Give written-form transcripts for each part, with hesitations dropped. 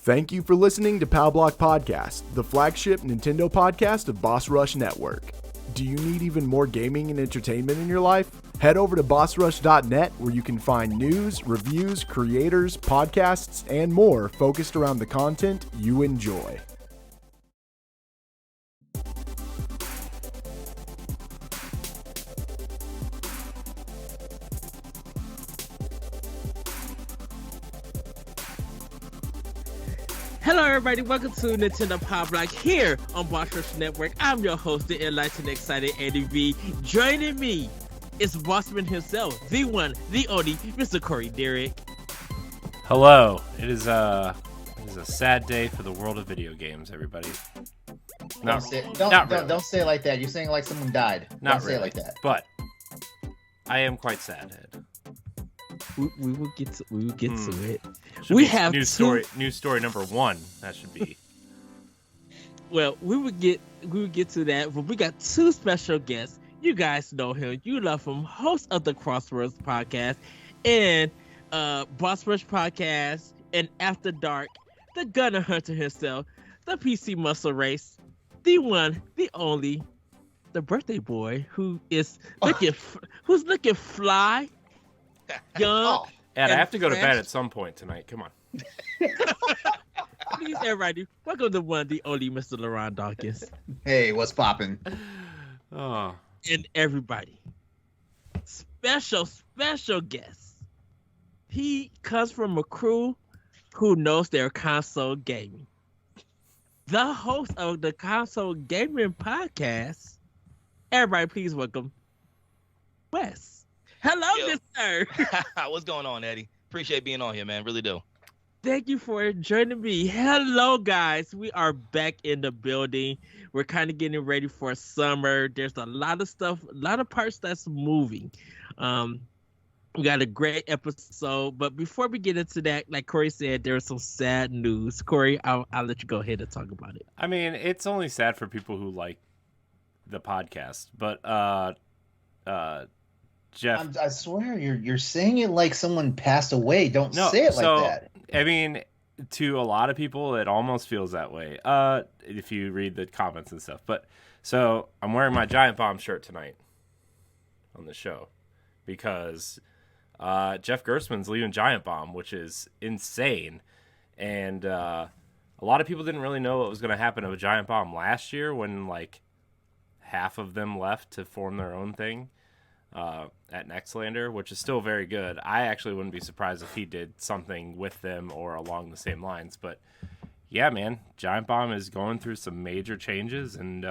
Thank you for listening to Pow Block Podcast, the flagship Nintendo podcast of Boss Rush Network. Do you need even more gaming and entertainment in your life? Head over to bossrush.net where you can find news, reviews, creators, podcasts, and more focused around the content you enjoy. Hello everybody, welcome to Nintendo Power Block here on Boss Rush Network. I'm your host, the enlightened, excited Eddie V. Joining me is Bossman himself, the one, the only, Mr. Corey Derrick. Hello. It is a sad day for the world of video games, everybody. Don't say it like that. You're saying like someone died. Don't say it like that. But I am quite sad, Ed. We will get to it. Should We be have news story number 1. That should be. Well, we would get to that, but we got two special guests. You guys know him. You love him. Host of the Crossroads podcast and Boss Rush podcast and After Dark, the Gunner Hunter himself, the PC Muscle Race, the one, the only, the birthday boy who is looking fly, young. Ed, I have to go to fresh. bed at some point tonight. Come on. Please, everybody, welcome to one, the only Mr. LeRon Dawkins. Hey, what's poppin'? Oh. And everybody, special guest. He comes from a crew who knows their console gaming. The host of the Console Gaming Podcast. Everybody, please welcome Wes. Hello, mister. What's going on, Eddie? Appreciate being on here, man. Really do. Thank you for joining me. Hello, guys. We are back in the building. We're kind of getting ready for summer. There's a lot of stuff, a lot of parts that's moving. We got a great episode, but before we get into that, like Corey said, there's some sad news. Corey, I'll let you go ahead and talk about it. I mean, it's only sad for people who like the podcast, but Jeff, I swear you're saying it like someone passed away. Don't say it like that. I mean, to a lot of people, it almost feels that way. If you read the comments and stuff. But so I'm wearing my Giant Bomb shirt tonight on the show because Jeff Gerstmann's leaving Giant Bomb, which is insane. And a lot of people didn't really know what was going to happen to a Giant Bomb last year when like half of them left to form their own thing. At Nextlander, which is still very good. I actually wouldn't be surprised if he did something with them or along the same lines. But yeah, man, Giant Bomb is going through some major changes, and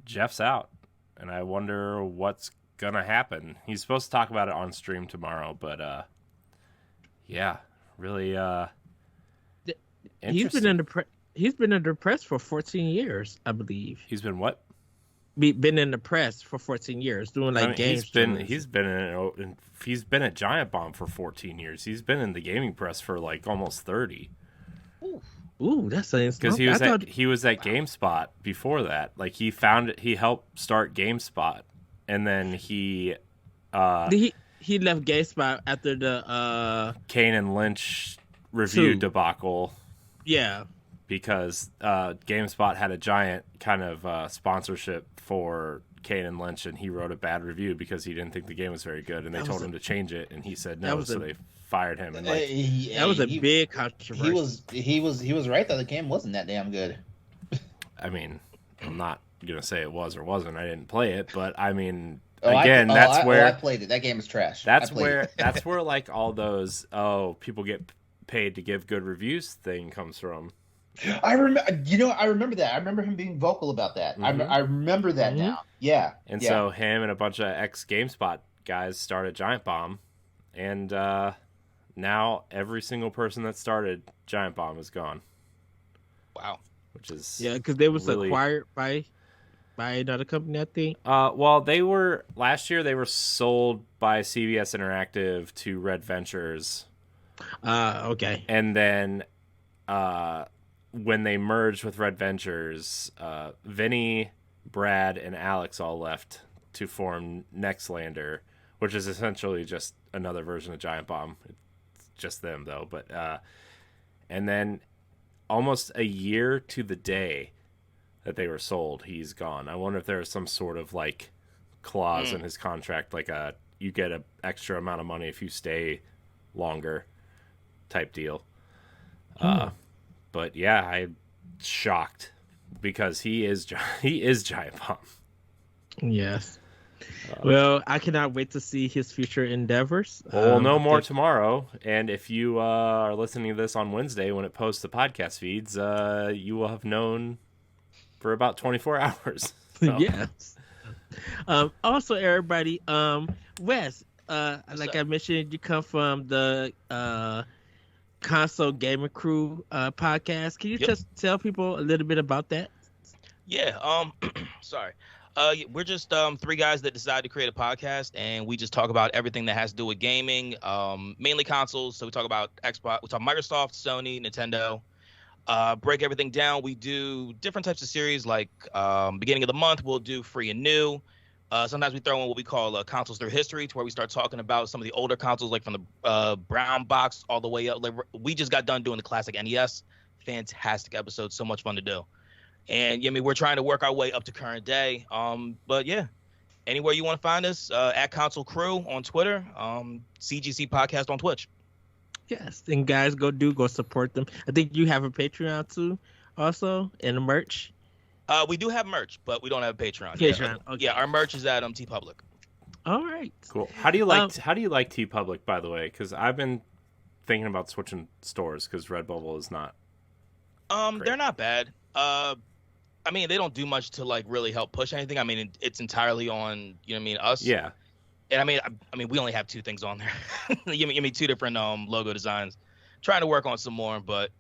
Jeff's out. And I wonder what's gonna happen. He's supposed to talk about it on stream tomorrow, but yeah, really He's been under press for 14 years, I believe. He's been what? Been in the press for 14 years, doing like games. He's been at Giant Bomb for 14 years. He's been in the gaming press for like almost 30. Ooh, that's because he was at GameSpot before that. Like he helped start GameSpot, and then he left GameSpot after the Kane and Lynch review debacle. Yeah. Because GameSpot had a giant kind of sponsorship for Kane and Lynch, and he wrote a bad review because he didn't think the game was very good, and they told him to change it, and he said no, so they fired him. And that was a big controversy. He was right that the game wasn't that damn good. I mean, I'm not gonna say it was or wasn't. I didn't play it, but I mean, I played it. That game is trash. That's where like all those people get paid to give good reviews thing comes from. I remember that. I remember him being vocal about that. Mm-hmm. I remember that now. Yeah. So him and a bunch of ex-GameSpot guys started Giant Bomb, and now every single person that started Giant Bomb is gone. Wow. Which is because they was acquired by another company, I think. Well, last year they were sold by CBS Interactive to Red Ventures. Okay. And then when they merged with Red Ventures, Vinny, Brad, and Alex all left to form Nextlander, which is essentially just another version of Giant Bomb. It's just them, though. But And then almost a year to the day that they were sold, he's gone. I wonder if there is some sort of like clause in his contract, like you get an extra amount of money if you stay longer type deal. But yeah, I'm shocked because he is Giant Bomb. Yes. Well, I cannot wait to see his future endeavors. We'll know more tomorrow. And if you are listening to this on Wednesday when it posts the podcast feeds, you will have known for about 24 hours. So. Yes. Also, everybody, Wes, like I mentioned, you come from the Console Gamer Crew podcast. Can you just tell people a little bit about that? Yeah. Sorry. We're just three guys that decided to create a podcast, and we just talk about everything that has to do with gaming, mainly consoles. So we talk about Xbox, we talk Microsoft, Sony, Nintendo. Break everything down. We do different types of series, like beginning of the month, we'll do free and new. Sometimes we throw in what we call consoles through history, to where we start talking about some of the older consoles, like from the brown box all the way up. Like, we just got done doing the classic NES. Fantastic episode. So much fun to do. And we're trying to work our way up to current day. But yeah, anywhere you want to find us, at Console Crew on Twitter, CGC Podcast on Twitch. Yes, and guys, go support them. I think you have a Patreon too, also, and a merch. We do have merch, but we don't have a Patreon. Patreon, okay. Yeah, our merch is at TeePublic. All right, cool. How do you like TeePublic, by the way? Because I've been thinking about switching stores because Redbubble is not. Great. They're not bad. I mean, they don't do much to like really help push anything. I mean, it's entirely on us. Yeah. And I mean, we only have two things on there. Give me two different logo designs. Trying to work on some more, but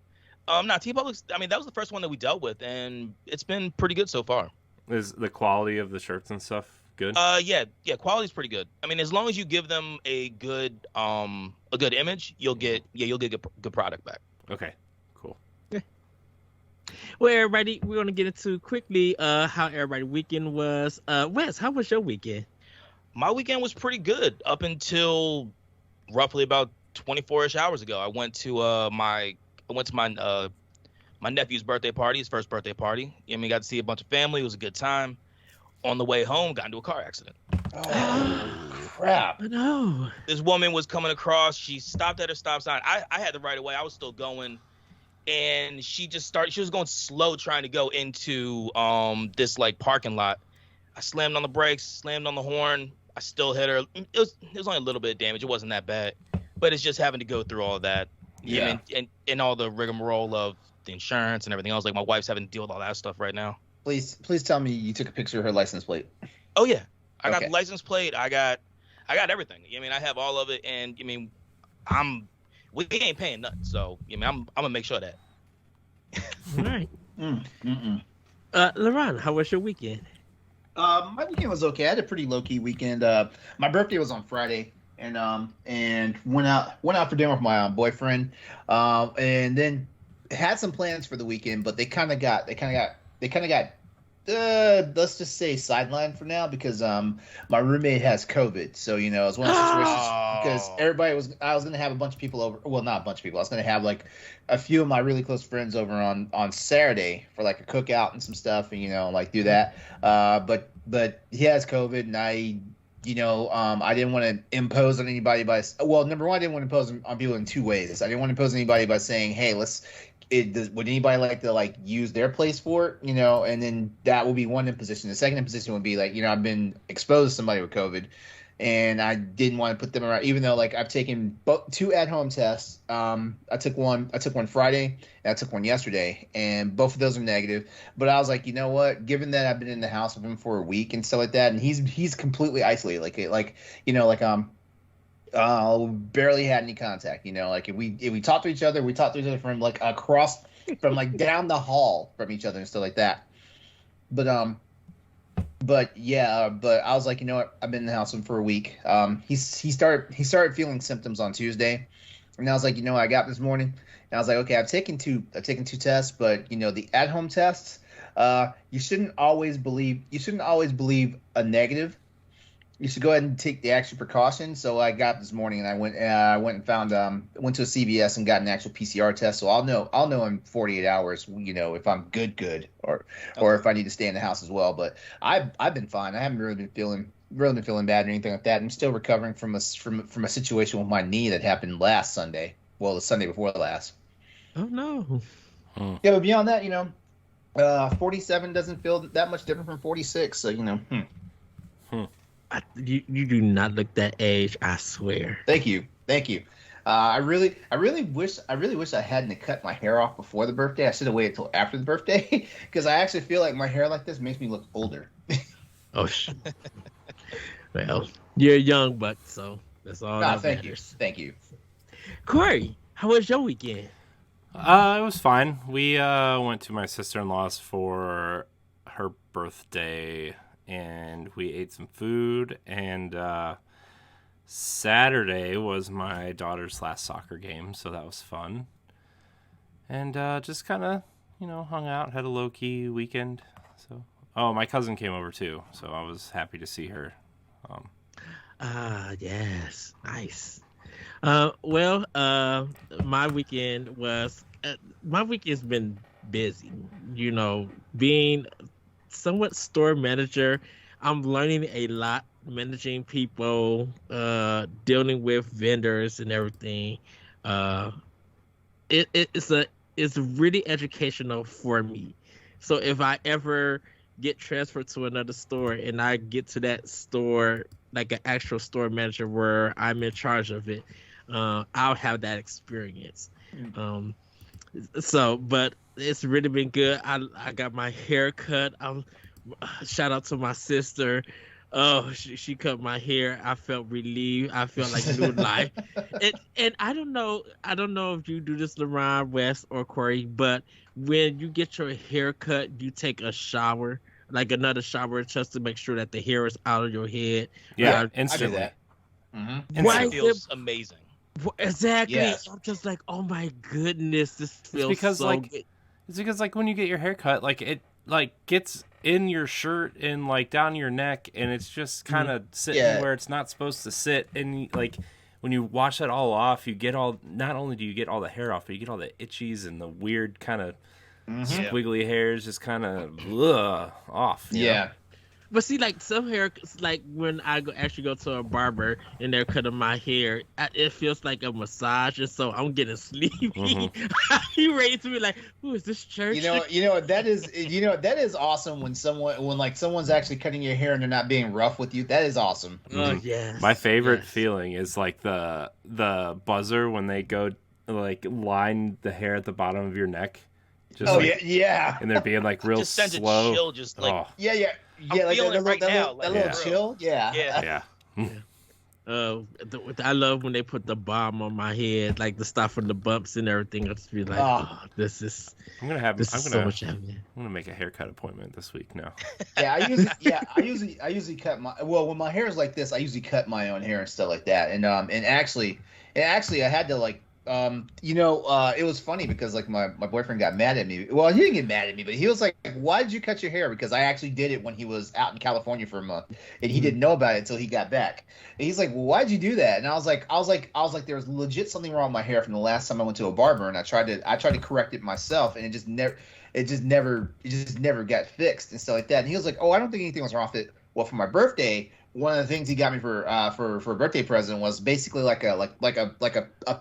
TeePublic. I mean, that was the first one that we dealt with, and it's been pretty good so far. Is the quality of the shirts and stuff good? Yeah, quality's pretty good. I mean, as long as you give them a good image, you'll get good product back. Okay, cool. Well, everybody, we're gonna get into quickly how everybody's weekend was. Wes, how was your weekend? My weekend was pretty good up until roughly about 24-ish hours ago. I went to my nephew's birthday party, his first birthday party. Got to see a bunch of family. It was a good time. On the way home, got into a car accident. Oh, crap. No. This woman was coming across. She stopped at her stop sign. I had the right of way. I was still going. And she was going slow trying to go into this like parking lot. I slammed on the brakes, slammed on the horn. I still hit her. It was only a little bit of damage. It wasn't that bad. But it's just having to go through all of that. Yeah. And all the rigmarole of the insurance and everything else. Like, my wife's having to deal with all that stuff right now. Please tell me you took a picture of her license plate. Oh yeah. I got the license plate. I got everything. I have all of it, and we ain't paying nothing. So I'm gonna make sure of that. All right. LeRon, how was your weekend? My weekend was okay. I had a pretty low key weekend. My birthday was on Friday, and went out for dinner with my boyfriend, and then had some plans for the weekend, but they kind of got let's just say sidelined for now because my roommate has COVID. So it was one of those situations because I was gonna have a bunch of people over. Well, not a bunch of people. I was gonna have like a few of my really close friends over on Saturday for like a cookout and some stuff, and like do that. But he has COVID, and I didn't want to impose on anybody number one, I didn't want to impose on people in two ways. I didn't want to impose on anybody by saying, hey, would anybody like to use their place for it, and then that will be one imposition. The second imposition would be I've been exposed to somebody with COVID, and I didn't want to put them around, even though I've taken two at-home tests. I took one Friday and I took one yesterday, and both of those are negative. But I was like, you know what? Given that I've been in the house with him for a week and stuff like that, and he's completely isolated, barely had any contact. If we talk to each other, from across, from down the hall from each other and stuff like that. But I was like, you know what? I've been in the house with him for a week. He started feeling symptoms on Tuesday, and I was like, I got this morning, and I was like, okay, I've taken two tests, but the at-home tests, you shouldn't always believe a negative. you should go ahead and take the extra precaution. So I got this morning, and I went and found went to a CVS and got an actual PCR test. So I'll know in 48 hours, if I'm good, or if I need to stay in the house as well. But I've been fine. I haven't really been feeling bad or anything like that. I'm still recovering from a situation with my knee that happened last Sunday. Well, the Sunday before last. Oh no. Yeah, but beyond that, 47 doesn't feel that much different from 46. So You do not look that age, I swear. Thank you. I really wish I hadn't cut my hair off before the birthday. I should have waited till after the birthday because I actually feel like my hair like this makes me look older. Oh shit. Well, you're a young buck, so that's all that matters. Thank you. Corey, how was your weekend? It was fine. We went to my sister-in-law's for her birthday, and we ate some food, and Saturday was my daughter's last soccer game, so that was fun. And just kind of, hung out, had a low-key weekend. So, my cousin came over too, so I was happy to see her. Yes, nice. My weekend's been busy. Being somewhat store manager, I'm learning a lot, managing people, dealing with vendors and everything. It's really educational for me. So if I ever get transferred to another store and I get to that store, like an actual store manager where I'm in charge of it, I'll have that experience. But it's really been good. I got my hair cut. Shout out to my sister. Oh, she cut my hair. I felt relieved. I felt like new life. And I don't know if you do this, LeRon, West, or Corey, but when you get your hair cut, you take a shower, like another shower, just to make sure that the hair is out of your head. Yeah, instantly. I do that. Mm-hmm. Why? It feels amazing. Exactly. Yes. I'm just like, oh my goodness, this feels so good. It's because when you get your hair cut, it gets in your shirt and down your neck, and it's just kind of sitting where it's not supposed to sit. And when you wash that all off, you get not only do you get all the hair off, but you get all the itchies and the weird kind of squiggly hairs just kind of off. Yeah. But see, some hair, when I actually go to a barber and they're cutting my hair, it feels like a massage, and so I'm getting sleepy. He ready to be like, "Who is this church?" That is awesome when someone's actually cutting your hair and they're not being rough with you. That is awesome. Oh yes. My favorite feeling is the buzzer when they go line the hair at the bottom of your neck. Just yeah. And they're being real just sends slow. a chill, just Yeah. I'm feeling it right now. That little chill. Yeah. I love when they put the balm on my head, like the stuff from the bumps and everything. I'll just be like, this is. I'm gonna so much happening. I'm gonna make a haircut appointment this week now. I usually cut when my hair is like this, I usually cut my own hair and stuff like that. And actually I had to it was funny because my boyfriend got mad at me. Well, he didn't get mad at me, but he was like, "Why did you cut your hair?" Because I actually did it when he was out in California for a month, and he didn't know about it until he got back. And he's like, "Well, why'd you do that?" And I was like, there was legit something wrong with my hair from the last time I went to a barber, and I tried to correct it myself, and it just never got fixed and stuff like that. And he was like, "Oh, I don't think anything was wrong with it." Well, for my birthday, one of the things he got me for a birthday present was basically like a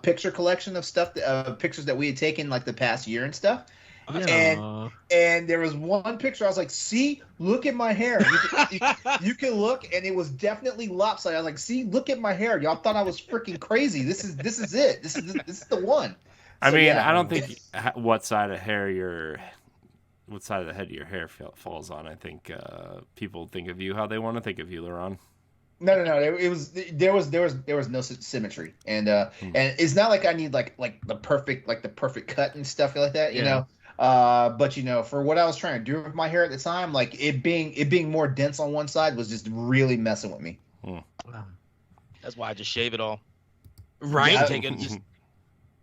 picture collection of stuff, pictures that we had taken the past year and stuff. Yeah. And there was one picture I was like, "See, look at my hair." You can look, and it was definitely lopsided. I was like, "See, look at my hair. Y'all thought I was freaking crazy. This is it. This is the one." I don't think what side of the head your hair falls on. I think people think of you how they want to think of you, LeRon. No. There was no symmetry, and it's not like I need like the perfect cut and stuff like that, you know. But for what I was trying to do with my hair at the time, it being more dense on one side was just really messing with me. That's why I just shave it all. Right.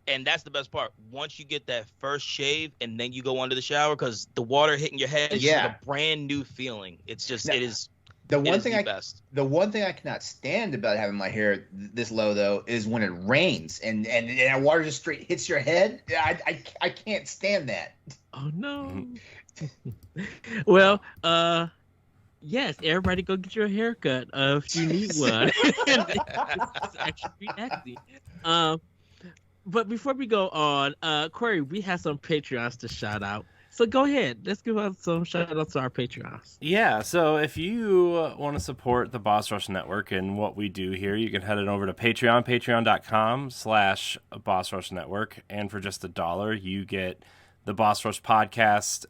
And that's the best part. Once you get that first shave and then you go under the shower, because the water hitting your head is just a brand new feeling. It's just, it is The one is thing the best. the one thing I cannot stand about having my hair this low though is when it rains and water just straight hits your head. I can't stand that. Oh no. Well, yes, everybody go get your haircut if you need one. It's actually nasty. But before we go on, Corey, we have some Patreons to shout out. So go ahead. Let's give out some shout outs to our Patreons. Yeah, so if you want to support the Boss Rush Network and what we do here, you can head on over to Patreon, patreon.com/Boss Rush Network. And for just $1, you get the Boss Rush podcast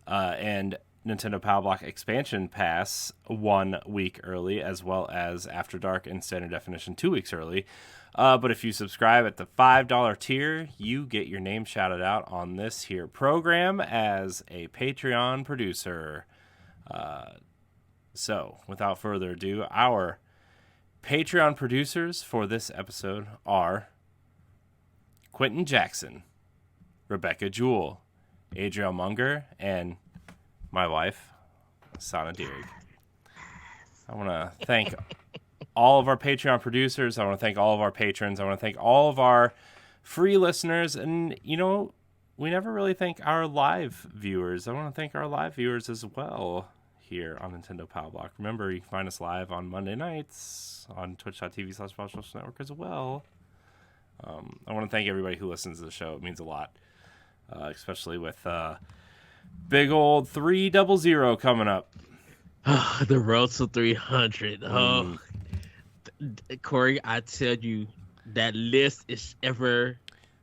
and Nintendo Power Block Expansion Pass 1 week early, as well as After Dark and Standard Definition 2 weeks early. But if you subscribe at the $5 tier, you get your name shouted out on this here program as a Patreon producer. So, without further ado, our Patreon producers for this episode are Quentin Jackson, Rebecca Jewell, Adriel Munger, and my wife, Sana Dierig. I want to thank all of our Patreon producers. I want to thank all of our patrons. I want to thank all of our free listeners. And, you know, we never really thank our live viewers. I want to thank our live viewers as well here on Nintendo Power Block. Remember, you can find us live on Monday nights on twitch.tv/Boss Network as well. I want to thank everybody who listens to the show. It means a lot, especially with big old 300 coming up. The road to 300. Oh, Corey, I tell you, that list is ever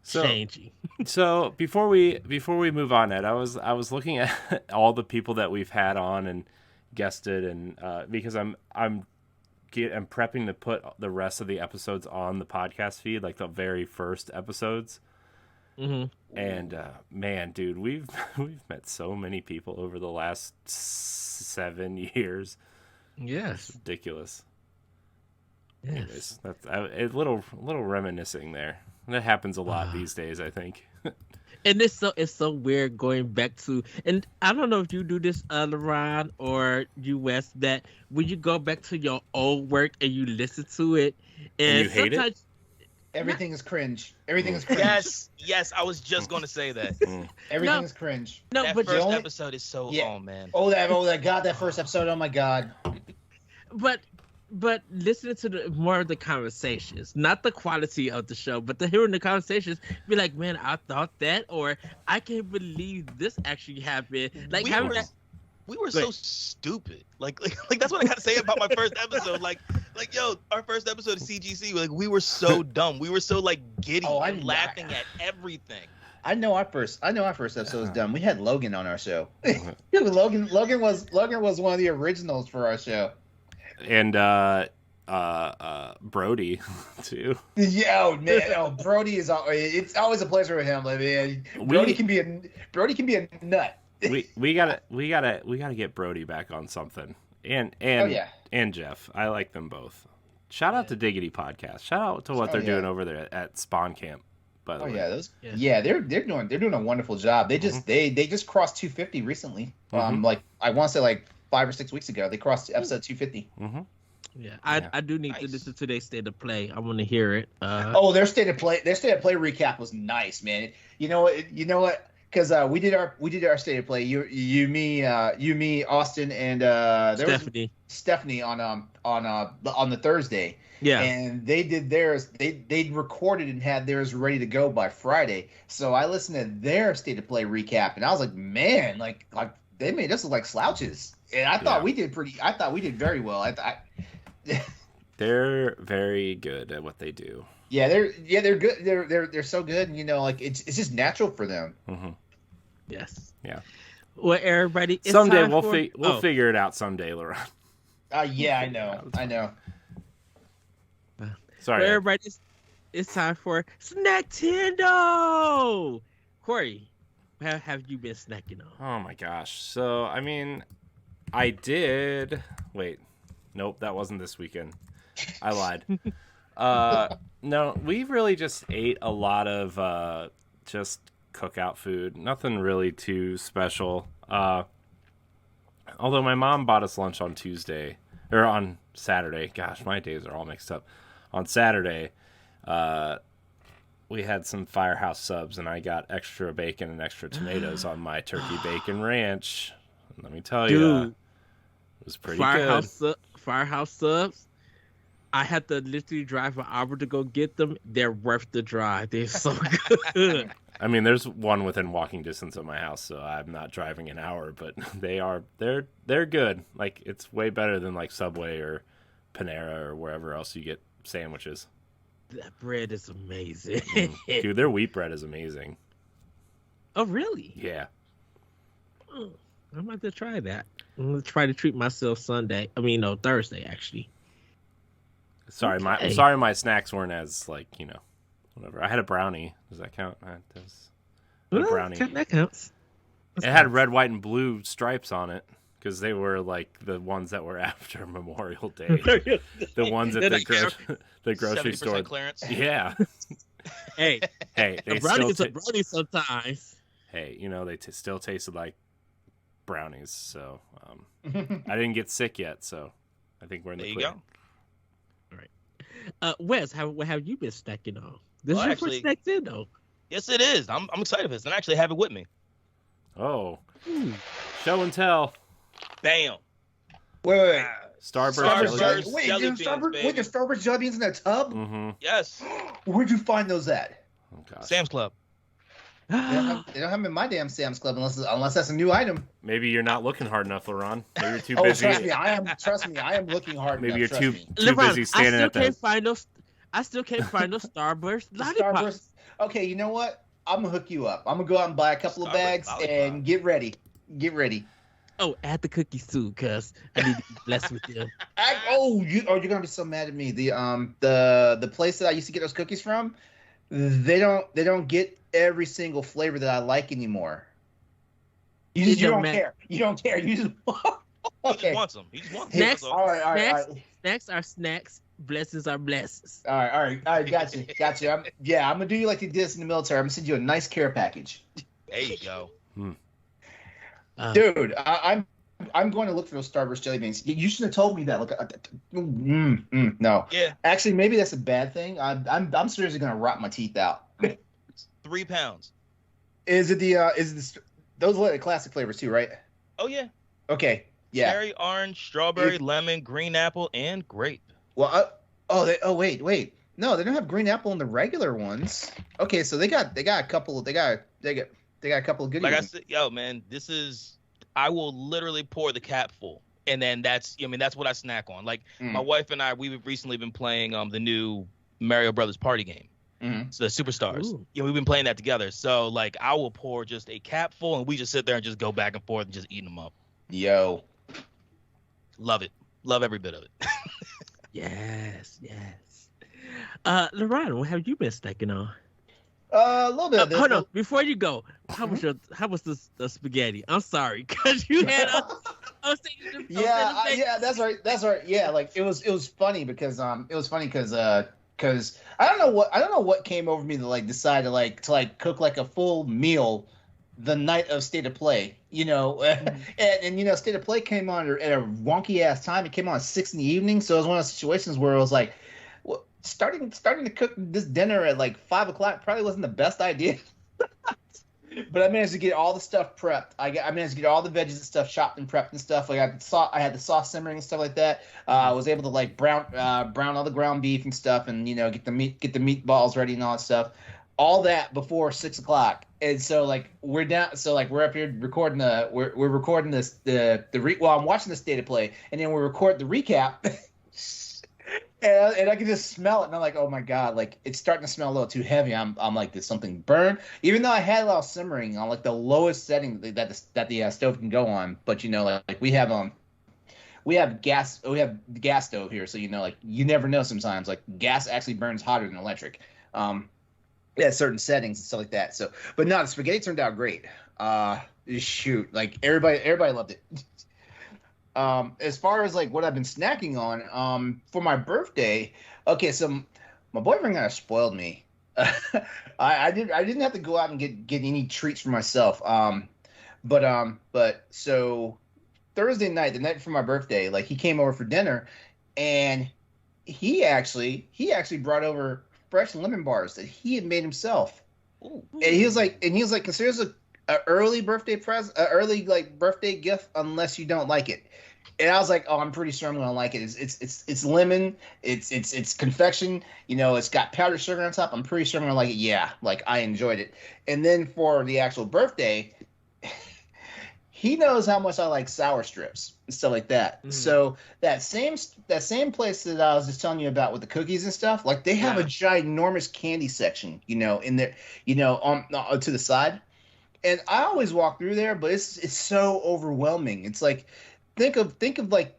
changing. So before we move on, Ed, I was looking at all the people that we've had on and guested, and because I'm prepping to put the rest of the episodes on the podcast feed, like the very first episodes. Mm-hmm. And man, dude, we've met so many people over the last 7 years. Yes, it's ridiculous. Yes. Anyways, that's a little reminiscing there. That happens a lot these days, I think. And it's so weird going back to, and I don't know if you do this, LeRon or you, Wes, that when you go back to your old work and you listen to it, and you hate it. Everything is cringe. Everything is cringe. Yes, I was just going to say that. Everything is cringe. No, that but first episode is so, oh man. Oh, that God, that first episode, oh my God. But listening to more of the conversations, not the quality of the show, but hearing the conversations, be like, man, I thought that, or I can't believe this actually happened. Like we were so stupid. Like that's what I got to say about my first episode. Like yo, our first episode of CGC, like we were so dumb. We were so like giddy and laughing at everything. I know our first episode was dumb. We had Logan on our show. Logan was one of the originals for our show. And Brody too. Yeah, oh, man. Oh, Brody is. It's always a pleasure with him. Like, man, Brody can be a nut. we gotta get Brody back on something. And Jeff. I like them both. Shout out to Diggity Podcast. Shout out to what they're doing over there at Spawn Camp. By the way. They're doing a wonderful job. They just they just crossed 250 recently. Like I want to say like 5 or 6 weeks ago, they crossed episode 250. Mm-hmm. Yeah, I do need to listen to their state of play. I want to hear it. Their state of play recap was nice, man. You know what? Because we did our state of play. You, me, Austin, and Stephanie. Stephanie on the Thursday. Yeah, and they did theirs. They recorded and had theirs ready to go by Friday. So I listened to their state of play recap, and I was like, man, like they made us look like slouches. And I thought we did very well. They're very good at what they do. Yeah, they're good. They're so good, and like it's just natural for them. Mm-hmm. Yes. Yeah. Well, everybody, someday we'll figure it out someday, LeRon. Yeah, I know. Sorry, well, everybody, it's time for Snacktendo. Corey, how have you been snacking on? Oh my gosh. So I mean, I did. Wait, nope, that wasn't this weekend. I lied. No, we really just ate a lot of just cookout food. Nothing really too special. Although my mom bought us lunch on Tuesday, or on Saturday. Gosh, my days are all mixed up. On Saturday, we had some Firehouse subs, and I got extra bacon and extra tomatoes on my turkey bacon ranch. And let me tell you, it was pretty good. Firehouse subs. I had to literally drive an hour to go get them. They're worth the drive. They're so good. I mean, there's one within walking distance of my house, so I'm not driving an hour, but they're good. Like, it's way better than like Subway or Panera or wherever else you get sandwiches. That bread is amazing. Dude, their wheat bread is amazing. Oh, really? Yeah. Oh, I'm about to try that. I'm gonna try to treat myself Thursday actually. Sorry, Okay. my snacks weren't as like, whatever. I had a brownie. Does that count? I had a Well, brownie. that counts. It had red, white, and blue stripes on it because they were like the ones that were after Memorial Day. The ones at the grocery 70% store. clearance. Yeah. Hey, Hey, a brownie is a brownie sometimes. Hey, they still tasted like brownies. So I didn't get sick yet. So I think we're in the There you clear. go. Wes, what have you been snacking on? This Well, is your actually- first snack in, though. Yes, it is. I'm excited for this, and I actually have it with me. Oh, Ooh. show and tell. Bam. Wait. Starburst Starburst. jelly beans. Wait, Jelly you beans, Starburst, baby. wait, there's Starburst jelly beans in that tub? Mm-hmm. Yes. Where'd you find those at? Oh gosh. Sam's Club. They don't have them in my damn Sam's Club unless that's a new item. Maybe you're not looking hard enough, LeRon. Maybe you're too Oh, busy. trust me, I am looking hard. Maybe enough, you're trust too me. busy standing at the. I still can't find those Starburst The lollipops. Starburst. Okay, you know what? I'm gonna hook you up. I'm gonna go out and buy a couple of Starburst bags lollipop. and get ready. Get ready. Oh, add the cookies too, cause I need to be blessed with them. You're gonna be so mad at me. The place that I used to get those cookies from, they don't get every single flavor that I like anymore. You don't care. You don't care. You just He okay. just wants them. He just wants them. Next. That's all. All right. Snacks are snacks. Blessings are blessings. All right. Gotcha. I'm gonna do you like they did this in the military. I'm gonna send you a nice care package, There you go. dude. I'm going to look for those Starburst jelly beans. You shouldn't have told me that. Look, no. Yeah. Actually, maybe that's a bad thing. I'm seriously gonna rot my teeth out. 3 pounds. Is it those are the classic flavors too, right? Oh yeah. Okay. Yeah. Cherry, orange, strawberry, lemon, green apple, and grape. Well, wait. No, they don't have green apple in the regular ones. Okay, so they got a couple. They got a couple of goodies. Like I said, yo, man, I will literally pour the cap full, and then that's what I snack on. Like my wife and I, we've recently been playing the new Mario Brothers Party game. Mhm. So the Superstars. Ooh. Yeah, we've been playing that together. So like, I will pour just a cap full, and we just sit there and just go back and forth and just eating them up. Yo. Love it. Love every bit of it. Yes. LeRon, what have you been snacking on? A little bit of this. Hold on, before you go, how was the spaghetti? I'm sorry, cause you had Yeah, that's right. Yeah, like it was funny because I don't know what came over me to like decide to cook like a full meal the night of State of Play, and State of Play came on at a wonky ass time. It came on at 6 p.m, so it was one of those situations where it was like, well, starting to cook this dinner at like 5 o'clock probably wasn't the best idea. But I managed to get all the stuff prepped. I managed to get all the veggies and stuff chopped and prepped and stuff. I had the sauce simmering and stuff like that. I was able to like brown all the ground beef and stuff, and get the meatballs ready and all that stuff. All that before 6 o'clock. And so like we're up here recording we're recording this while I'm watching the State of Play, and then we record the recap. And I can just smell it, and I'm like, oh my god, like it's starting to smell a little too heavy. I'm like, did something burn? Even though I had it all simmering on like the lowest setting that the stove can go on, but like we have the gas stove here, so like you never know sometimes, like gas actually burns hotter than electric, at certain settings and stuff like that. So, but no, the spaghetti turned out great. Shoot, like everybody loved it. As far as like what I've been snacking on, for my birthday, okay, so my boyfriend kind of spoiled me. I didn't have to go out and get any treats for myself. But so Thursday night, the night before my birthday, like he came over for dinner, and he actually brought over fresh lemon bars that he had made himself. Ooh. And he was like, consider this a early birthday present, early like birthday gift, unless you don't like it. And I was like, oh, I'm pretty sure I'm gonna like it. It's lemon, it's confection, it's got powdered sugar on top. I'm pretty sure I'm gonna like it. Yeah, like I enjoyed it. And then for the actual birthday, he knows how much I like sour strips and stuff like that. Mm. So that same place that I was just telling you about with the cookies and stuff, like they have a ginormous candy section, in there, on to the side. And I always walk through there, but it's so overwhelming. It's like think of like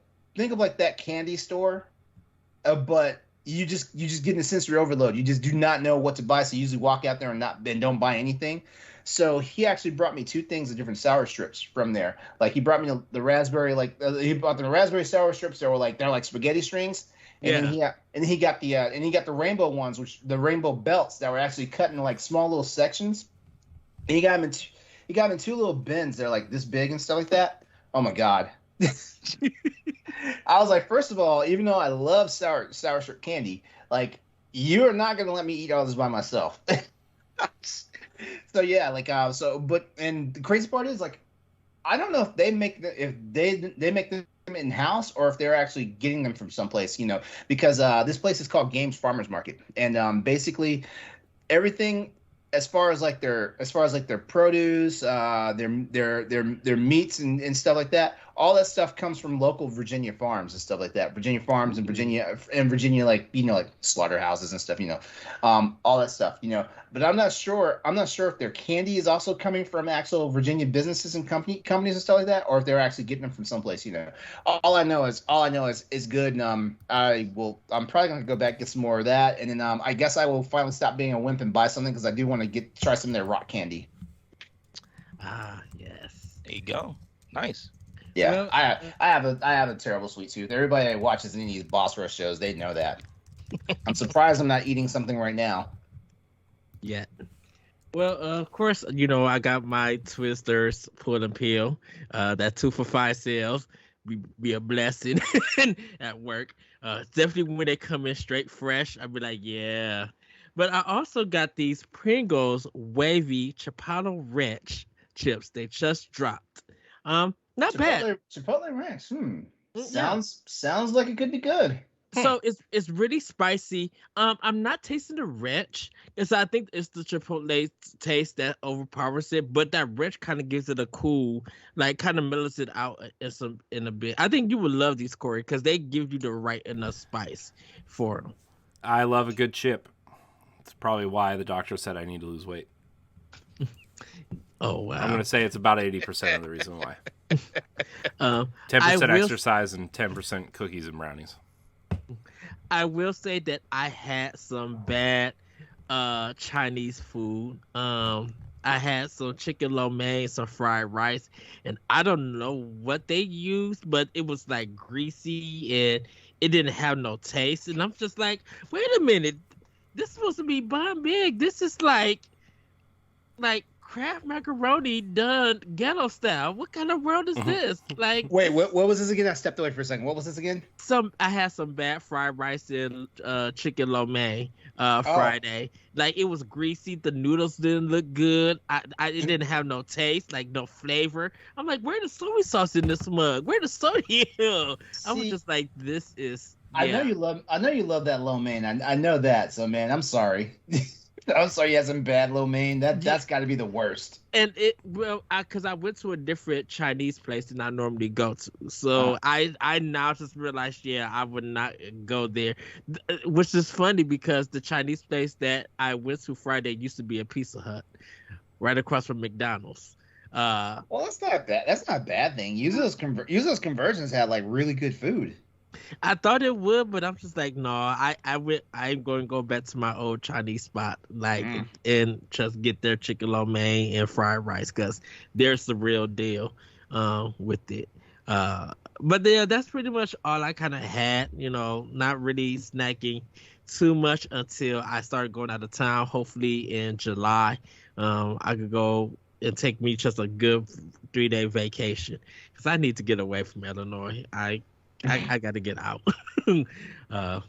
that candy store, but you just getting a sensory overload. You just do not know what to buy, so you usually walk out there and don't buy anything. So he actually brought me 2 things of different sour strips from there. Like he brought me the raspberry, he brought the raspberry sour strips. They're like spaghetti strings. And then he got the rainbow ones, which the rainbow belts that were actually cut into like small little sections. And he got them in 2 little bins. They're like this big and stuff like that. Oh my God. I was like, first of all, even though I love sour strip candy, like you're not gonna let me eat all this by myself. So yeah, and the crazy part is like, I don't know if they make them in house or if they're actually getting them from someplace, because this place is called Games Farmers Market, and basically everything as far as their produce, their meats and stuff like that, all that stuff comes from local Virginia farms and stuff like that. Virginia farms and Virginia, like slaughterhouses and stuff, all that stuff, But I'm not sure if their candy is also coming from actual Virginia businesses and companies and stuff like that, or if they're actually getting them from someplace, All I know is good, and I'm probably gonna go back and get some more of that, and then I guess I will finally stop being a wimp and buy something, because I do want to try some of their rock candy. Ah, yes. There you go. Nice. Yeah, well, I have a terrible sweet tooth. Everybody that watches any of these Boss Rush shows, they know that. I'm surprised I'm not eating something right now. Yeah. Well, of course, I got my Twisters pull and peel. That 2 for $5 sales be a blessing at work. Definitely when they come in straight fresh, I'd be like, yeah. But I also got these Pringles wavy Chipotle Ranch chips. They just dropped. Not bad. Chipotle Ranch. Sounds like it could be good. So it's really spicy. I'm not tasting the ranch. I think it's the Chipotle taste that overpowers it, but that ranch kind of gives it a cool, like kind of mellows it out in a bit. I think you would love these, Corey, because they give you the right enough spice for them. I love a good chip. It's probably why the doctor said I need to lose weight. Oh, wow. I'm going to say it's about 80% of the reason why. 10% exercise and 10% cookies and brownies. I will say that I had some bad Chinese food. I had some chicken lo mein, some fried rice, and I don't know what they used, but it was like greasy and it didn't have no taste. And I'm just like, wait a minute, this is supposed to be bomb big. This is like Kraft macaroni done ghetto style. What kind of world is this? Like, wait, what was this again? I stepped away for a second. What was this again? I had some bad fried rice and chicken lo mein Friday. Like, it was greasy. The noodles didn't look good. It didn't have no taste, like no flavor. I'm like, where the soy sauce in this mug? Where the sodium? I was just like, this is. Yeah. I know you love that lo mein. I know that. So man, I'm sorry. I'm sorry, you had some bad lo mein. That's got to be the worst. And because I went to a different Chinese place than I normally go to, so I now just realized, I would not go there, which is funny because the Chinese place that I went to Friday used to be a Pizza Hut, right across from McDonald's. Well, that's not bad. That's not a bad thing. Usually those conversions had like really good food. I thought it would, but I'm just like, no, I'm going to go back to my old Chinese spot, and just get their chicken lo mein and fried rice, because there's the real deal with it. But yeah, that's pretty much all I kind of had, not really snacking too much until I started going out of town. Hopefully in July, I could go and take me just a good 3-day vacation because I need to get away from Illinois. I got to get out. uh,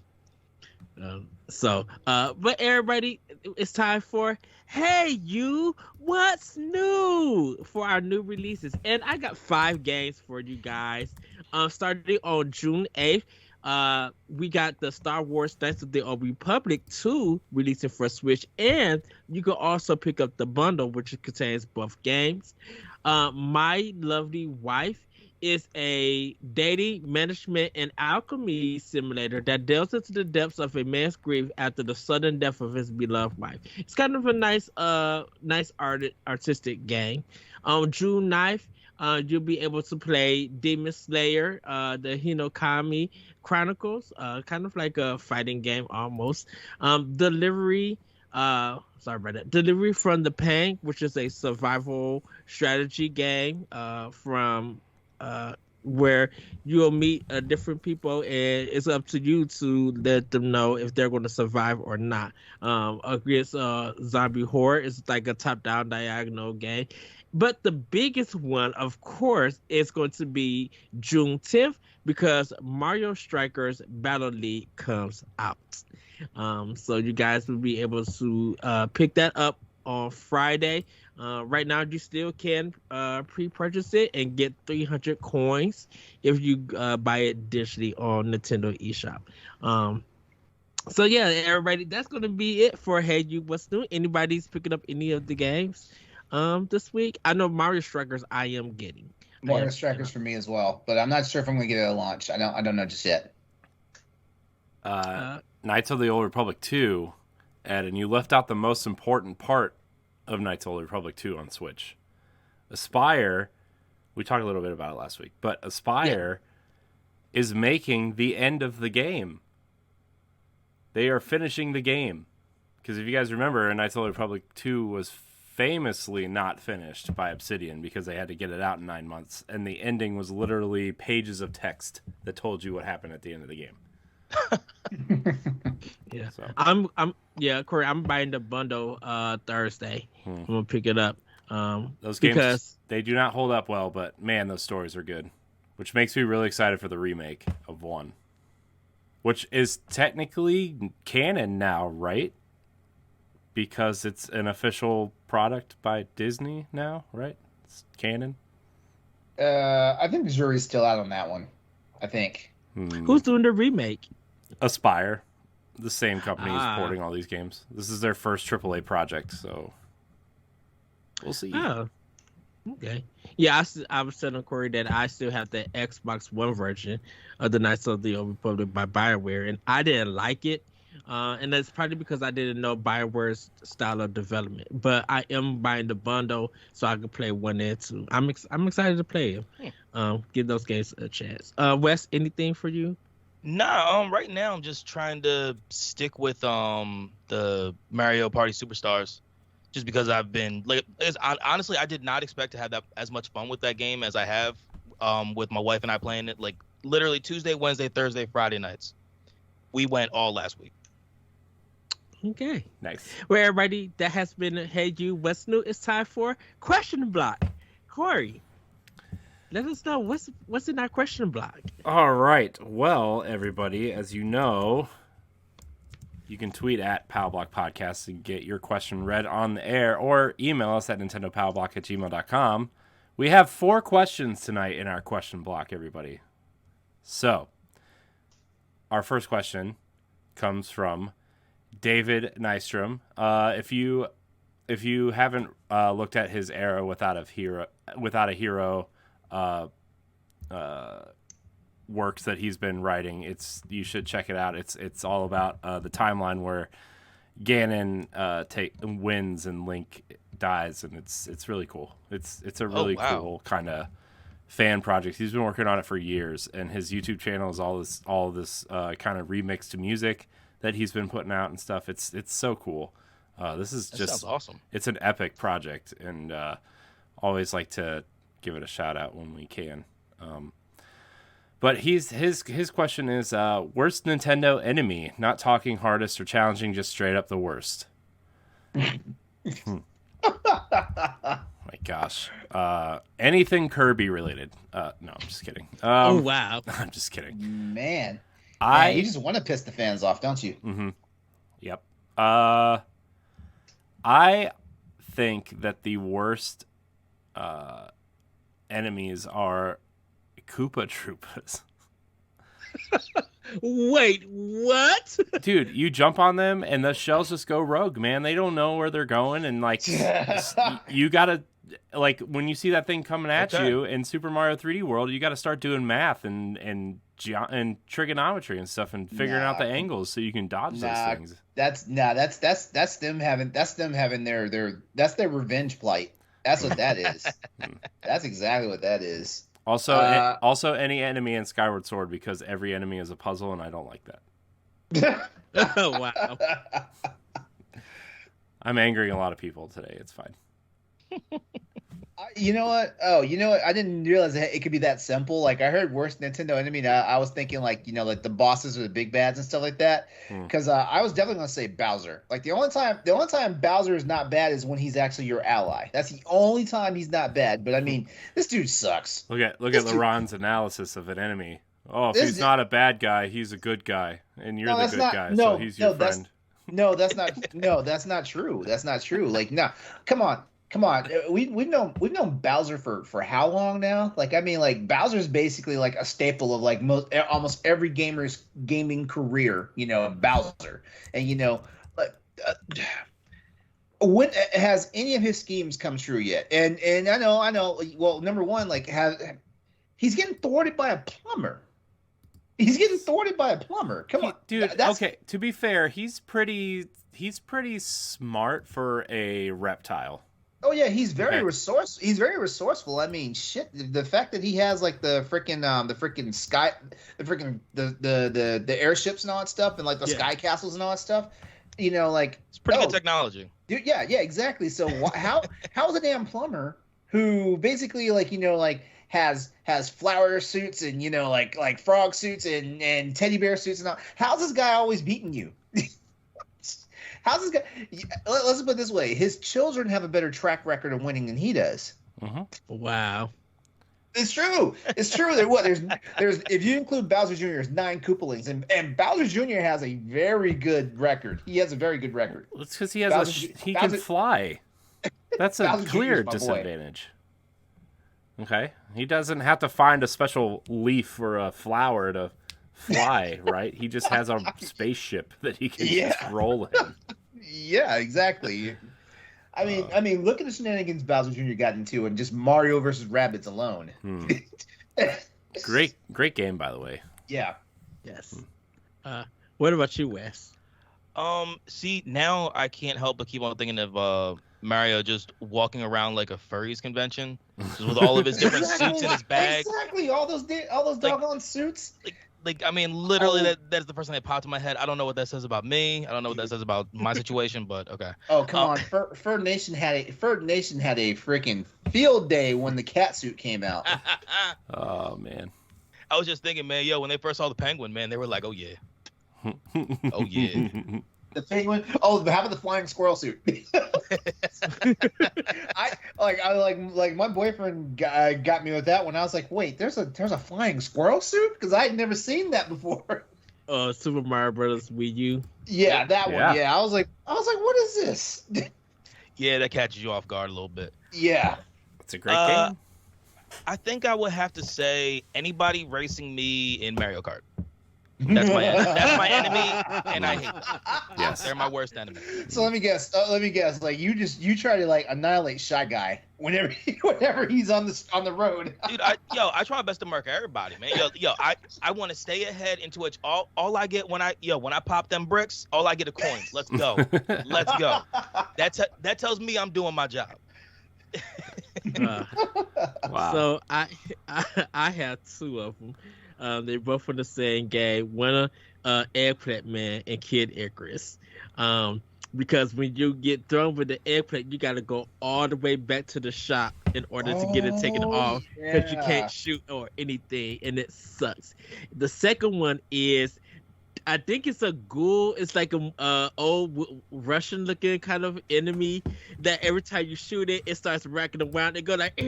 but everybody, it's time for Hey You, What's New for our new releases. And I got 5 games for you guys. Starting on June 8th, we got the Star Wars Knights of the Old Republic 2 releasing for Switch, and you can also pick up the bundle, which contains both games. My Lovely Wife is a dating, management, and alchemy simulator that delves into the depths of a man's grief after the sudden death of his beloved wife. It's kind of a nice artistic game. On June 9th, you'll be able to play Demon Slayer, the Hinokami Chronicles, kind of like a fighting game almost. Delivery from the Pain, which is a survival strategy game from where you'll meet different people, and it's up to you to let them know if they're going to survive or not. Against Zombie Horde, it's like a top-down diagonal game. But the biggest one, of course, is going to be June 10th because Mario Strikers Battle League comes out. So you guys will be able to pick that up on Friday. Right now, you still can pre-purchase it and get 300 coins if you buy it digitally on Nintendo eShop. So yeah, everybody, that's going to be it for Hey You, What's New? Anybody's picking up any of the games this week? I know Mario Strikers I am getting. Mario Strikers for me as well, but I'm not sure if I'm going to get it at launch. I don't know just yet. Knights of the Old Republic 2, Ed, and you left out the most important part of Knights of the Old Republic 2 on Switch. Aspire, we talked a little bit about it last week, but Aspire is making the end of the game. They are finishing the game. Because if you guys remember, Knights of the Old Republic 2 was famously not finished by Obsidian because they had to get it out in 9 months, and the ending was literally pages of text that told you what happened at the end of the game. Yeah, so. Corey, I'm buying the bundle Thursday. I'm gonna pick it up. Those games, they do not hold up well, but man, those stories are good, which makes me really excited for the remake of 1, which is technically canon now, right? Because it's an official product by Disney now, right? It's canon. I think the jury's still out on that one. I think. Who's doing the remake? Aspire, the same company is porting all these games. This is their first AAA project, so we'll see. Oh, okay. Yeah, I was telling Corey that I still have the Xbox One version of the Knights of the Old Republic by BioWare, and I didn't like it. And that's probably because I didn't know BioWare's style of development. But I am buying the bundle so I can play 1 and 2. I'm excited to play them. Give those games a chance. Wes, anything for you? Nah, right now I'm just trying to stick with the Mario Party Superstars, just because I've been honestly I did not expect to have that as much fun with that game as I have with my wife and I playing it like literally Tuesday, Wednesday, Thursday, Friday nights. We went all last week. Okay. Nice. Well, everybody, that has been Hey You, What's New? It's time for Question Block. Corey, let us know what's in our question block. All right. Well, everybody, as you know, you can tweet at Powblock Podcast and get your question read on the air, or email us at nintendopowblock@gmail.com. We have 4 questions tonight in our question block, everybody. So, our first question comes from David Nystrom. If you haven't looked at his era without a hero works that he's been writing, you should check it out. It's all about the timeline where Ganon wins and Link dies, and it's really cool. It's a really cool kind of fan project. He's been working on it for years, and his YouTube channel is all this kind of remixed music that he's been putting out and stuff. It's so cool. This is just sounds awesome. It's an epic project, and always like to give it a shout out when we can. But his question is worst Nintendo enemy, not talking hardest or challenging, just straight up the worst. My gosh. Anything Kirby related. No, I'm just kidding. Oh, wow. I'm just kidding. Man, I you just want to piss the fans off, don't you? Mm-hmm. Yep. I think that the worst enemies are Koopa Troopas. Wait, what? Dude, you jump on them and the shells just go rogue, man. They don't know where they're going, and like you gotta, like, when you see that thing coming at you in Super Mario 3D World, you got to start doing math and trigonometry and stuff and figuring out the angles so you can dodge those things. That's them having their revenge plight. That's what that is. That's exactly what that is. Also, any enemy in Skyward Sword, because every enemy is a puzzle, and I don't like that. Oh, wow. I'm angering a lot of people today. It's fine. You know what? Oh, you know what? I didn't realize that it could be that simple. Like, I heard worst Nintendo enemy. I was thinking, like, you know, like the bosses or the big bads and stuff like that. Because I was definitely gonna say Bowser. Like, the only time Bowser is not bad is when he's actually your ally. That's the only time he's not bad. But I mean, this dude sucks. Look at LeRon's analysis of an enemy. Oh, if he's not a bad guy, he's a good guy, and you're the good guy, so he's your friend. That's not true. That's not true. Like, no, come on. We've known Bowser for how long now? Like, I mean, like, Bowser's basically like a staple of like almost every gamer's gaming career. You know, Bowser, and you know, like, when has any of his schemes come true yet? And I know. Well, number one, like, he's getting thwarted by a plumber. Come on, dude. Okay, to be fair, he's pretty smart for a reptile. Oh yeah, he's very resourceful. I mean, shit. The fact that he has like the airships and all that stuff, and like the sky castles and all that stuff. You know, like, it's pretty good technology. Dude, yeah, exactly. So how is a damn plumber who basically, like, you know, like has flower suits and, you know, like frog suits and teddy bear suits and all? How's this guy always beating you? How's this guy? Let's put it this way: his children have a better track record of winning than he does. Mm-hmm. Wow, it's true. There's if you include Bowser Jr., there's 9 Koopalings, and Bowser Jr. has a very good record. He has a very good record. It's because he has he can fly. That's a clear disadvantage. Okay, he doesn't have to find a special leaf or a flower to fly, right? He just has a spaceship that he can just roll in. Yeah, exactly. I mean, look at the shenanigans Bowser Jr. got into, and just Mario versus Rabbids alone. Great game, by the way. Yeah. Yes. What about you, Wes? See, now I can't help but keep on thinking of Mario just walking around like a furries convention, just with all of his different suits in his bag. Exactly, all those doggone suits. Like, I mean, literally, that's the first thing that popped in my head. I don't know what that says about me. I don't know what that says about my situation, but okay. Oh, come on. Fur Nation had a freaking field day when the cat suit came out. Oh, man. I was just thinking, man, when they first saw the penguin, man, they were like, oh, yeah. Oh, yeah. The penguin. Oh, how about the flying squirrel suit? I my boyfriend got me with that one. I was like, wait, there's a flying squirrel suit, because I had never seen that before. Super Mario Brothers Wii U. Yeah, that one. Yeah, I was like, what is this? Yeah, that catches you off guard a little bit. Yeah, it's a great game. I think I would have to say anybody racing me in Mario Kart. That's my enemy, and I hate them. Yes, they're my worst enemy. So let me guess. Like, you try to like annihilate Shy Guy whenever he's on the road. Dude, I try my best to murk everybody, man. I want to stay ahead into which all I get when I pop them bricks, all I get are coins. Let's go. That tells me I'm doing my job. Wow. So I have 2 of them. They're both from the same game. One, Eggplant Man and Kid Icarus. Because when you get thrown with the eggplant, you got to go all the way back to the shop in order to get it taken off, because you can't shoot or anything, and it sucks. The second one is, I think it's a ghoul. It's like a old Russian looking kind of enemy that every time you shoot it, it starts racking around. It go like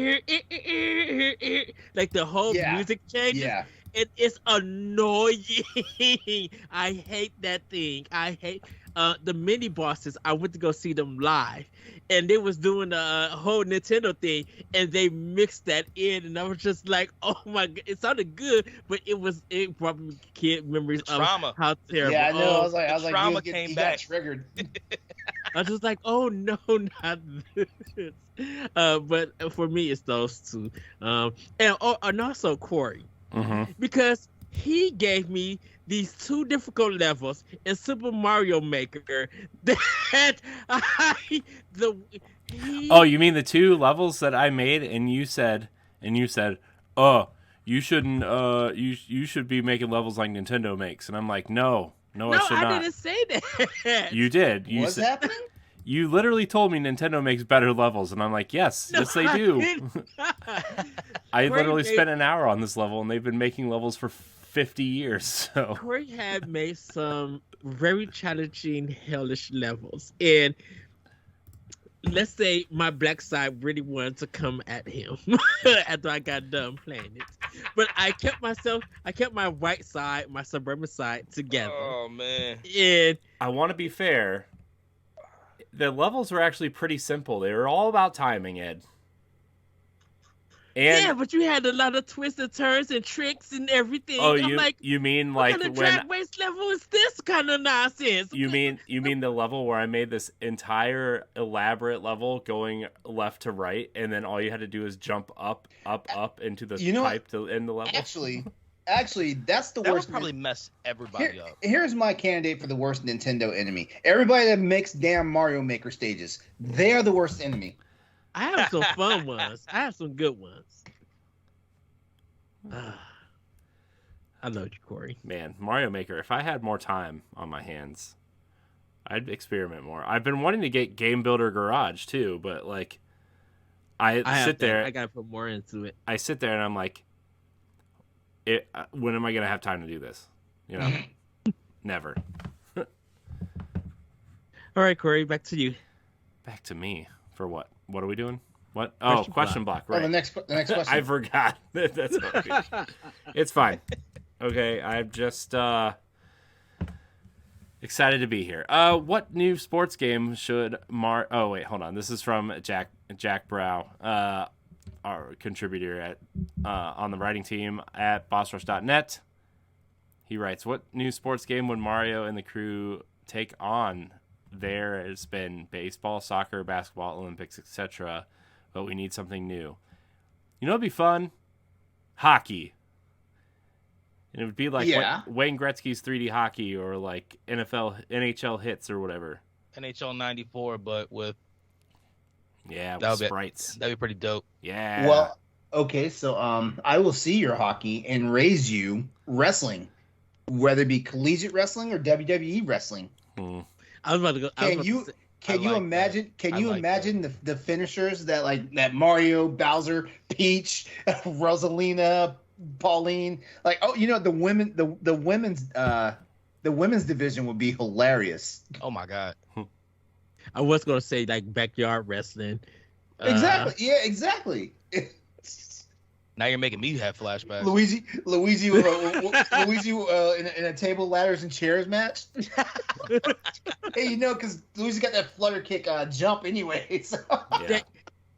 like the whole music changes. Yeah. It's annoying. I hate that thing. I hate the mini bosses. I went to go see them live, and they was doing a whole Nintendo thing, and they mixed that in, and I was just like, oh my god, it sounded good, but it brought me kid memories of how terrible. Yeah, I know. I was like, trauma you came got back. triggered. I was just like, oh no, not this. But for me, it's those two, and also Corey. Mm-hmm. Because he gave me these two difficult levels in Super Mario Maker that Oh, you mean the two levels that I made and you said, oh, you shouldn't you should be making levels like Nintendo makes. And I'm like, no, I should not. I didn't say that. You did. What's happening? You literally told me Nintendo makes better levels, and I'm like, yes, they do. I literally spent an hour on this level, and they've been making levels for 50 years. So Corey had made some very challenging, hellish levels, and let's say my black side really wanted to come at him after I got done playing it, but I kept my white side, my suburban side together. Oh man! And I want to be fair. The levels were actually pretty simple. They were all about timing, Ed. And yeah, but you had a lot of twists and turns and tricks and everything. Oh, I'm you mean what like kind of when drag race level is this kind of nonsense? you mean the level where I made this entire elaborate level going left to right, and then all you had to do is jump up into the pipe to end the level? Actually, that's the That worst. would probably mess everybody up. Here's my candidate for the worst Nintendo enemy. Everybody that makes damn Mario Maker stages. They are the worst enemy. I have some fun ones. I have some good ones. I love you, Corey. Man, Mario Maker, if I had more time on my hands, I'd experiment more. I've been wanting to get Game Builder Garage too, but like I sit there. I gotta put more into it. I sit there and I'm like, when am I gonna have time to do this? You know, never. All right, Corey, back to you. Back to me for what? What are we doing? What? Oh, question block. Right. Oh, the next question. I forgot. That's okay. It's fine. Okay, I'm just excited to be here. What new sports game should Oh wait, hold on. This is from Jack Brow, our contributor at on the writing team at bossrush.net. He writes, "What new sports game would Mario and the crew take on? There has been baseball, soccer, basketball, Olympics, etc. But we need something new. You know, it'd be fun. Hockey. And it would be like Wayne Gretzky's 3D hockey, or like NHL hits or whatever. NHL 94, but with sprites. That'd be pretty dope. Yeah. Well, okay, so I will see your hockey and raise you wrestling, whether it be collegiate wrestling or WWE wrestling. I was about to go. Can you imagine the finishers that Mario, Bowser, Peach, Rosalina, Pauline, the women's division would be hilarious. Oh my god. I was gonna say like backyard wrestling. Exactly. Yeah. Exactly. Now you're making me have flashbacks. Luigi in a table, ladders, and chairs match. Hey, because Luigi got that flutter kick jump anyway. So. Yeah.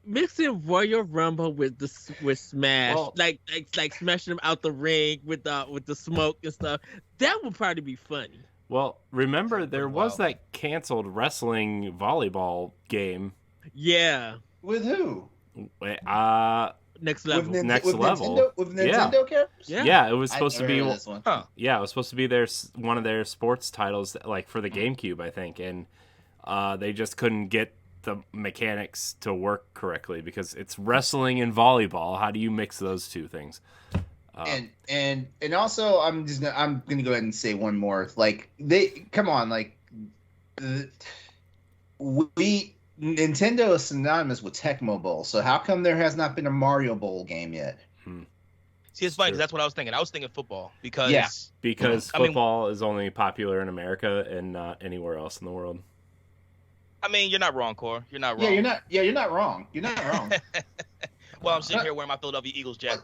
Mixing Royal Rumble with Smash, Well, like smashing them out the ring with the smoke and stuff, that would probably be funny. Well, remember there was that canceled wrestling volleyball game. Yeah. With who? Next level. With level. With Nintendo characters? Yeah, it was supposed to be. This one. Huh. Yeah, it was supposed to be one of their sports titles, like for the GameCube, I think, and they just couldn't get the mechanics to work correctly because it's wrestling and volleyball. How do you mix those two things? And also, I'm gonna go ahead and say one more. Nintendo is synonymous with Tecmo Bowl, so how come there has not been a Mario Bowl game yet? See, it's funny because that's what I was thinking. I was thinking football because football is only popular in America and not anywhere else in the world. I mean, you're not wrong, Core. You're not wrong. You're not wrong. You're not wrong. Well, I'm sitting here wearing my Philadelphia Eagles shirt.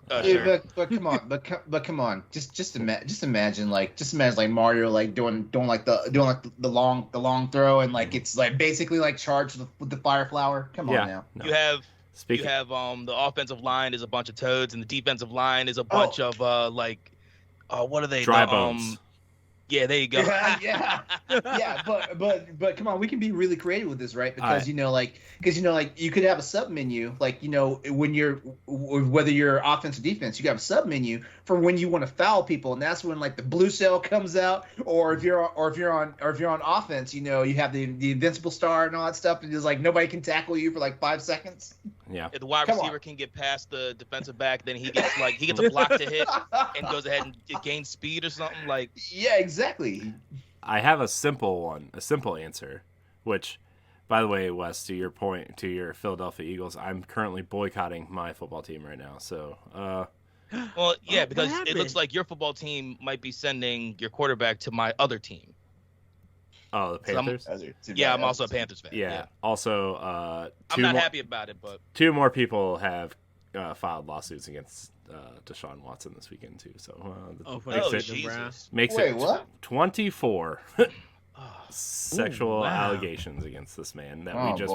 But come on, but come on. Just imagine like Mario like doing like the long throw and like it's like basically like charged with the fire flower. Come on now. No. You have the offensive line is a bunch of toads and the defensive line is a bunch of what are they? Dry bones. Yeah, there you go. yeah. But come on, we can be really creative with this, right? Because you could have a sub menu, like when you're whether you're offense or defense, you got a sub menu for when you want to foul people, and that's when like the blue cell comes out, or if you're on offense, you have the invincible star and all that stuff, and just like nobody can tackle you for like 5 seconds. Yeah. If the wide receiver can get past the defensive back, then he gets a block to hit and goes ahead and gains speed or something like. Yeah, exactly. I have a simple answer, which, by the way, Wes, to your point, to your Philadelphia Eagles, I'm currently boycotting my football team right now. So, well, yeah, because it looks like your football team might be sending your quarterback to my other team. Oh, the Panthers? I'm also a Panthers fan. Yeah. Also, I'm not happy about it, but 2 more people have filed lawsuits against Deshaun Watson this weekend too. So makes it 24 sexual allegations against this man that we just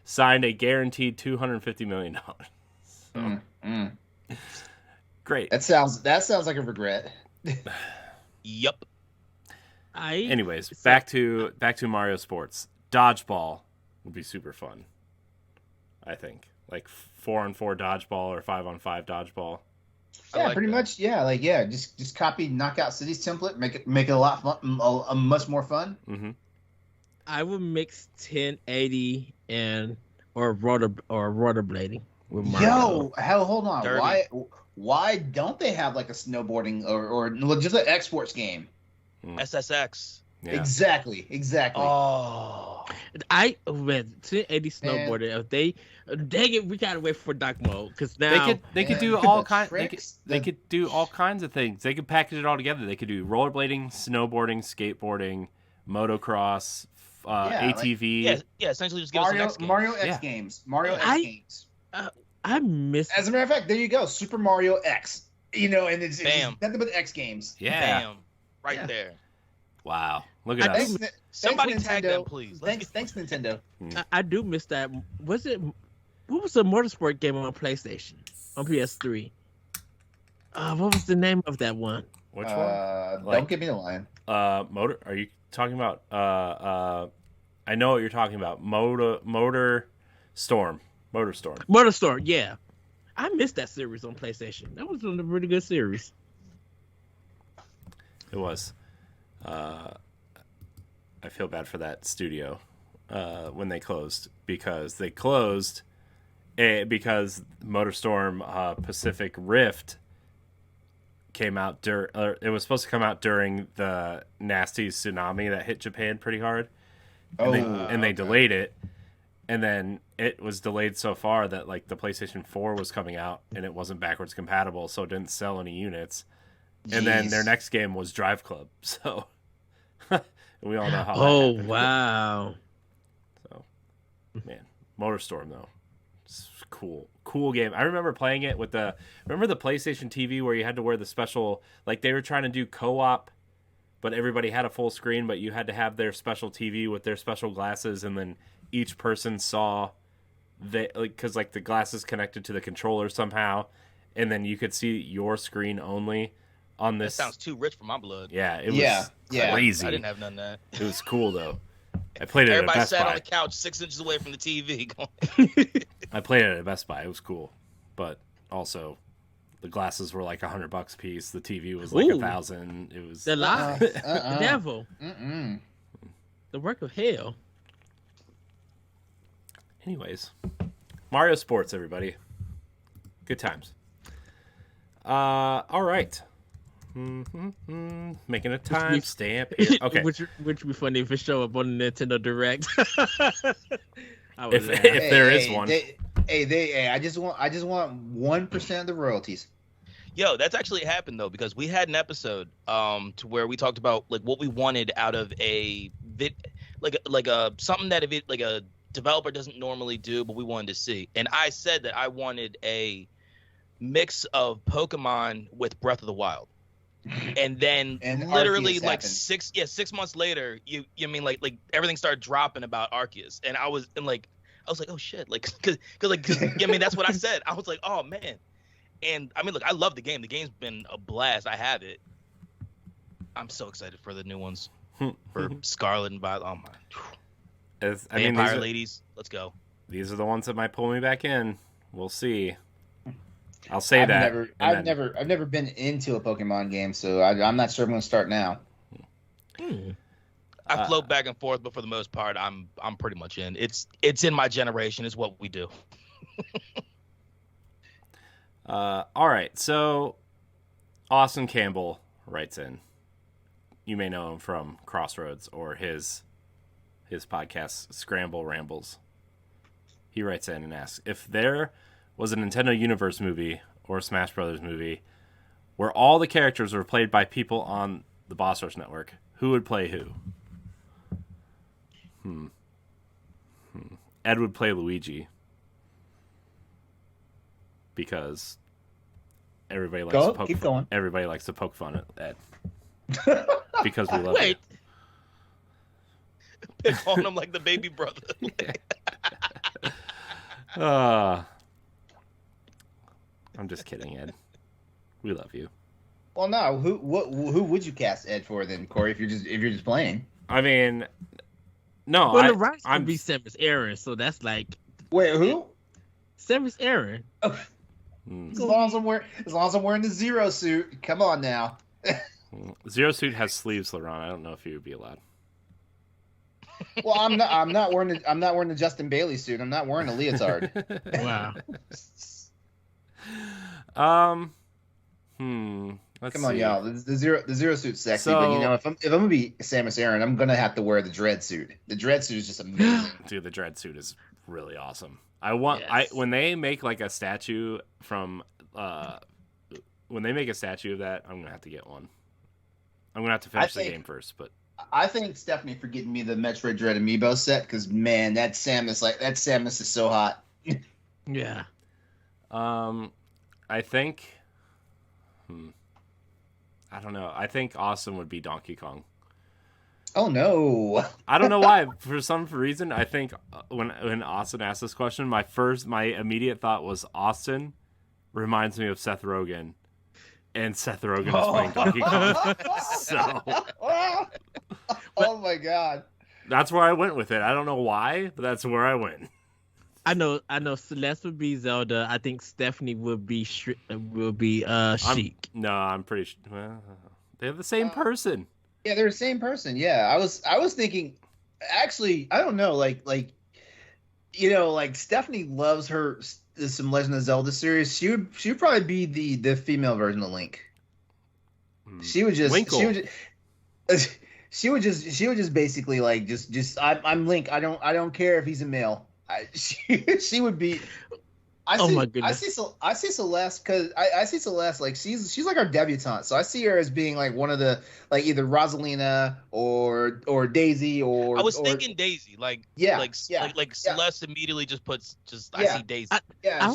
signed a guaranteed $250 million. So, great. That sounds like a regret. Yep. Anyways, back to Mario Sports. Dodgeball would be super fun. I think like 4-on-4 dodgeball or 5-on-5 dodgeball. Yeah, pretty much. Yeah, just copy Knockout City's template, make it a lot fun, much more fun. Mm-hmm. I would mix 1080 or rollerblading with Mario. Hold on. Derby. Why don't they have like a snowboarding or just an exports game? SSX. Yeah. Exactly. Oh, 1080 snowboarder. We gotta wait for dark mode because now they could do all kinds. They could do all kinds of things. They could package it all together. They could do rollerblading, snowboarding, skateboarding, motocross, ATV. Essentially just give us the next game. Mario X games. Games. I miss. As a matter of fact, there you go, Super Mario X. And it's nothing but X games. Yeah. Bam. Right there. Wow. Look at us. Somebody tag them, please. Thanks, Nintendo. I do miss that. What was the motorsport game on PlayStation? On PS3? What was the name of that one? Which one? Don't give me the line. Motor. Are you talking about? I know what you're talking about. Motor Storm. Yeah. I missed that series on PlayStation. That was a really good series. It was. I feel bad for that studio when they closed because because MotorStorm Pacific Rift came out it was supposed to come out during the nasty tsunami that hit Japan pretty hard, and they delayed it, and then it was delayed so far that like the PlayStation 4 was coming out and it wasn't backwards compatible, so it didn't sell any units. And then their next game was Drive Club, so we all know how. Oh wow! So, man, MotorStorm though, it's cool game. I remember playing it with remember the PlayStation TV where you had to wear the special, like they were trying to do co-op, but everybody had a full screen, but you had to have their special TV with their special glasses, and then each person saw because the glasses connected to the controller somehow, and then you could see your screen only. On this, that sounds too rich for my blood. Yeah, it was crazy. I didn't have none of that. It was cool though. I played it Everybody at Best Buy. sat on the couch 6 inches away from the TV. I played it at Best Buy. It was cool, but also the glasses were like $100 a piece. The TV was like $1,000. It was the lie, the devil, the work of hell. Anyways, Mario Sports, everybody. Good times. All right. Making a timestamp here. Okay. Which would be funny if it show up on the Nintendo Direct. if there is one. I just want 1% of the royalties. Yo, that's actually happened though, because we had an episode to where we talked about like what we wanted out of a like a something that like a developer doesn't normally do, but we wanted to see. And I said that I wanted a mix of Pokemon with Breath of the Wild. And then And literally Arceus like happened. 6 months later, you mean like everything started dropping about Arceus, and I was like, oh shit, like cause I mean that's what I said. I was like, oh man. And I mean, look, I love the game. The game's been a blast. I have it. I'm so excited for the new ones for Scarlet and Violet. Oh my! Vampire ladies, let's go. These are the ones that might pull me back in. We'll see. I'll say I've never been into a Pokemon game, so I'm not sure I'm going to start now. I float back and forth, but for the most part, I'm pretty much in. It's in my generation. It's what we do. All right, so Austin Campbell writes in. You may know him from Crossroads or his podcast Scramble Rambles. He writes in and asks, if there was a Nintendo Universe movie or a Smash Brothers movie where all the characters were played by people on the Boss Rush Network, who would play who? Ed would play Luigi. Because everybody likes to poke keep fun. going. Everybody likes to poke fun at Ed. Because we love it. Pick on him like the baby brother. I'm just kidding, Ed. We love you. Well, no. Who would you cast Ed for then, Corey? If you're just playing. I mean, no. Well, the rights would be Samus Aran, so that's like. Wait, who? Samus Aran. As long as I'm wearing the Zero suit. Come on now. Zero suit has sleeves, LeRon. I don't know if you would be allowed. Well, I'm not wearing the Justin Bailey suit. I'm not wearing a leotard. Wow. Let's Come on, see. y'all. The zero suit's sexy, So- but you know, if I'm gonna be Samus Aran, I'm gonna have to wear the dread suit. The dread suit is just amazing. Dude, the dread suit is really awesome. Yes. When they make like a statue from when they make a statue of that, I'm gonna have to get one. I'm gonna have to finish the game first, but I thank Stephanie for getting me the Metroid Dread amiibo set because man, that Samus is so hot. Yeah. I think I don't know. I think Austin would be Donkey Kong. Oh no! I don't know why. For some reason, I think when Austin asked this question, my immediate thought was Austin reminds me of Seth Rogen, and Seth Rogen is playing Donkey Kong. So oh my god! that's where I went with it. I don't know why, but that's where I went. I know. Celeste would be Zelda. I think Stephanie would be Sheik. I'm pretty sure they're the same person. Yeah, they're the same person. Yeah, I was thinking. Actually, I don't know. Like Stephanie loves some Legend of Zelda series. She would probably be the female version of Link. She would just Winkle. she would just basically like just I'm Link. I don't care if he's a male. She would be. My goodness. I see Celeste because I see Celeste like she's like our debutante. So I see her as being like one of the like either Rosalina or Daisy or. I was thinking Daisy, like Celeste immediately just puts I see Daisy.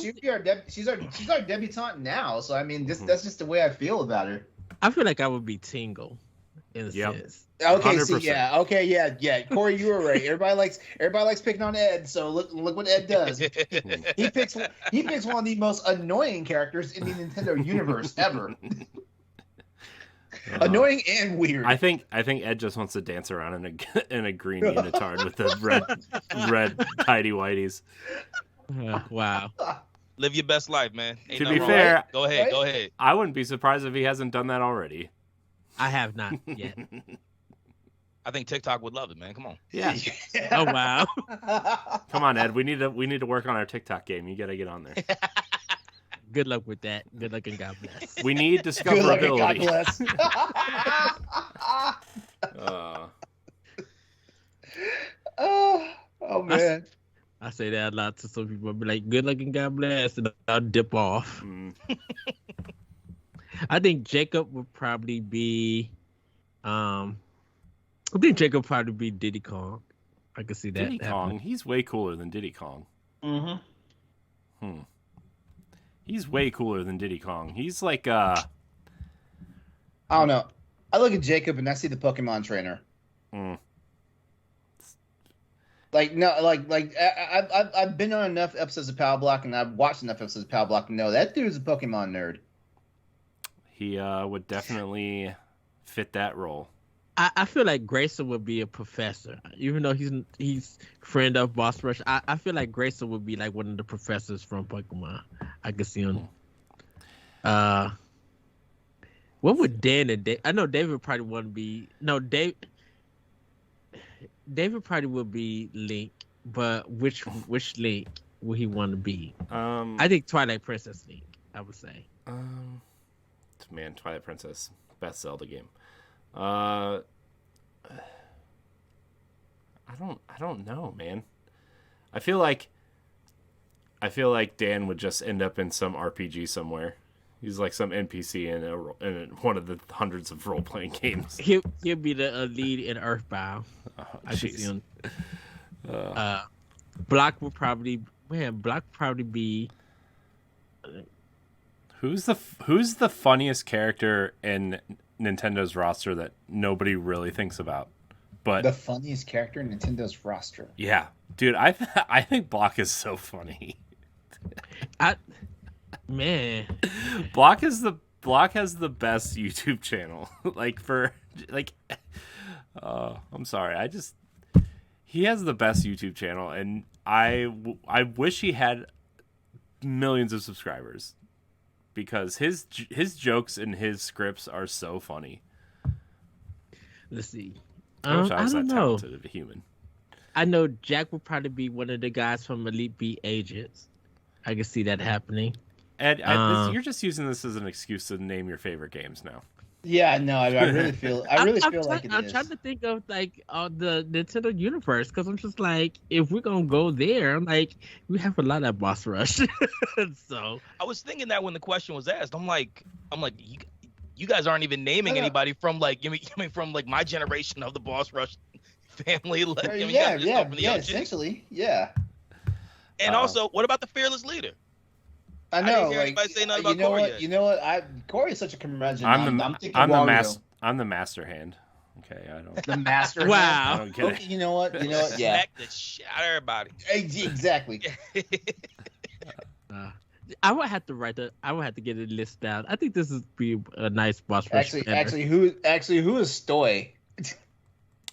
She'd be she's our debutante now. So I mean, that's just the way I feel about her. I feel like I would be Tingle, in a sense. Okay, 100%. yeah. Corey, you were right. Everybody likes picking on Ed. So look what Ed does. He picks one of the most annoying characters in the Nintendo universe ever. Annoying and weird. I think Ed just wants to dance around in a green unitard with the red tidy whities. Wow. Live your best life, man. Ain't To nothing be wrong fair, with it. Go ahead. I wouldn't be surprised if he hasn't done that already. I have not yet. I think TikTok would love it, man. Come on. Yeah. Oh wow. Come on, Ed. We need to work on our TikTok game. You got to get on there. Good luck with that. Good luck and God bless. We need Good luck and God discoverability. bless. Oh man. I say that a lot to some people. I'll be like, good luck and God bless, and I'll dip off. I think Jacob would probably be. I think Jacob would probably be Diddy Kong. I can see that. Diddy Kong, he's way cooler than Diddy Kong. He's way cooler than Diddy Kong. He's like I don't know. I look at Jacob and I see the Pokemon trainer. Like no, like I've been on enough episodes of Power Block and I've watched enough episodes of Power Block to know that dude's a Pokemon nerd. He would definitely fit that role. I feel like Grayson would be a professor, even though he's friend of Boss Rush. I feel like Grayson would be like one of the professors from Pokemon. I could see him. What would Dan and Dave? I know David would probably want to be. No, David probably would be Link, but which Link would he want to be? I think Twilight Princess Link. I would say. Man, Twilight Princess, best Zelda game. I don't know, man. I feel like Dan would just end up in some RPG somewhere. He's like some NPC in one of the hundreds of role playing games. He'll be the lead in Earthbound. I can see him. Block would probably be. Who's the funniest character in Nintendo's roster that nobody really thinks about? But the funniest character in Nintendo's roster. Yeah, dude, I think Block is so funny. Block has the best YouTube channel. I'm sorry, he has the best YouTube channel, and I wish he had millions of subscribers. Because his jokes and his scripts are so funny. Let's see. I wish I was don't that know. talented of a human. I know Jack would probably be one of the guys from Elite Beat Agents. I can see that happening. Ed, you're just using this as an excuse to name your favorite games now. Yeah, no, I really feel like it is. I'm trying to think of like the Nintendo universe because I'm just like, if we're gonna go there, I'm like, we have a lot of Boss Rush. So I was thinking that when the question was asked, I'm like, you guys aren't even naming anybody from like, from like my generation of the Boss Rush family. Like, essentially, yeah. And also, what about the fearless leader? I know. I didn't hear anybody say nothing about Corey yet. You know what? Corey is such a curmudgeon. I'm the master hand. Okay, I don't. The master. Wow. I don't get it. You know what? Yeah. Smack the shit out of everybody. Exactly. I would have to get a list down. I think this would be a nice Boss Rush. Actually, who is Stoy?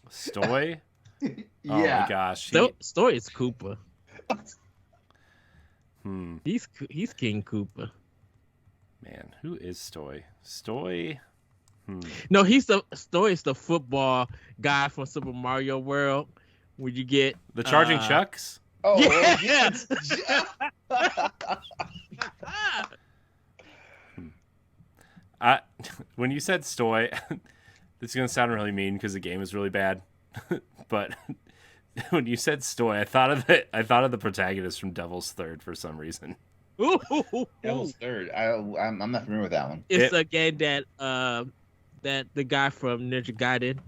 Stoy? Yeah. Oh my gosh. Stoy is Koopa. He's King Koopa. Man, who is Stoy? Stoy? No, Stoy is the football guy from Super Mario World. Where you get the charging chucks? Oh, yes. When you said Stoy, this is gonna sound really mean because the game is really bad, but when you said Stoy, I thought of the protagonist from Devil's Third for some reason. Devil's Third. I'm not familiar with that one. It's a game that the guy from Ninja Gaiden.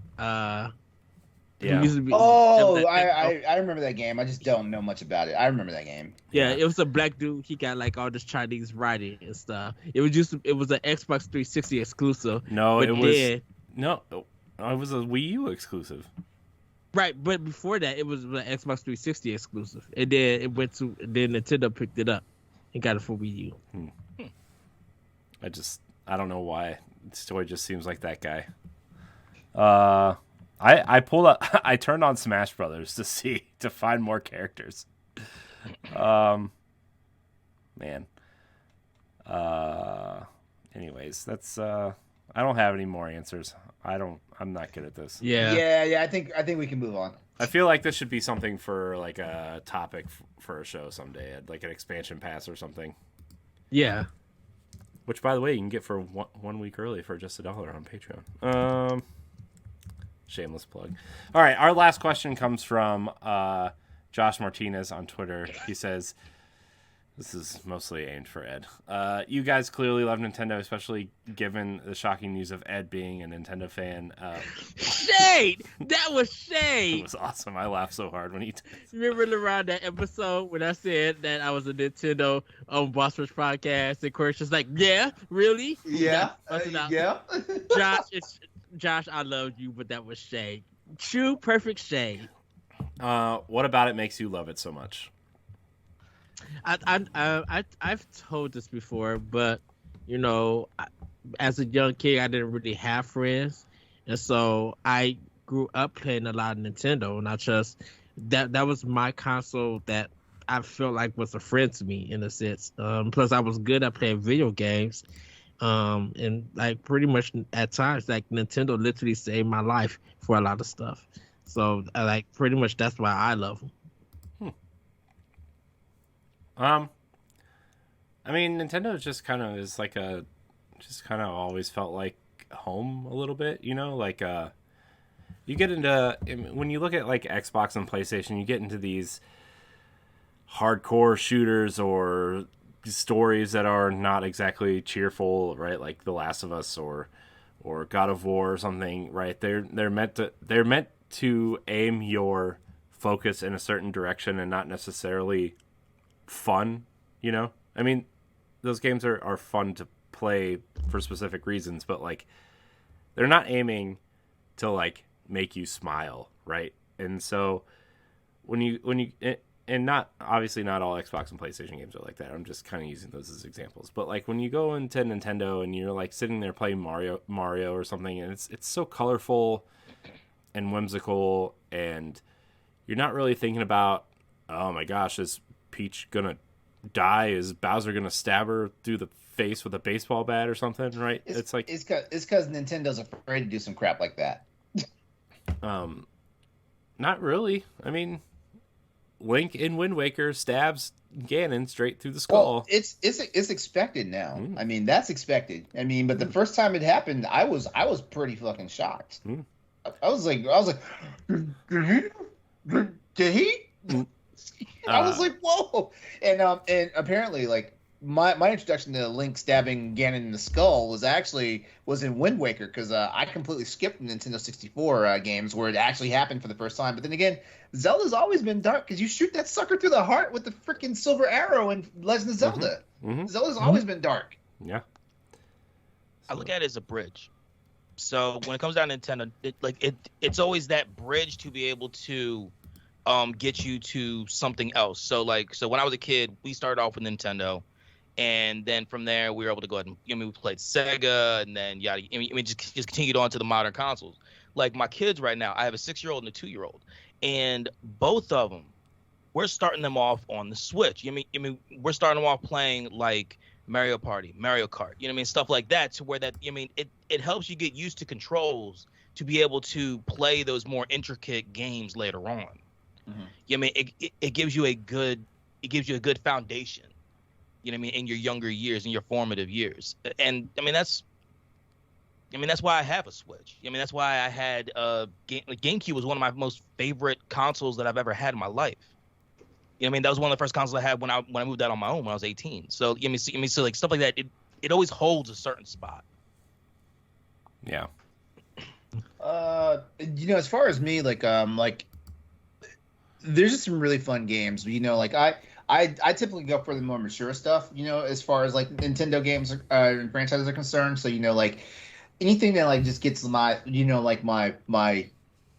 Yeah. I remember that game. I just don't know much about it. I remember that game. Yeah, it was a black dude. He got like all this Chinese writing and stuff. It was an Xbox 360 exclusive. No, it was a Wii U exclusive. Right, but before that, it was an Xbox 360 exclusive, and then Nintendo picked it up and got it for Wii U. I don't know why. Story just seems like that guy. I pulled up. I turned on Smash Brothers to find more characters. Man. Anyways, that's. I don't have any more answers. I'm not good at this. Yeah. I think we can move on. I feel like this should be something for like a topic for a show someday, like an expansion pass or something. Yeah. Which, by the way, you can get for 1 week early for just $1 on Patreon. Shameless plug. All right, our last question comes from Josh Martinez on Twitter. He says, This is mostly aimed for Ed. You guys clearly love Nintendo, especially given the shocking news of Ed being a Nintendo fan. Shade! That was It shade! was awesome. I laughed so hard when he did. Remember around that episode when I said that I was a Nintendo Boss Rush podcast, and Corey's just like, yeah, really? Yeah, yeah. Josh, I love you, but that was shade. True, perfect shade. What about it makes you love it so much? I've told this before, but as a young kid, I didn't really have friends, and so I grew up playing a lot of Nintendo, and I just that was my console that I felt like was a friend to me in a sense. Plus, I was good at playing video games, and like pretty much at times, like Nintendo literally saved my life for a lot of stuff. So, like pretty much that's why I love them. I mean, Nintendo just kind of is like always felt like home a little bit, like you get into, when you look at like Xbox and PlayStation, you get into these hardcore shooters or stories that are not exactly cheerful, right? Like The Last of Us or God of War or something, right? They're meant to aim your focus in a certain direction and not necessarily fun, I mean, those games are fun to play for specific reasons, but like they're not aiming to like make you smile, right? And so when you and not obviously not all Xbox and PlayStation games are like that. I'm just kind of using those as examples. But like when you go into Nintendo and you're like sitting there playing Mario or something, and it's so colorful and whimsical, and you're not really thinking about, oh my gosh, is Peach gonna die? Is Bowser gonna stab her through the face with a baseball bat or something, right? It's because Nintendo's afraid to do some crap like that. Not really. I mean, Link in Wind Waker stabs Ganon straight through the skull. Well, it's expected now. I mean, that's expected. I mean, but the first time it happened, I was pretty fucking shocked. I was like, did he? I was like, whoa! And apparently, like my introduction to Link stabbing Ganon in the skull was in Wind Waker, because I completely skipped Nintendo 64 games where it actually happened for the first time. But then again, Zelda's always been dark, because you shoot that sucker through the heart with the freaking silver arrow in Legend of Zelda. Zelda's always been dark. Yeah. I look at it as a bridge. So when it comes down to Nintendo, it's always that bridge to be able to get you to something else. So when I was a kid, we started off with Nintendo, and then from there we were able to go ahead and we played Sega, and then just continued on to the modern consoles. Like my kids right now, I have a 6-year-old and a 2-year-old, and both of them, we're starting them off on the Switch. We're starting them off playing like Mario Party, Mario Kart, stuff like that, to where that it helps you get used to controls to be able to play those more intricate games later on. It gives you a good foundation, in your younger years, in your formative years. And that's why I have a Switch. That's why I had GameCube was one of my most favorite consoles that I've ever had in my life. That was one of the first consoles I had when I moved out on my own when I was 18. So so like stuff like that, it always holds a certain spot. Yeah. As far as me, there's just some really fun games. I typically go for the more mature stuff, as far as like Nintendo games and franchises are concerned. So anything that like just gets my my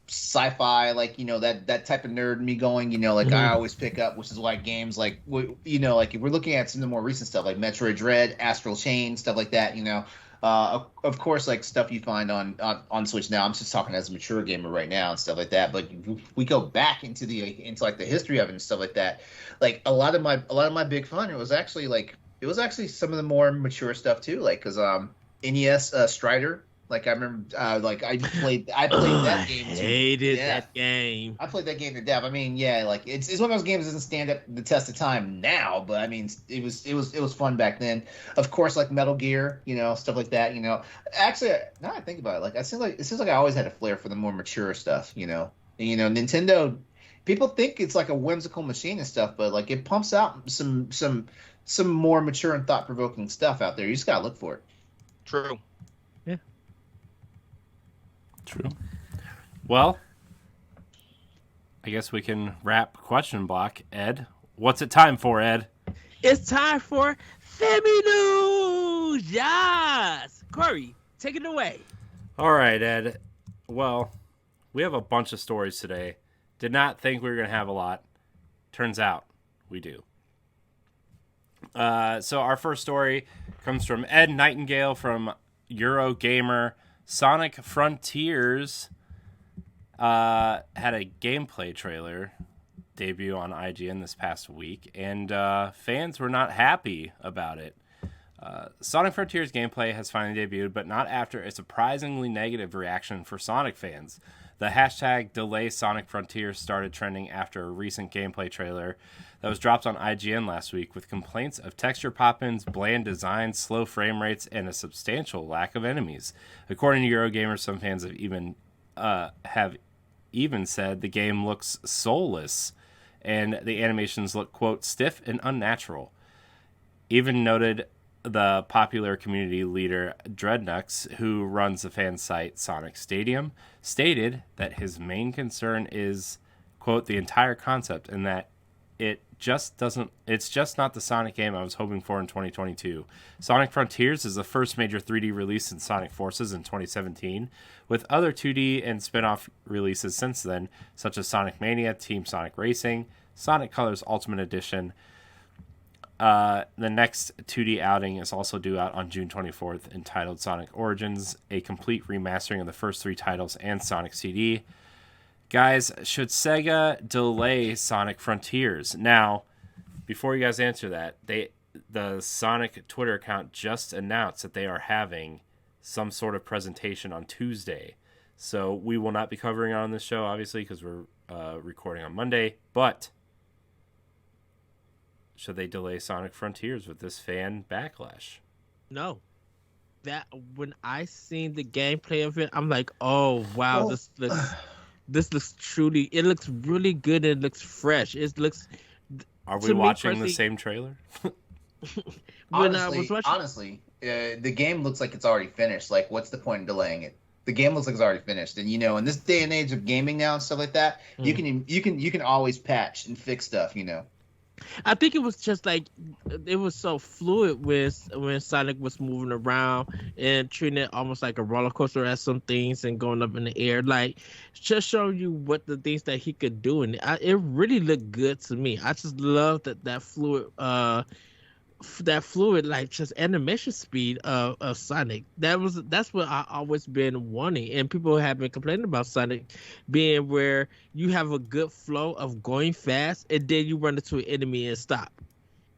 sci-fi, that type of nerd me going, I always pick up, which is why games like if we're looking at some of the more recent stuff like Metroid Dread, Astral Chain, stuff like that, of course, like stuff you find on Switch now. I'm just talking as a mature gamer right now and stuff like that. But we go back into like the history of it and stuff like that. Like a lot of my big fun, it was actually some of the more mature stuff too. Like because NES Strider. Like I remember, I played that game. Hated that game. I played that game to death. I mean, yeah, like it's one of those games that doesn't stand up the test of time now, but I mean, it was fun back then. Of course, like Metal Gear, stuff like that. Actually, now I think about it, like it seems like I always had a flair for the more mature stuff. Nintendo, people think it's like a whimsical machine and stuff, but like it pumps out some more mature and thought provoking stuff out there. You just gotta look for it. True. Yeah. True. Well, I guess we can wrap question block. Ed, what's it time for, Ed? It's time for Femi News. Yes, Corey, take it away. All right, Ed. Well, we have a bunch of stories today. Did not think we were going to have a lot. Turns out we do. So our first story comes from Ed Nightingale from Eurogamer. Sonic Frontiers had a gameplay trailer debut on IGN this past week, and fans were not happy about it. Sonic Frontiers gameplay has finally debuted, but not after a surprisingly negative reaction for Sonic fans. The hashtag delay Sonic Frontiers started trending after a recent gameplay trailer that was dropped on IGN last week, with complaints of texture pop-ins, bland design, slow frame rates, and a substantial lack of enemies. According to Eurogamer, some fans have even said the game looks soulless, and the animations look, quote, stiff and unnatural. Even noted the popular community leader Dreadnux, who runs the fan site Sonic Stadium, stated that his main concern is, quote, the entire concept, and that it's just not the Sonic game I was hoping for in 2022. Sonic Frontiers is the first major 3D release in Sonic Forces in 2017, with other 2D and spin-off releases since then, such as Sonic Mania, Team Sonic Racing, Sonic Colors Ultimate Edition. The next 2D outing is also due out on June 24th, entitled Sonic Origins, a complete remastering of the first 3 titles and Sonic CD. Guys, should Sega delay Sonic Frontiers? Now, before you guys answer that, the Sonic Twitter account just announced that they are having some sort of presentation on Tuesday. So we will not be covering it on this show, obviously, because we're recording on Monday. But should they delay Sonic Frontiers with this fan backlash? No. That when I seen the gameplay of it, I'm like, oh wow, this looks truly. It looks really good. And it looks fresh. It looks. Are we watching the same trailer? Honestly, the game looks like it's already finished. Like, what's the point in delaying it? The game looks like it's already finished. And in this day and age of gaming now and stuff like that, you can always patch and fix stuff. I think it was just like it was so fluid when Sonic was moving around and treating it almost like a roller coaster at some things and going up in the air, like just showing you what the things that he could do, and it really looked good to me. I just love that fluid like just animation speed of Sonic. That's what I always been wanting, and people have been complaining about Sonic being where you have a good flow of going fast and then you run into an enemy and stop,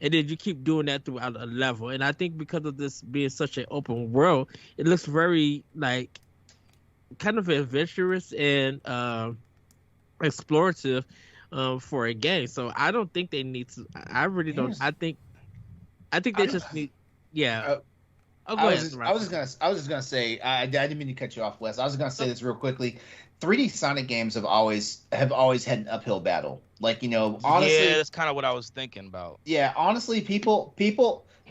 and then you keep doing that throughout a level. And I think because of this being such an open world, it looks very like kind of adventurous and explorative for a game. So I don't think they need to. I really don't. I think they just need, yeah. I was just gonna say, I didn't mean to cut you off, Wes. I was gonna say this real quickly. 3D Sonic games have always had an uphill battle. Like, honestly, yeah, that's kind of what I was thinking about. Yeah, honestly, people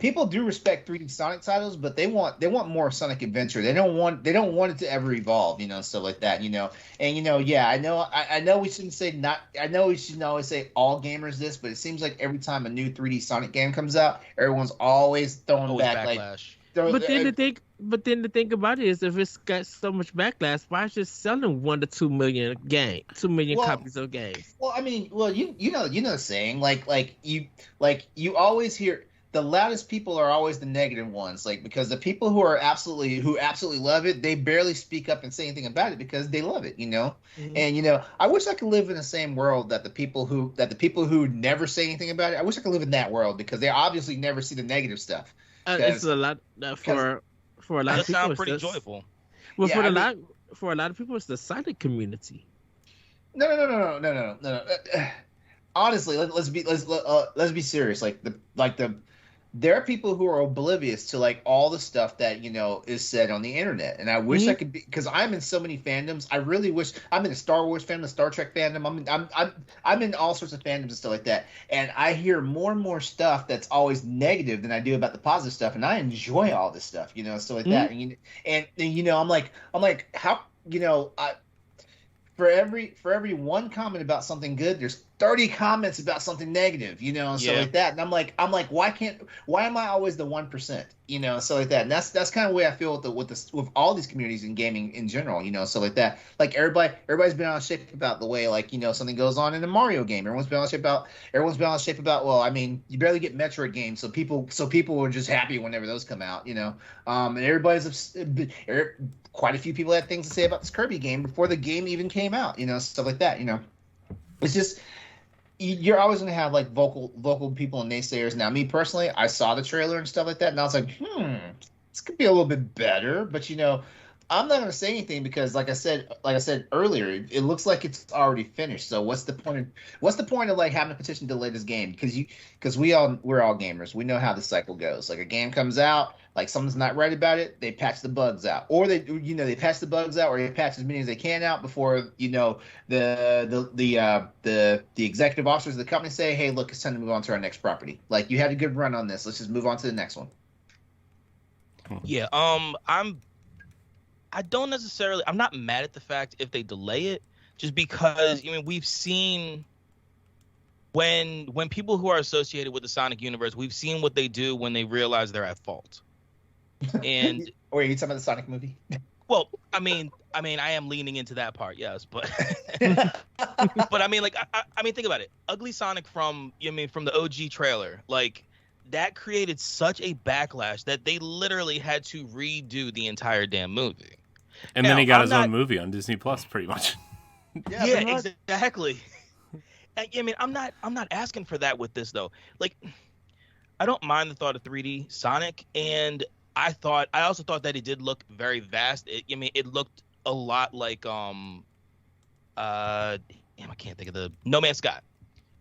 do respect 3D Sonic titles, but they want more Sonic Adventure. They don't want it to ever evolve, stuff like that, And yeah, I know we shouldn't say not. I know we shouldn't always say all gamers this, but it seems like every time a new 3D Sonic game comes out, everyone's always throwing back backlash. But then the thing about it is, if it's got so much backlash, why is it selling 1 to 2 million copies of games? Well, I mean, you know the saying, like you always hear. The loudest people are always the negative ones, like, because the people who absolutely love it, they barely speak up and say anything about it because they love it, Mm-hmm. And I wish I could live in the same world that the people who never say anything about it. I wish I could live in that world because they obviously never see the negative stuff. It's a lot for a lot of people. Sounds pretty joyful. Well, for a lot of people, it's the Sonic community. No. Honestly, let's be serious. there are people who are oblivious to like all the stuff that is said on the internet, and I wish I could be, because I'm in so many fandoms. I really wish I'm in a Star Wars fandom, a Star Trek fandom. I'm in all sorts of fandoms and stuff like that, and I hear more and more stuff that's always negative than I do about the positive stuff, and I enjoy all this stuff, stuff like that, and I'm like how for every one comment about something good, there's 30 comments about something negative, and stuff like that. And I'm like, why am I always the 1%, stuff like that. And that's kind of the way I feel with all these communities in gaming in general, stuff like that. Like everybody's been on shape about the way, like, something goes on in a Mario game. Everyone's been on shape about, well, I mean, you barely get Metroid games, so people are just happy whenever those come out, and quite a few people had things to say about this Kirby game before the game even came out, stuff like that. It's just, you're always going to have like vocal people and naysayers. Now, me personally, I saw the trailer and stuff like that, and I was like, this could be a little bit better. But I'm not going to say anything because, like I said earlier, it looks like it's already finished. So what's the point of like having a petition to delay this game? Because we're all gamers. We know how the cycle goes. Like a game comes out, like someone's not right about it, they patch the bugs out, or they patch the bugs out, or they patch as many as they can out before the executive officers of the company say, hey, look, it's time to move on to our next property. Like, you had a good run on this, let's just move on to the next one. Yeah, I'm not mad at the fact if they delay it, just because we've seen when people who are associated with the Sonic universe, we've seen what they do when they realize they're at fault. And or you talking about the Sonic movie? Well, I mean, I am leaning into that part, yes, but but I mean, like, I mean, think about it. Ugly Sonic from the OG trailer, like, that created such a backlash that they literally had to redo the entire damn movie. And then he got his own movie on Disney Plus, pretty much. Yeah, exactly. I mean, I'm not asking for that with this though. Like, I don't mind the thought of 3D Sonic, and I also thought that it did look very vast. It looked a lot like I can't think of the No Man's Sky.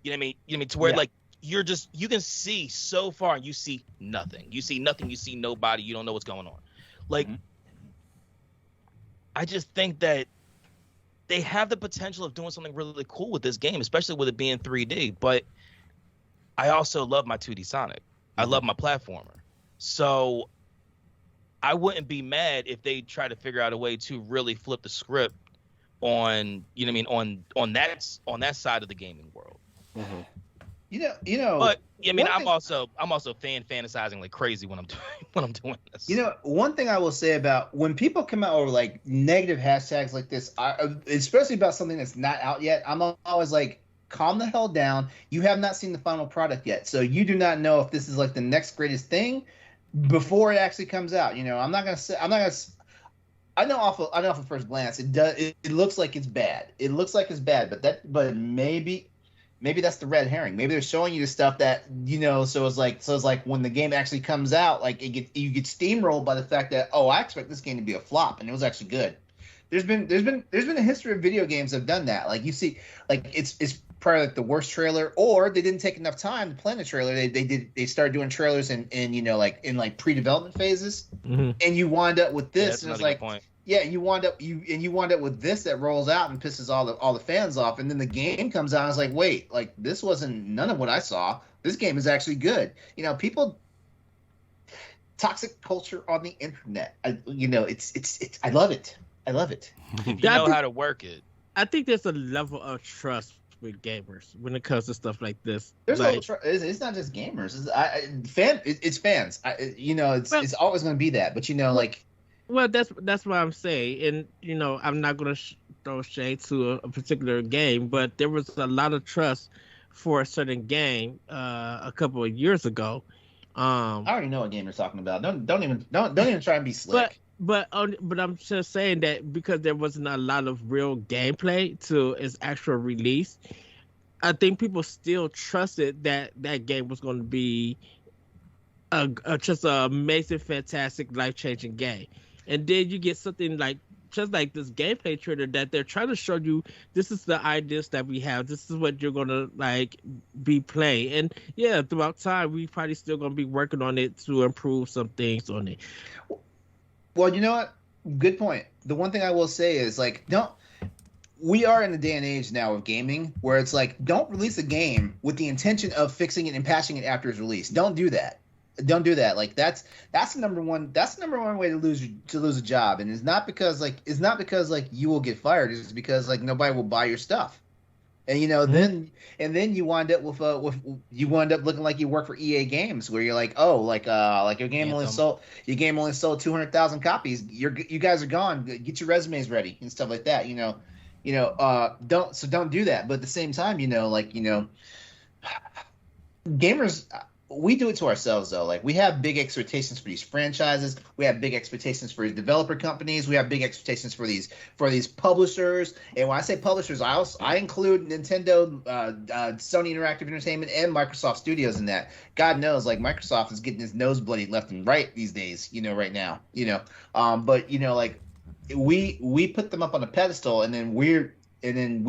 You know what I mean? To where like you can see so far and you see nothing. You see nothing. You see nobody. You don't know what's going on. Like, I just think that they have the potential of doing something really cool with this game, especially with it being 3D. But I also love my 2D Sonic. I love my platformer. So I wouldn't be mad if they try to figure out a way to really flip the script on, on that side of the gaming world. Mm-hmm. But I'm also fantasizing like crazy when I'm doing this. One thing I will say about when people come out with like negative hashtags like this, especially about something that's not out yet, I'm always like, calm the hell down. You have not seen the final product yet, so you do not know if this is like the next greatest thing before it actually comes out. I know off of first glance, it looks like it's bad. But maybe that's the red herring. Maybe they're showing you the stuff that so it's like when the game actually comes out, like you get steamrolled by the fact that, oh, I expect this game to be a flop, and it was actually good. There's been a history of video games that have done that. Like, you see, like it's probably like the worst trailer, or they didn't take enough time to plan the trailer. They started doing trailers in pre-development phases, and you wind up with this, and it's like, you wind up with this that rolls out and pisses all the fans off, and then the game comes out and it's like, wait, like, this wasn't none of what I saw. This game is actually good. People, toxic culture on the internet. I love it. I love it. You know how to work it. I think there's a level of trust with gamers when it comes to stuff like this. There's it's not just gamers. It's fans. It's always going to be that. But well, that's what I'm saying, and I'm not going to throw shade to a particular game, but there was a lot of trust for a certain game a couple of years ago. I already know what game you're talking about. Don't even try and be slick. But I'm just saying that because there wasn't a lot of real gameplay to its actual release, I think people still trusted that game was going to be just an amazing, fantastic, life-changing game. And then you get something like just like this gameplay trailer that they're trying to show you this is the ideas that we have. This is what you're gonna like be playing. And yeah, throughout time we probably still gonna be working on it to improve some things on it. Well, you know what? Good point. The one thing I will say is like, don't. We are in a day and age now of gaming where it's like, don't release a game with the intention of fixing it and patching it after it's released. Don't do that. Don't do that. Like that's the number one. That's the number one way to lose a job, and it's not because you will get fired. It's because like nobody will buy your stuff, and then you wind up with you wind up looking like you work for EA Games, where you're like, oh, like your game only sold 200,000 copies. You guys are gone. Get your resumes ready and stuff like that. Don't do that. But at the same time, gamers, we do it to ourselves though. Like we have big expectations for these franchises. We have big expectations for developer companies. We have big expectations for these publishers. And when I say publishers, I include Nintendo, Sony Interactive Entertainment, and Microsoft Studios in that. God knows, like Microsoft is getting his nose bloodied left and right these days. Right now. But like we put them up on a pedestal, and then we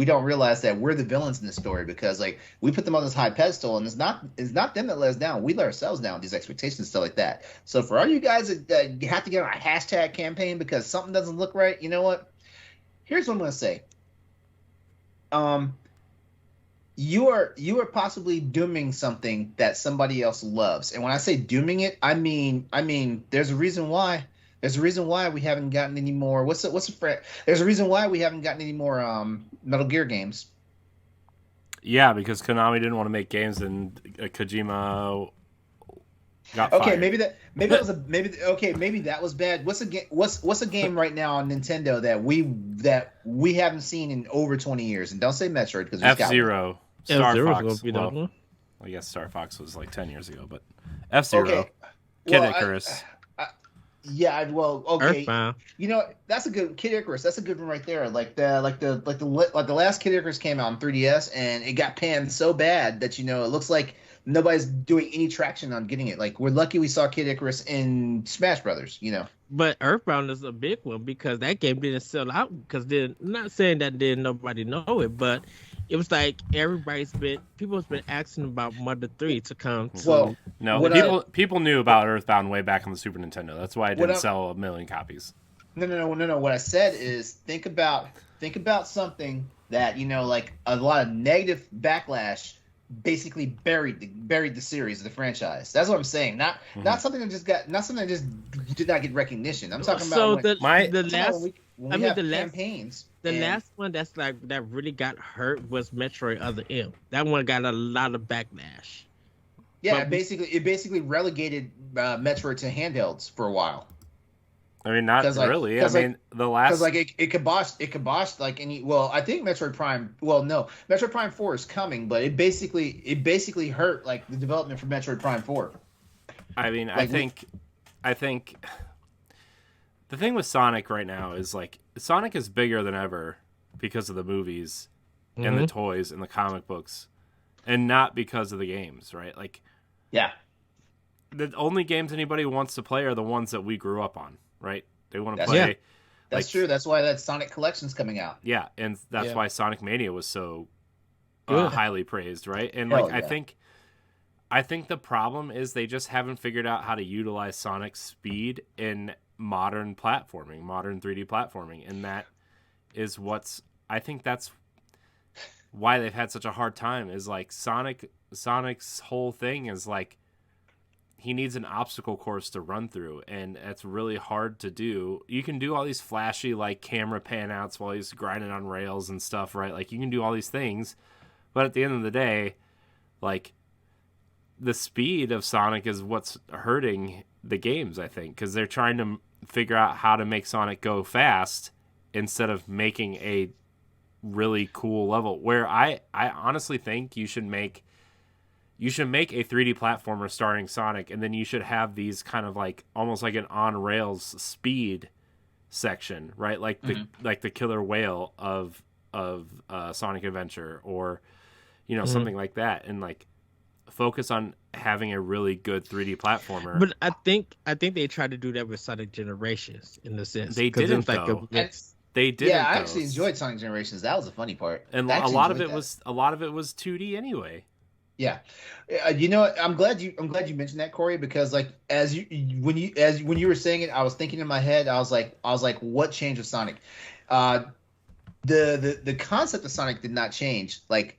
don't realize that we're the villains in this story, because like we put them on this high pedestal, and it's not them that let us down. We let ourselves down with these expectations and stuff like that. So for all you guys that have to get on a hashtag campaign because something doesn't look right, you know what? Here's what I'm gonna say. You are possibly dooming something that somebody else loves, and when I say dooming it, I mean there's a reason why. There's a reason why we haven't gotten any more. There's a reason why we haven't gotten any more Metal Gear games. Yeah, because Konami didn't want to make games, and Kojima got fired. Okay, maybe that was bad. What's a game right now on Nintendo that we haven't seen in over 20 years? And don't say Metroid, because F-Zero, Star Fox. Well, I guess Star Fox was like 10 years ago, but F-Zero, okay. Kid Icarus. Yeah, well, okay. Earthbound. That's a good Kid Icarus. That's a good one right there. Like the last Kid Icarus came out on 3DS, and it got panned so bad that it looks like nobody's doing any traction on getting it. Like we're lucky we saw Kid Icarus in Smash Brothers. But Earthbound is a big one because that game didn't sell out. Because not saying that didn't nobody know it, but it was like people's been asking about Mother 3 to come. People knew about Earthbound way back on the Super Nintendo. That's why it didn't sell 1 million copies. No. What I said is think about something that like a lot of negative backlash basically buried the series of the franchise. That's what I'm saying. Not something that just did not get recognition. I'm talking about campaigns. The last one that really got hurt was Metroid Other M. That one got a lot of backlash. Yeah, it basically relegated Metroid to handhelds for a while. I mean, not really. The last, because like it kiboshed like any. Well, I think Metroid Prime. Well, no, Metroid Prime 4 is coming, but it basically hurt like the development for Metroid Prime 4. I mean, I think the thing with Sonic right now is like Sonic is bigger than ever because of the movies and the toys and the comic books, and not because of the games, right? Like, yeah, the only games anybody wants to play are the ones that we grew up on, right? They want to play. Yeah. That's true. That's why that Sonic Collection's coming out. Yeah, and that's why Sonic Mania was so highly praised, right? And like, I think the problem is they just haven't figured out how to utilize Sonic's speed in modern 3D platforming, and that is I think that's why they've had such a hard time. Is like Sonic's whole thing is like he needs an obstacle course to run through, and it's really hard to do. You can do all these flashy like camera pan outs while he's grinding on rails and stuff, right? Like you can do all these things, but at the end of the day, like the speed of Sonic is what's hurting the games, I think, because they're trying to figure out how to make Sonic go fast instead of making a really cool level. Where I honestly think you should make a 3D platformer starring Sonic, and then you should have these kind of like almost like an on rails speed section, right? Like the killer whale of Sonic Adventure, or something like that. And like focus on having a really good 3D platformer. But I think they tried to do that with Sonic Generations in the sense They 'cause it was didn't, like though. a mix. They didn't. Yeah, I though. actually enjoyed Sonic Generations. That was the funny part. And I a actually lot of enjoyed it that. was 2D anyway. Yeah, you know what? I'm glad you mentioned that, Corey, because like when you were saying it, I was thinking in my head. I was like, what changed with Sonic? The concept of Sonic did not change. Like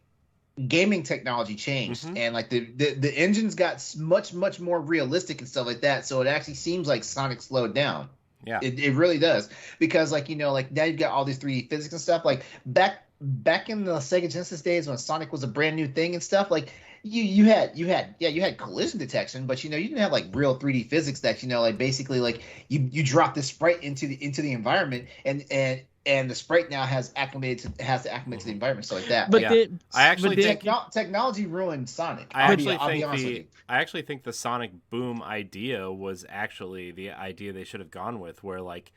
gaming technology changed, and like the engines got much more realistic and stuff like that. So it actually seems like Sonic slowed down. Yeah, it really does, because like like now you've got all these 3D physics and stuff. Like back in the Sega Genesis days when Sonic was a brand new thing and stuff, like you had collision detection, but you didn't have like real 3D physics that like basically like you drop this sprite into the environment and the sprite now has to acclimate to the environment, so like that. But Like, then, I actually but then- think technology ruined Sonic. I I'll be actually honest with think you. I actually think the Sonic Boom idea was actually the idea they should have gone with, where like,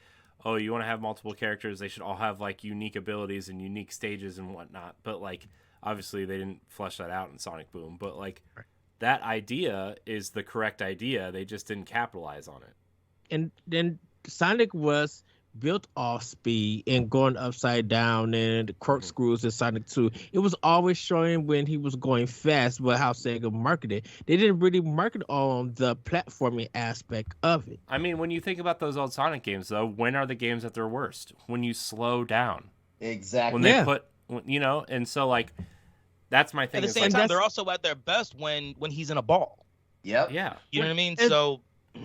oh, you want to have multiple characters, they should all have like unique abilities and unique stages and whatnot. But like, obviously they didn't flesh that out in Sonic Boom. But like, that idea is the correct idea. They just didn't capitalize on it. and then Sonic was built off speed and going upside down and the corkscrews in Sonic 2. It was always showing when he was going fast, but how Sega marketed. They didn't really market on the platforming aspect of it. I mean, when you think about those old Sonic games, though, when are the games at their worst? When you slow down. Exactly. When they put, and so like, that's my thing. At the same time, they're also at their best when he's in a ball. Yep. Yeah. You know what I mean? And- So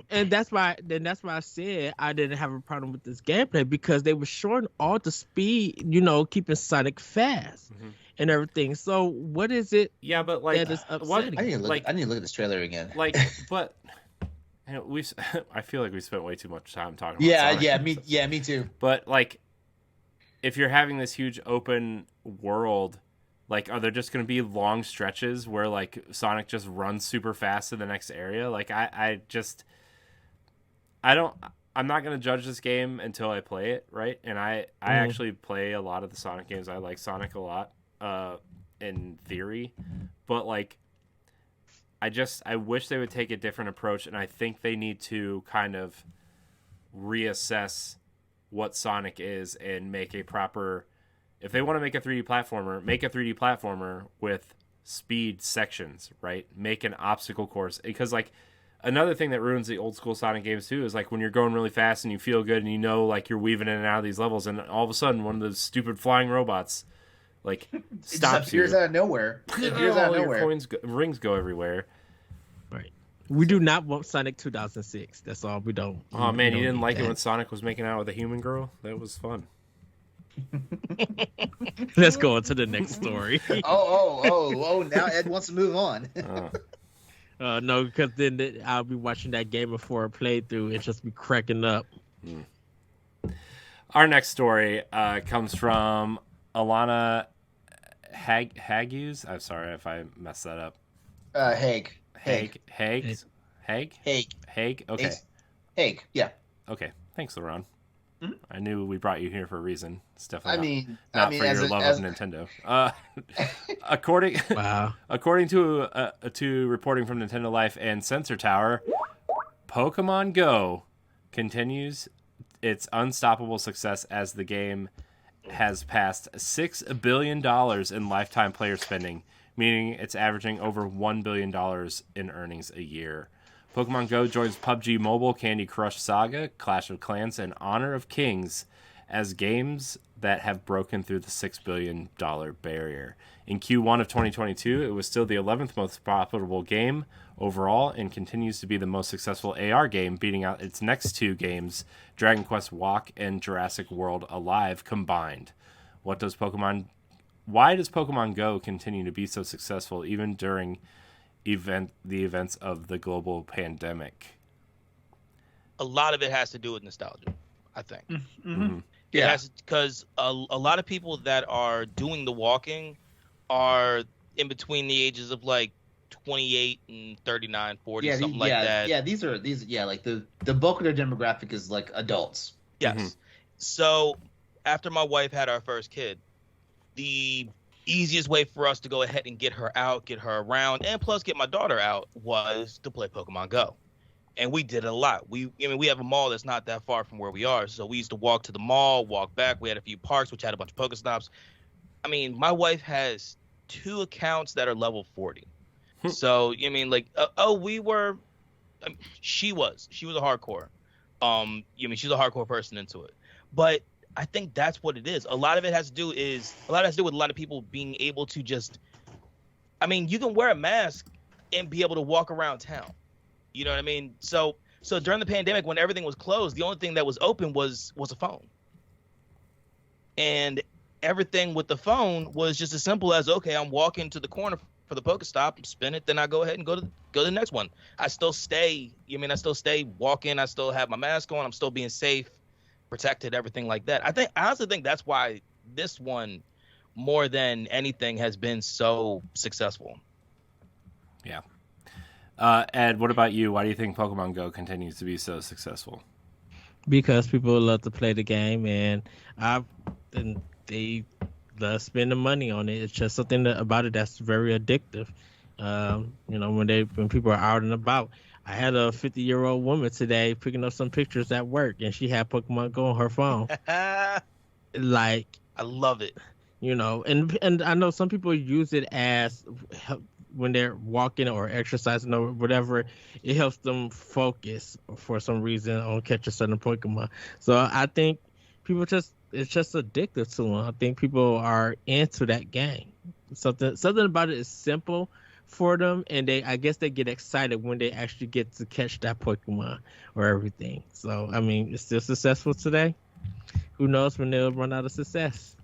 And that's why I said I didn't have a problem with this gameplay, because they were showing all the speed, keeping Sonic fast and everything. So what is it? Yeah, but like, that is upsetting? I need to look at this trailer again. Like, but I feel like we spent way too much time talking about Sonic. Me too. But like, if you're having this huge open world, like, are there just going to be long stretches where like Sonic just runs super fast to the next area? Like, I'm not going to judge this game until I play it, right? And I actually play a lot of the Sonic games. I like Sonic a lot, in theory, but like, I wish they would take a different approach, and I think they need to kind of reassess what Sonic is and make a proper. If they want to make a 3D platformer with speed sections, right? Make an obstacle course, because like, another thing that ruins the old school Sonic games too is like when you're going really fast and you feel good and like you're weaving in and out of these levels, and all of a sudden one of those stupid flying robots like stops you. It appears out of nowhere. Your rings go everywhere. Right. We do not want Sonic 2006. That's all we don't. Oh man, you didn't like it when Sonic was making out with a human girl? That was fun. Let's go on to the next story. Oh! Now Ed wants to move on. No, because then I'll be watching that Game of 4 playthrough and just be cracking up. Our next story comes from Alana Hagues. I'm sorry if I messed that up. Haig. Okay. Haig. Yeah. Okay. Thanks, LeRon. Mm-hmm. I knew we brought you here for a reason. It's definitely not for your love of Nintendo. According to reporting from Nintendo Life and Sensor Tower, Pokemon Go continues its unstoppable success as the game has passed $6 billion in lifetime player spending, meaning it's averaging over $1 billion in earnings a year. Pokemon Go joins PUBG Mobile, Candy Crush Saga, Clash of Clans, and Honor of Kings as games that have broken through the $6 billion barrier. In Q1 of 2022, it was still the 11th most profitable game overall and continues to be the most successful AR game, beating out its next two games, Dragon Quest Walk and Jurassic World Alive combined. Why does Pokemon Go continue to be so successful even during the events of the global pandemic? A lot of it has to do with nostalgia, I think. Mm-hmm. Yeah, because a lot of people that are doing the walking are in between the ages of like 28 and 39, 40, something like that. Yeah, these like the bulk of their demographic is like adults. Yes. Mm-hmm. So after my wife had our first kid, the easiest way for us to go ahead and get her out, get her around, and plus get my daughter out was to play Pokemon Go. And we did it a lot. We have a mall that's not that far from where we are, so we used to walk to the mall, walk back. We had a few parks, which had a bunch of Pokestops. I mean, my wife has 2 accounts that are level 40. So she was a hardcore. She's a hardcore person into it. But I think that's what it is. A lot of it has to do with a lot of people being able to just, you can wear a mask and be able to walk around town. You know what I mean? So during the pandemic, when everything was closed, the only thing that was open was a phone. And everything with the phone was just as simple as, okay, I'm walking to the corner for the Pokestop, spin it, then I go ahead and go to the next one. I still stay walking, I still have my mask on, I'm still being safe, protected, everything like that. I honestly think that's why this one, more than anything, has been so successful. Yeah. Ed, what about you? Why do you think Pokemon Go continues to be so successful? Because people love to play the game, and they love spending money on it. It's just something about it that's very addictive. When people are out and about. I had a 50-year-old woman today picking up some pictures at work, and she had Pokemon Go on her phone. Like, I love it. And I know some people use it as when they're walking or exercising or whatever. It helps them focus for some reason on catching certain Pokemon. So I think people it's just addictive to them. I think people are into that game. Something about it is simple for them, and I guess they get excited when they actually get to catch that Pokemon or everything. So it's still successful today. Who knows when they'll run out of success?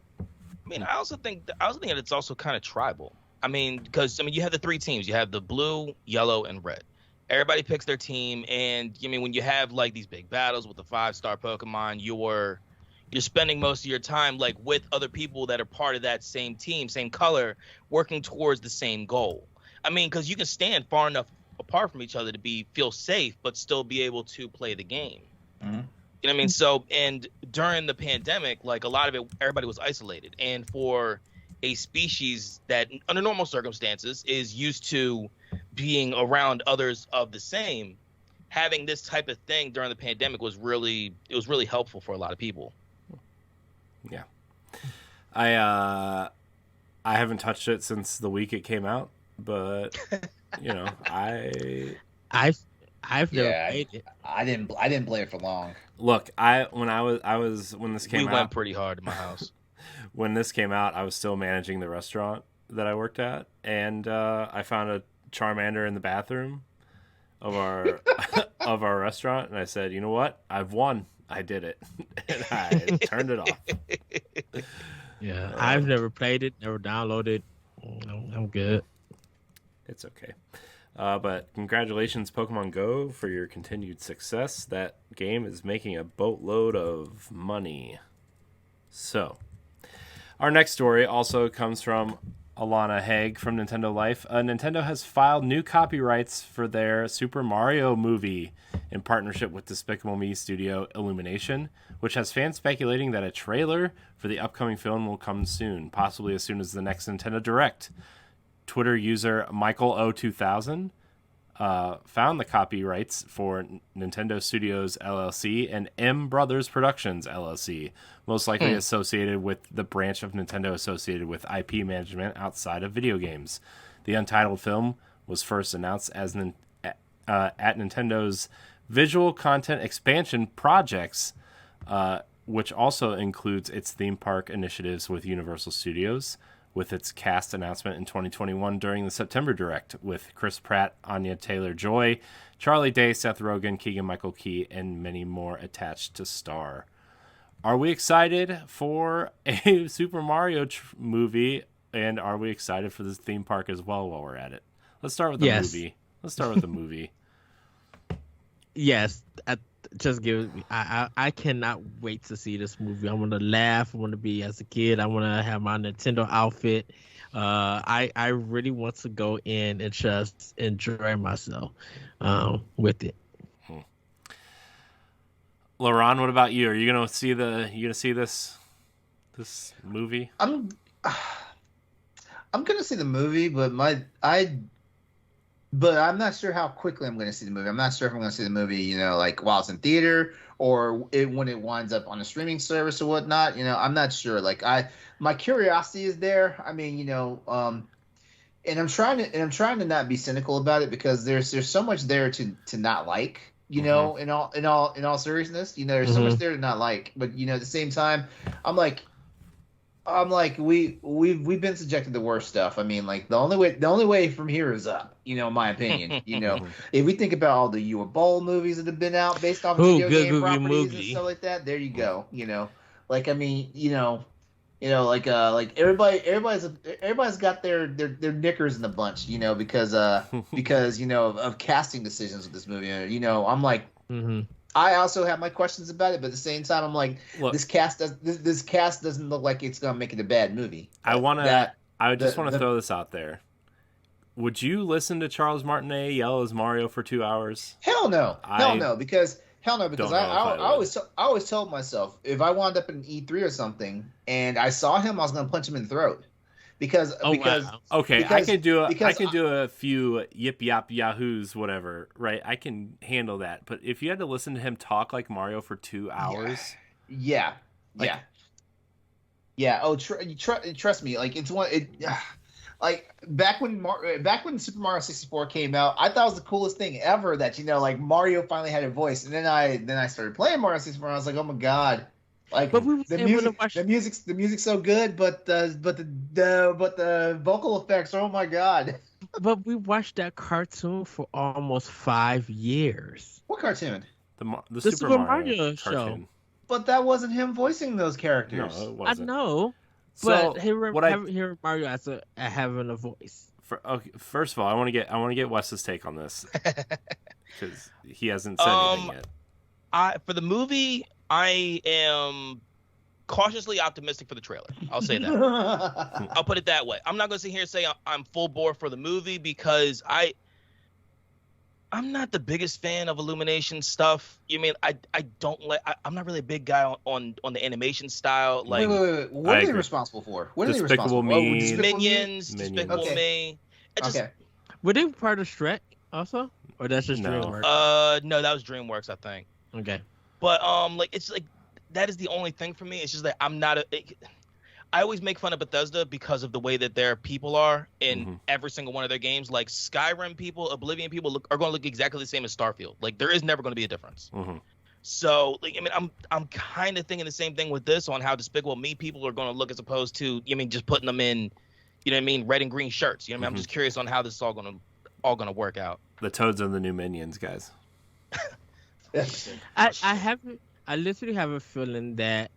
I also think that it's also kind of tribal. Because you have the 3 teams. You have the blue, yellow, and red. Everybody picks their team, and when you have like these big battles with the 5-star Pokemon, you're spending most of your time like with other people that are part of that same team, same color, working towards the same goal. Because you can stand far enough apart from each other to feel safe, but still be able to play the game. Mm-hmm. You know what I mean? So, and during the pandemic, like a lot of it, everybody was isolated. And for a species that under normal circumstances is used to being around others of the same, having this type of thing during the pandemic was really helpful for a lot of people. Yeah. I haven't touched it since the week it came out, but I've never played it. I didn't play it for long. Look, when this came out, we went pretty hard in my house. When this came out, I was still managing the restaurant that I worked at, and I found a Charmander in the bathroom of our of our restaurant, and I said, "You know what? I've won. I did it," and I turned it off. Yeah, I've never played it, never downloaded. I'm good. It's okay. But congratulations, Pokemon Go, for your continued success. That game is making a boatload of money. So, our next story also comes from Alana Haig from Nintendo Life. Nintendo has filed new copyrights for their Super Mario movie in partnership with Despicable Me studio Illumination, which has fans speculating that a trailer for the upcoming film will come soon, possibly as soon as the next Nintendo Direct. Twitter user Michael02000 found the copyrights for Nintendo Studios LLC and M Brothers Productions LLC, most likely associated with the branch of Nintendo associated with IP management outside of video games. The untitled film was first announced as at Nintendo's Visual Content Expansion Projects, which also includes its theme park initiatives with Universal Studios, with its cast announcement in 2021 during the September Direct, with Chris Pratt, Anya Taylor-Joy, Charlie Day, Seth Rogen, Keegan-Michael Key, and many more attached to star. Are we excited for a Super Mario movie, and are we excited for this theme park as well while we're at it? Let's start with the movie. Yes, I cannot wait to see this movie. I want to laugh. I want to be as a kid. I want to have my Nintendo outfit. I really want to go in and just enjoy myself with it. LeRon, what about you? Are you gonna see this movie? I'm gonna see the movie, but I'm not sure how quickly I'm gonna see the movie. I'm not sure if I'm gonna see the movie, like while it's in theater or when it winds up on a streaming service or whatnot. I'm not sure. Like my curiosity is there. I mean, and I'm trying to not be cynical about it because there's so much there to not like. In all seriousness, there's so much there to not like. But at the same time, I'm like we've been subjected to worse stuff. I mean, like the only way from here is up. In my opinion. If we think about all the You Were Bold movies that have been out based off video game properties and stuff like that, there you go. Like I mean, like everybody's got their knickers in the bunch. Because of casting decisions with this movie. I'm like. Mm-hmm. I also have my questions about it, but at the same time, I'm like, look, this cast doesn't look like it's gonna make it a bad movie. I just want to throw this out there. Would you listen to Charles Martinet yell as Mario for 2 hours? Hell no, because I always told myself if I wound up in E3 or something and I saw him, I was gonna punch him in the throat. I can do a few yip yap yahoos, whatever, right? I can handle that. But if you had to listen to him talk like Mario for 2 hours, yeah. Oh, trust me. Like it's one. Like back when Super Mario 64 came out, I thought it was the coolest thing ever. That like Mario finally had a voice, and then I started playing Mario 64, and I was like, oh my god. Like but the music's so good, but the vocal effects, oh my god! But we watched that cartoon for almost 5 years. What cartoon? The Super Mario show. But that wasn't him voicing those characters. No, it wasn't. I know, but hearing Mario as having a voice. First of all, I want to get Wes's take on this because he hasn't said anything yet. For the movie. I am cautiously optimistic for the trailer. I'll say that. I'll put it that way. I'm not going to sit here and say I'm full bore for the movie because I'm not the biggest fan of Illumination stuff. I'm not really a big guy on the animation style. Like, wait. What are they responsible for? What are they responsible for? Minions. Despicable Me. Okay. Were they part of Shrek also, or that's just DreamWorks? No, that was DreamWorks, I think. Okay. But it's like that is the only thing for me. It's just that I'm not I always make fun of Bethesda because of the way that their people are in every single one of their games. Like Skyrim people, Oblivion people are going to look exactly the same as Starfield. Like there is never going to be a difference. Mm-hmm. So I'm kind of thinking the same thing with this on how Despicable Me people are going to look as opposed to just putting them in, red and green shirts. I'm just curious on how this is all going to work out. The Toads are the new Minions, guys. I literally have a feeling that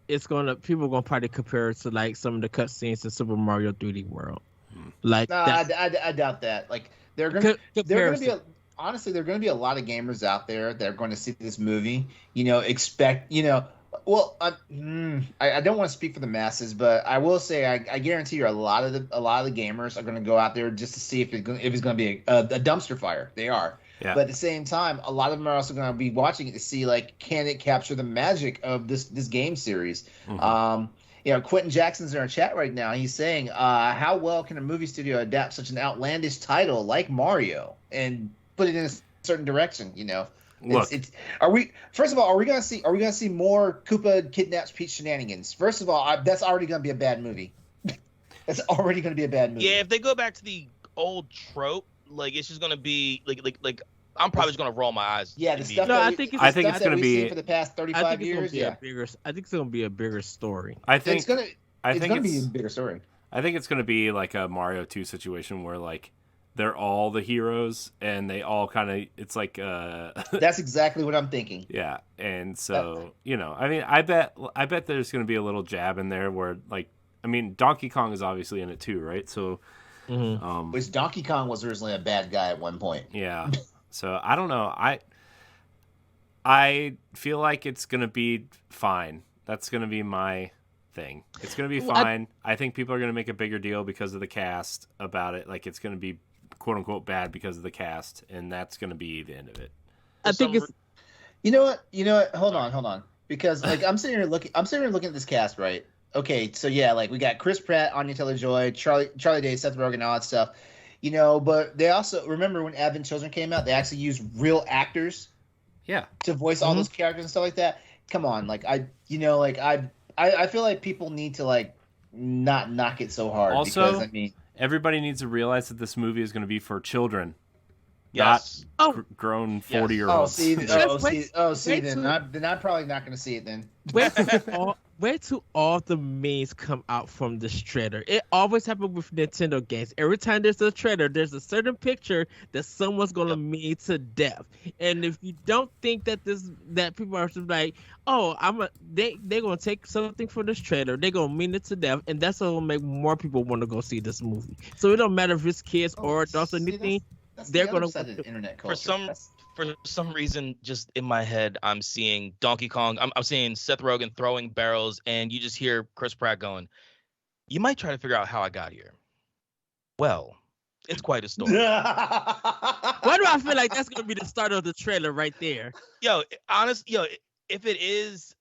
people are gonna probably compare it to like some of the cutscenes in Super Mario 3D World. Like, I doubt that. Like they're gonna be honestly, there are gonna be a lot of gamers out there that are going to see this movie. Expect Well, I don't want to speak for the masses, but I will say I guarantee you a lot of the gamers are going to go out there just to see if it's going to be a dumpster fire. They are. Yeah. But at the same time, a lot of them are also going to be watching it to see, like, can it capture the magic of this game series? Mm-hmm. Quentin Jackson's in our chat right now. He's saying, how well can a movie studio adapt such an outlandish title like Mario and put it in a certain direction? Look, are we gonna see more Koopa kidnaps Peach shenanigans? First of all, that's already gonna be a bad movie. That's already gonna be a bad movie. Yeah, if they go back to the old trope, like it's just gonna be like I'm probably just gonna roll my eyes. Yeah, the stuff. I think it's gonna be for the past 35 years. I think it's gonna be a bigger story. I think it's gonna be a bigger story. I think it's gonna be like a Mario 2 situation where like they're all the heroes and they all kind of it's like that's exactly what I'm thinking. Yeah, and so I bet there's gonna be a little jab in there where like Donkey Kong is obviously in it too, right? So. Mm-hmm. Which Donkey Kong was originally a bad guy at one point. Yeah. So I don't know. I feel like it's gonna be fine. That's gonna be my thing. It's gonna be fine. I think people are gonna make a bigger deal because of the cast about it. Like it's gonna be quote unquote bad because of the cast, and that's gonna be the end of it. I think it's. You know what? Hold on. Because like I'm sitting here looking at this cast, right? okay, so yeah, like we got Chris Pratt, Anya Taylor-Joy, Charlie Day, Seth Rogen, all that stuff. But they also remember when Advent Children came out, they actually used real actors Yeah. to voice all those characters and stuff like that. Come on, like I feel like people need to like not knock it so hard Also, because I mean everybody needs to realize that this movie is going to be for children, Yes. not grown 40-year-olds. Then I'm probably not going to see it then. Where do all the memes come out from this trailer? It always happens with Nintendo games. Every time there's a trailer, there's a certain picture that someone's gonna meme to death. And if you don't think that people are just like, oh, they're gonna take something from this trailer, they're gonna meme it to death, and that's gonna make more people want to go see this movie. So it don't matter if it's kids or adults or anything. They're gonna side of the internet culture. For some reason, just in my head, I'm seeing Donkey Kong. I'm seeing Seth Rogen throwing barrels, and you just hear Chris Pratt going, "You might try to figure out how I got here." Well, it's quite a story. Why do I feel like that's gonna be the start of the trailer right there? If it is,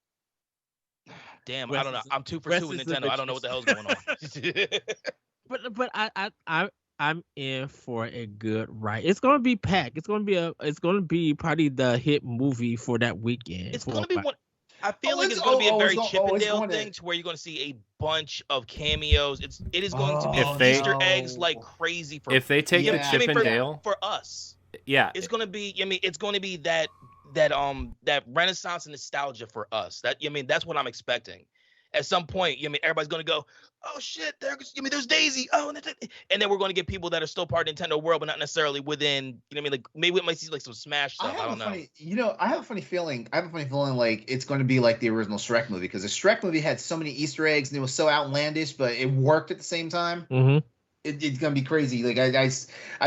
damn, I don't know. I'm 2 for 2 with Nintendo. I don't know what the hell's going on. but I'm in for a good ride. It's gonna be packed. It's gonna be probably the hit movie for that weekend. It's gonna be one. I feel like it's gonna be a very Chippendale thing to where you're gonna see a bunch of cameos. It is going to be Easter eggs like crazy for. If they take the Chippendale for us, yeah, it's gonna be. It's going to be that Renaissance and nostalgia for us. That's what I'm expecting. At some point, everybody's gonna go, oh shit, there's Daisy. Oh, and then we're gonna get people that are still part of Nintendo world, but not necessarily within. Like maybe we might see like some Smash stuff. I don't know. I have a funny feeling. Like it's going to be like the original Shrek movie because the Shrek movie had so many Easter eggs and it was so outlandish, but it worked at the same time. Mm-hmm. It's gonna be crazy. Like I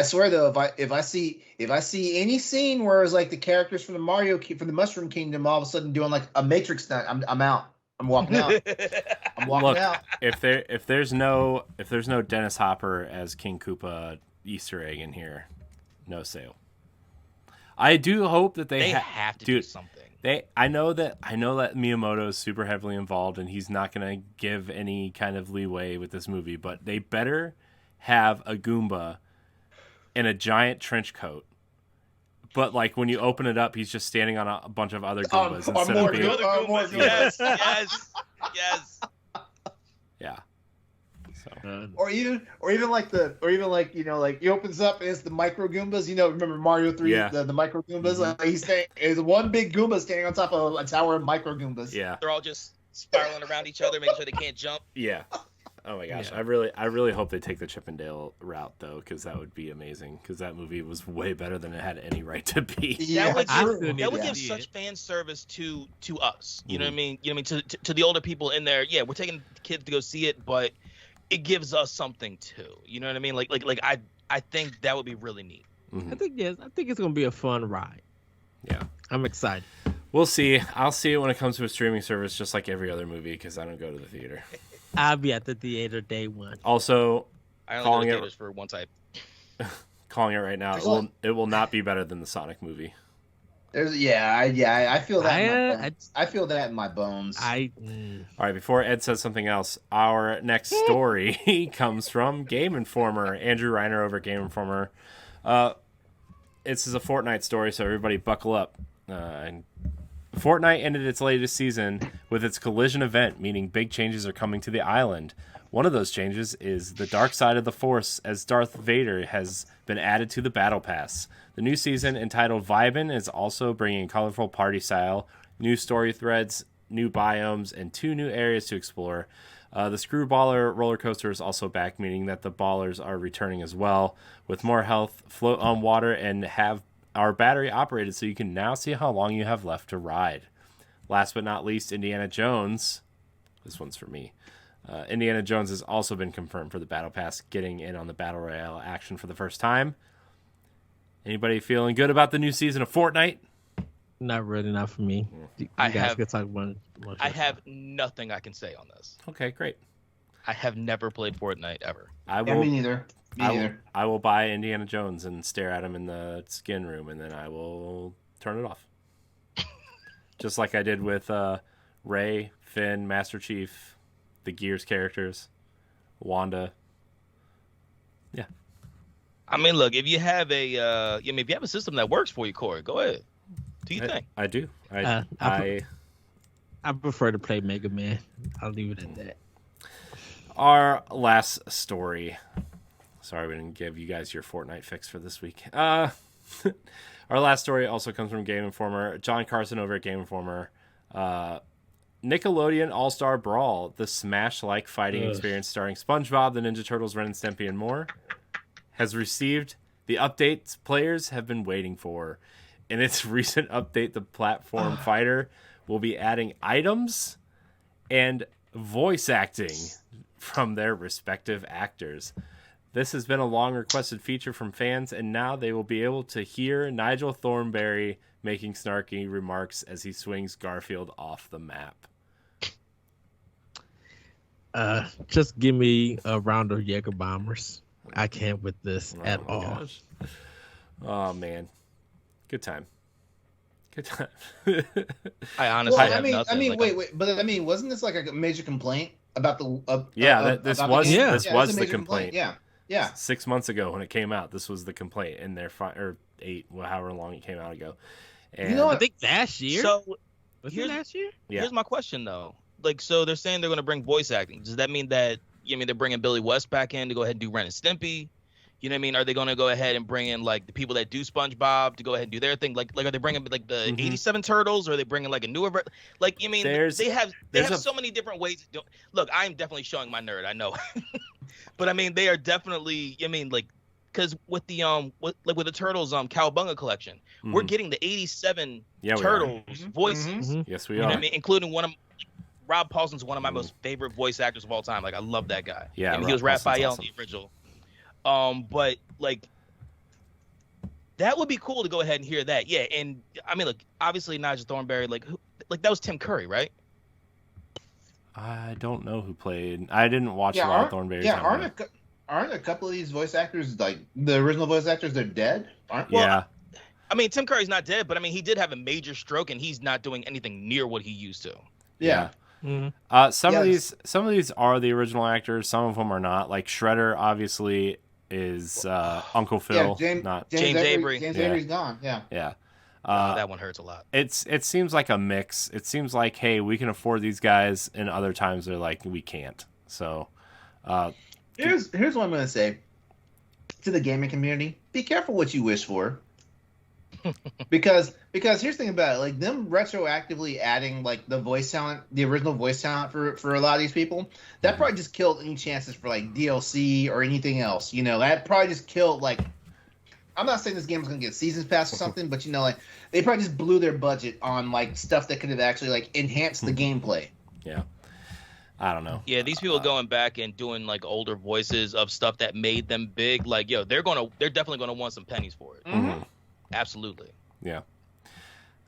swear though, if I see any scene where it's like the characters from the Mushroom Kingdom all of a sudden doing like a Matrix stunt, I'm out. I'm walking out. Look, if there's no Dennis Hopper as King Koopa Easter egg in here, no sale. I do hope that they have to do something. I know that Miyamoto is super heavily involved and he's not going to give any kind of leeway with this movie, but they better have a Goomba in a giant trench coat. But like when you open it up, he's just standing on a bunch of other Goombas instead of being. Goombas. Yes. Yeah. So. Or even he opens up and it's the micro Goombas. Remember Mario 3, the micro Goombas? Mm-hmm. He's staying. It's one big Goomba standing on top of a tower of micro Goombas. Yeah. They're all just spiraling around each other, making sure they can't jump. Yeah. Oh my gosh, Yeah. I really hope they take the Chippendale route though, because that would be amazing. Because that movie was way better than it had any right to be. Yeah, that would give such fan service to us. You know what I mean? To the older people in there. Yeah, we're taking kids to go see it, but it gives us something too. You know what I mean? Like I think that would be really neat. Mm-hmm. I think it's gonna be a fun ride. Yeah, I'm excited. We'll see. I'll see it when it comes to a streaming service, just like every other movie, because I don't go to the theater. I'll be at the theater day one. Also, I only go to theaters for one type. Calling it right now, it will not be better than the Sonic movie. I feel that. I feel that in my bones. All right, before Ed says something else, our next story comes from Game Informer. Andrew Reiner over at Game Informer. This is a Fortnite story, so everybody buckle up. And Fortnite ended its latest season with its collision event, meaning big changes are coming to the island. One of those changes is the dark side of the Force, as Darth Vader has been added to the Battle Pass. The new season, entitled Vibin', is also bringing colorful party style, new story threads, new biomes, and 2 new areas to explore. The Screwballer roller coaster is also back, meaning that the ballers are returning as well, with more health, float on water, and have our battery operated, so you can now see how long you have left to ride. Last but not least, Indiana Jones. This one's for me. Indiana Jones has also been confirmed for the Battle Pass, getting in on the Battle Royale action for the first time. Anybody feeling good about the new season of Fortnite? Not really, not for me. You guys can talk about it. I have nothing I can say on this. Okay, great. I have never played Fortnite ever. Me neither. I will buy Indiana Jones and stare at him in the skin room, and then I will turn it off. Just like I did with Rey, Finn, Master Chief, the Gears characters, Wanda. Yeah. I mean, look, if you have if you have a system that works for you, Corey, go ahead. Do you think? I do. I prefer to play Mega Man. I'll leave it at that. Our last story. Sorry, we didn't give you guys your Fortnite fix for this week. Our last story also comes from Game Informer. John Carson over at Game Informer. Nickelodeon All-Star Brawl, the Smash-like fighting experience starring SpongeBob, the Ninja Turtles, Ren and Stimpy, and more, has received the updates players have been waiting for. In its recent update, the platform fighter will be adding items and voice acting from their respective actors. This has been a long requested feature from fans, and now they will be able to hear Nigel Thornberry making snarky remarks as he swings Garfield off the map. Just give me a round of Jaeger bombers. I can't with this at all. Gosh. Oh man, good time. I honestly Well, have nothing. wait, but I mean, wasn't this like a major complaint about the? This about was the the complaint. Yeah. 6 months ago when it came out, this was the complaint in their or 8, however long it came out ago. And You know what? I think last year. So Was it here's- last year? Yeah. here's my question though. Like, so they're saying they're going to bring voice acting. Does that mean that they're bringing Billy West back in to go ahead and do Ren and Stimpy? You know what I mean? Are they going to go ahead and bring in like the people that do SpongeBob to go ahead and do their thing? Like are they bringing like the Mhm. 87 Turtles, or are they bringing like a newer like? There's- they have there's so many different ways to do. Look, I'm definitely showing my nerd. I know, but I mean they are definitely. Because with the with the Turtles Cowabunga collection, we're Mhm. getting the 87 Yeah, we are. Turtles voices. Mhm. Yes, we You know what are. I mean? Including Rob Paulson's one of my most favorite voice actors of all time. Like I love that guy. Yeah, he Rob was Raphael Paulson's in the original. But like that would be cool to go ahead and hear that. Yeah, and I mean, look, obviously Nigel Thornberry, like that was Tim Curry, right? I don't know who played. I didn't watch Yeah, a lot of aren't, Thornberry's. yeah, aren't a couple of these voice actors, like the original voice actors, they're dead? Aren't? Yeah. I mean, Tim Curry's not dead, but I mean, he did have a major stroke, and he's not doing anything near what he used to. Yeah. Mhm. Some of Yes. these are the original actors. Some of them are not. Like Shredder, obviously, is Uncle Phil. James Avery. James Yeah. Avery's gone. Yeah. Yeah. That one hurts a lot. It seems like a mix. It seems like, hey, we can afford these guys, and other times they're like, we can't. So, Here's what I'm gonna say to the gaming community: be careful what you wish for, because here's the thing about it: like them retroactively adding like the voice talent, the original voice talent for a lot of these people, that probably just killed any chances for like DLC or anything else. That probably just killed like. I'm not saying this game is gonna get seasons pass or something, but like they probably just blew their budget on like stuff that could have actually like enhanced the gameplay. yeah. I don't know. Yeah, these people going back and doing like older voices of stuff that made them big. Like, they're definitely gonna want some pennies for it. Mhm. Absolutely. Yeah.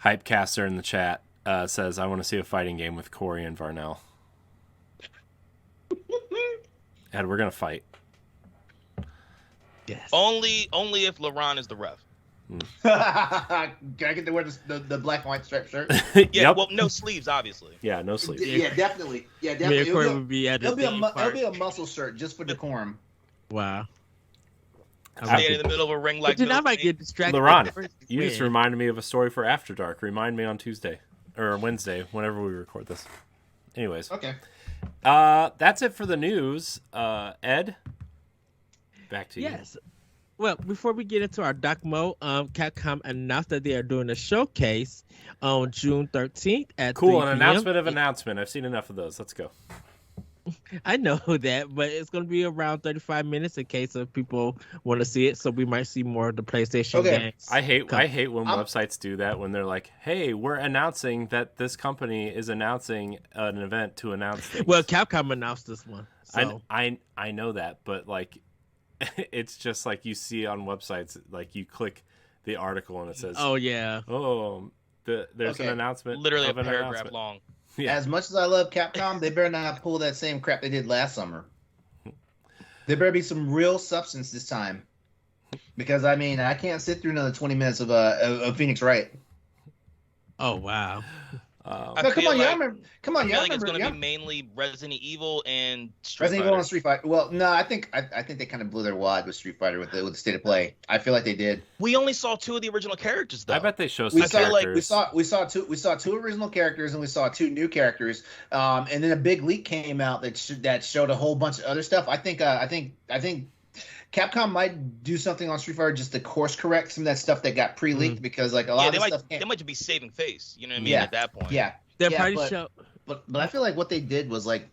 Hypecaster in the chat says, I want to see a fighting game with Corey and Varnell. Ed, we're going to fight. Yes. Only if LeRon is the ref. Can I get to wear the black and white striped shirt? Yeah, Yep. well, no sleeves, obviously. Yeah, no sleep. Yeah, definitely. Yeah, Me definitely. and Corey would be at the It'll be, theme it'll park. be a muscle shirt just for decorum. Wow. Stand in the middle of a ring like But then I Bill might Clinton. get distracted. LeRon, you Win. just reminded me of a story for After Dark. Remind me on Tuesday or Wednesday, whenever we record this. Anyways, Okay. that's it for the news. Ed, back to you. Yes. Well, before we get into our Docmo, Capcom announced that they are doing a showcase on June 13th at Cool, 3 an p.m. announcement of announcement. I've seen enough of those. Let's go. I know that, but it's going to be around 35 minutes in case of people want to see it. So we might see more of the PlayStation Okay. games. I hate when I'm- websites do that when they're like, "Hey, we're announcing that this company is announcing an event to announce things." Well, Capcom announced this one. So. I know that, but like, it's just like you see on websites, like you click the article and it says, Oh yeah. there's Okay. an announcement, Literally a of an paragraph announcement." long. Yeah. As much as I love Capcom, they better not pull that same crap they did last summer. There better be some real substance this time, because I mean I can't sit through another 20 minutes of Phoenix Wright. Oh wow. No, come on, y'all remember? Come on, I feel y'all like it's remember? going to be mainly Resident Evil and Street Resident Fighter. Evil and Street Fighter. Well, no, I think they kind of blew their wad with Street Fighter with the state of play. I feel like they did. We only saw 2 of the original characters, though. I bet they show some We saw characters. we saw two original characters and we saw 2 new characters. And then a big leak came out that showed a whole bunch of other stuff. I think Capcom might do something on Street Fighter just to course correct some of that stuff that got pre-leaked because like a lot of stuff they might just be saving face. You know what I mean? Yeah. At that point. Yeah. They're Yeah, probably but- show. But I feel like what they did was like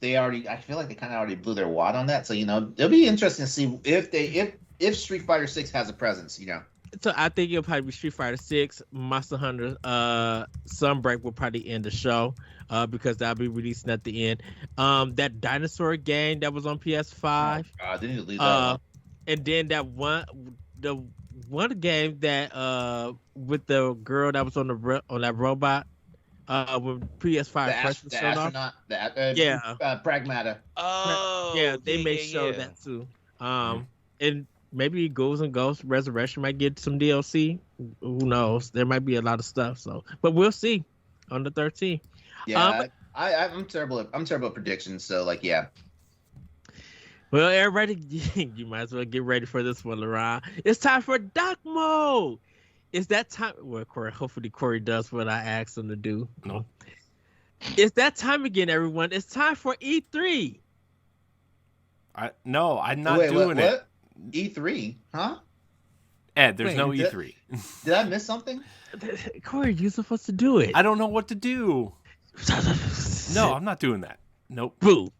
they already. I feel like they kind of already blew their wad on that. So it'll be interesting to see if Street Fighter 6 has a presence. So I think it'll probably be Street Fighter 6, Monster Hunter, Sunbreak will probably end the show, because that'll be releasing at the end. That dinosaur game that was on PS5. They need to leave that alone. And then the one game that with the girl that was on that robot, when PS5 first was The shown off. astronaut, Pragmata. Oh. Yeah, they may show that too. And maybe Ghouls and Ghosts Resurrection might get some DLC. Who knows? There might be a lot of stuff. But we'll see on the 13th. Yeah, I'm terrible. I'm terrible at predictions. So like, yeah. Well, everybody, you might as well get ready for this one, LeRon. It's time for Doc Mode. It's that time. Well, hopefully Corey does what I asked him to do. No. It's that time again, everyone. It's time for E3. No, I'm not doing it. What? E3? Huh? Ed, there's Wait, no did- E3. Did I miss something? Corey, you're supposed to do it. I don't know what to do. No, I'm not doing that. Nope. Boo.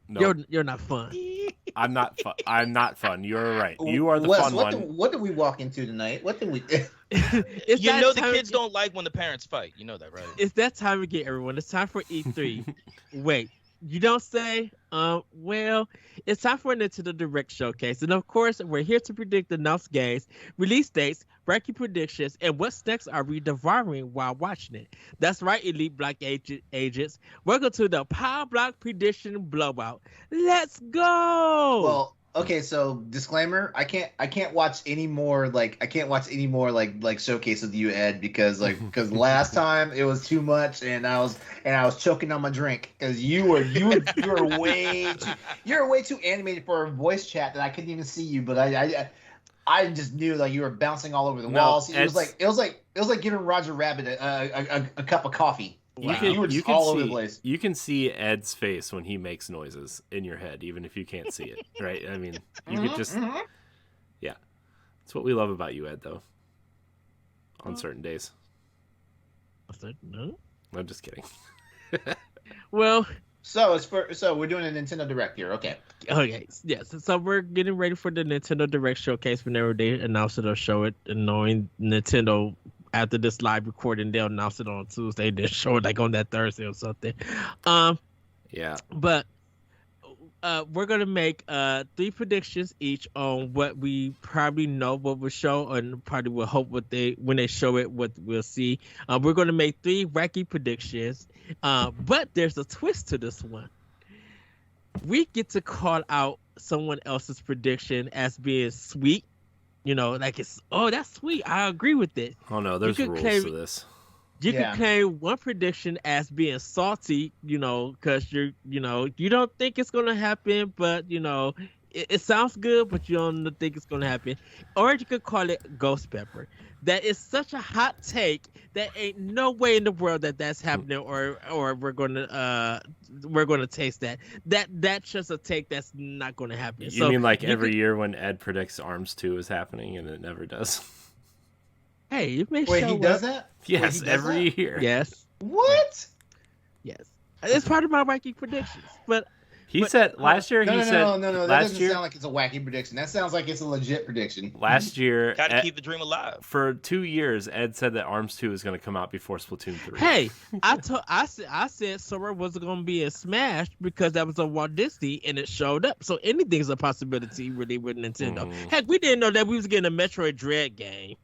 Nope. You're not fun. I'm not fun. I'm not fun. You're right. You are the Wes, fun one. What did we walk into tonight? What did we? It's You that know the time kids again. don't like when the parents fight. You know that, right? It's that time again, everyone. It's time for E3. Wait, you don't say? Well, it's time for a Nintendo Direct showcase, and of course, we're here to predict announced games, release dates, ranking predictions, and what snacks are we devouring while watching it. That's right, Elite Block agents. Welcome to the Power Block Prediction Blowout. Let's go. Well, okay. So disclaimer: I can't watch any more like showcase with you, Ed, because last time it was too much, and I was choking on my drink because you were way too animated for a voice chat that I couldn't even see you, but I just knew like you were bouncing all over the walls. It was like giving Roger Rabbit a cup of coffee. You were just all over the place. You can see Ed's face when he makes noises in your head, even if you can't see it, right? I mean, you could just, yeah. That's what we love about you, Ed, though. On certain days. No. I'm just kidding. Well. So we're doing a Nintendo Direct here. Okay, yes. So we're getting ready for the Nintendo Direct showcase whenever they announce it or show it, and knowing Nintendo after this live recording, they'll announce it on Tuesday. They'll show it like on that Thursday or something. Yeah. But we're gonna make 3 predictions each on what we probably know what will show, and probably will hope when they show it what we'll see. We're gonna make 3 wacky predictions, but there's a twist to this one. We get to call out someone else's prediction as being sweet. Like that's sweet. I agree with it. Oh no, there's rules to this. You can claim one prediction as being salty, because you don't think it's gonna happen, but it sounds good, but you don't think it's gonna happen. Or you could call it ghost pepper. That is such a hot take that ain't no way in the world that's happening, or we're gonna taste that. That's just a take that's not gonna happen. You mean like every year when Ed predicts Arms 2 is happening and it never does? Hey, you may wait, show he does that? Yes, Wait, he does every that? year. Yes. What? Yes. It's part of my wacky predictions, but. He said last year. No. That last doesn't year. sound like it's a wacky prediction. That sounds like it's a legit prediction. Last year, Got to keep the dream alive. for 2 years, Ed said that Arms 2 is going to come out before Splatoon 3. Hey, I said Sora was going to be a smash because that was a Walt Disney and it showed up. So anything's a possibility really with Nintendo. Heck, we didn't know that we was getting a Metroid Dread game.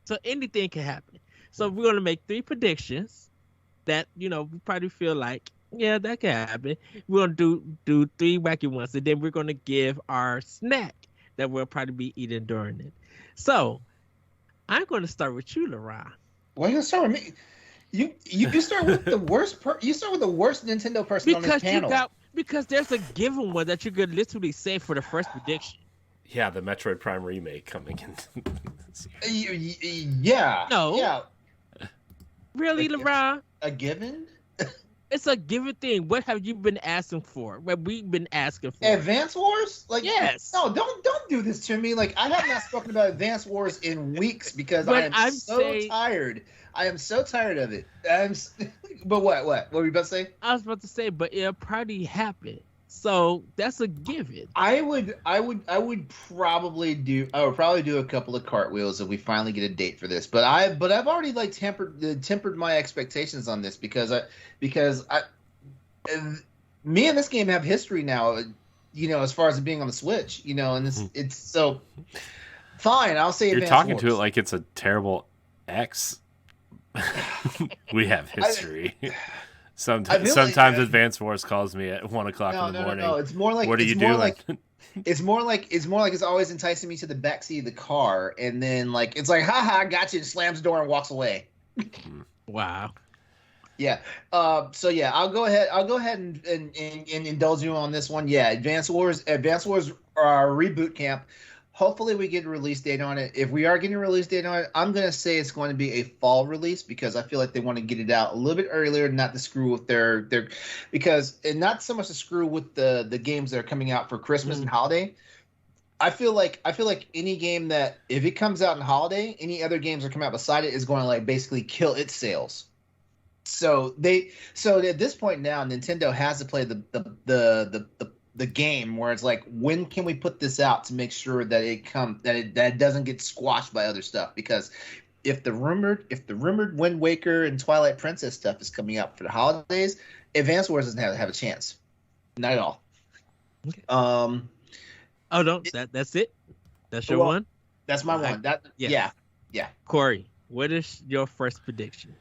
So anything can happen. So we're going to make 3 predictions that, we probably feel like, yeah, that can happen. We're going to do 3 wacky ones, and then we're going to give our snack that we'll probably be eating during it. So I'm going to start with you, LeRon. Why are you gonna start with me? You start with the worst. You start with the worst Nintendo person on this panel. Because there's a given one that you could literally say for the first prediction. Yeah, the Metroid Prime remake coming in. Yeah. No. Yeah. Really, LeRon? A given? It's a given thing. What have you been asking for? What we've been asking for? Advance Wars? Like, yes. No, don't do this to me. Like, I have not spoken about Advance Wars in weeks because I'm so tired. I am so tired of it. But what? What were you about to say? I was about to say, but it'll probably happen. So that's a given. I would probably do a couple of cartwheels if we finally get a date for this. But I've already like tempered my expectations on this because me and this game have history now. You know, as far as it being on the Switch. You know, and it's so fine. I'll say you're Advance talking Wars. to it like it's a terrible X. We have history. Sometimes Advance Wars calls me at 1 o'clock in the morning. No. It's more like what are you doing? It's more like it's always enticing me to the backseat of the car, and then like it's like, haha, I got you, and slams the door and walks away. Wow. Yeah. So yeah, I'll go ahead and indulge you on this one. Yeah, Advance Wars reboot camp. Hopefully we get a release date on it. If we are getting a release date on it, I'm going to say it's going to be a fall release because I feel like they want to get it out a little bit earlier, not to screw with their because and not so much to screw with the games that are coming out for Christmas and holiday. I feel like any game that if it comes out in holiday, any other games that come out beside it is going to like basically kill its sales. So at this point now, Nintendo has to play the game where it's like, when can we put this out to make sure that it doesn't get squashed by other stuff? Because if the rumored Wind Waker and Twilight Princess stuff is coming out for the holidays, Advance Wars doesn't have a chance, not at all. Okay. Oh no, that's it. That's your one. That's my one. Yeah. Corey, what is your first prediction?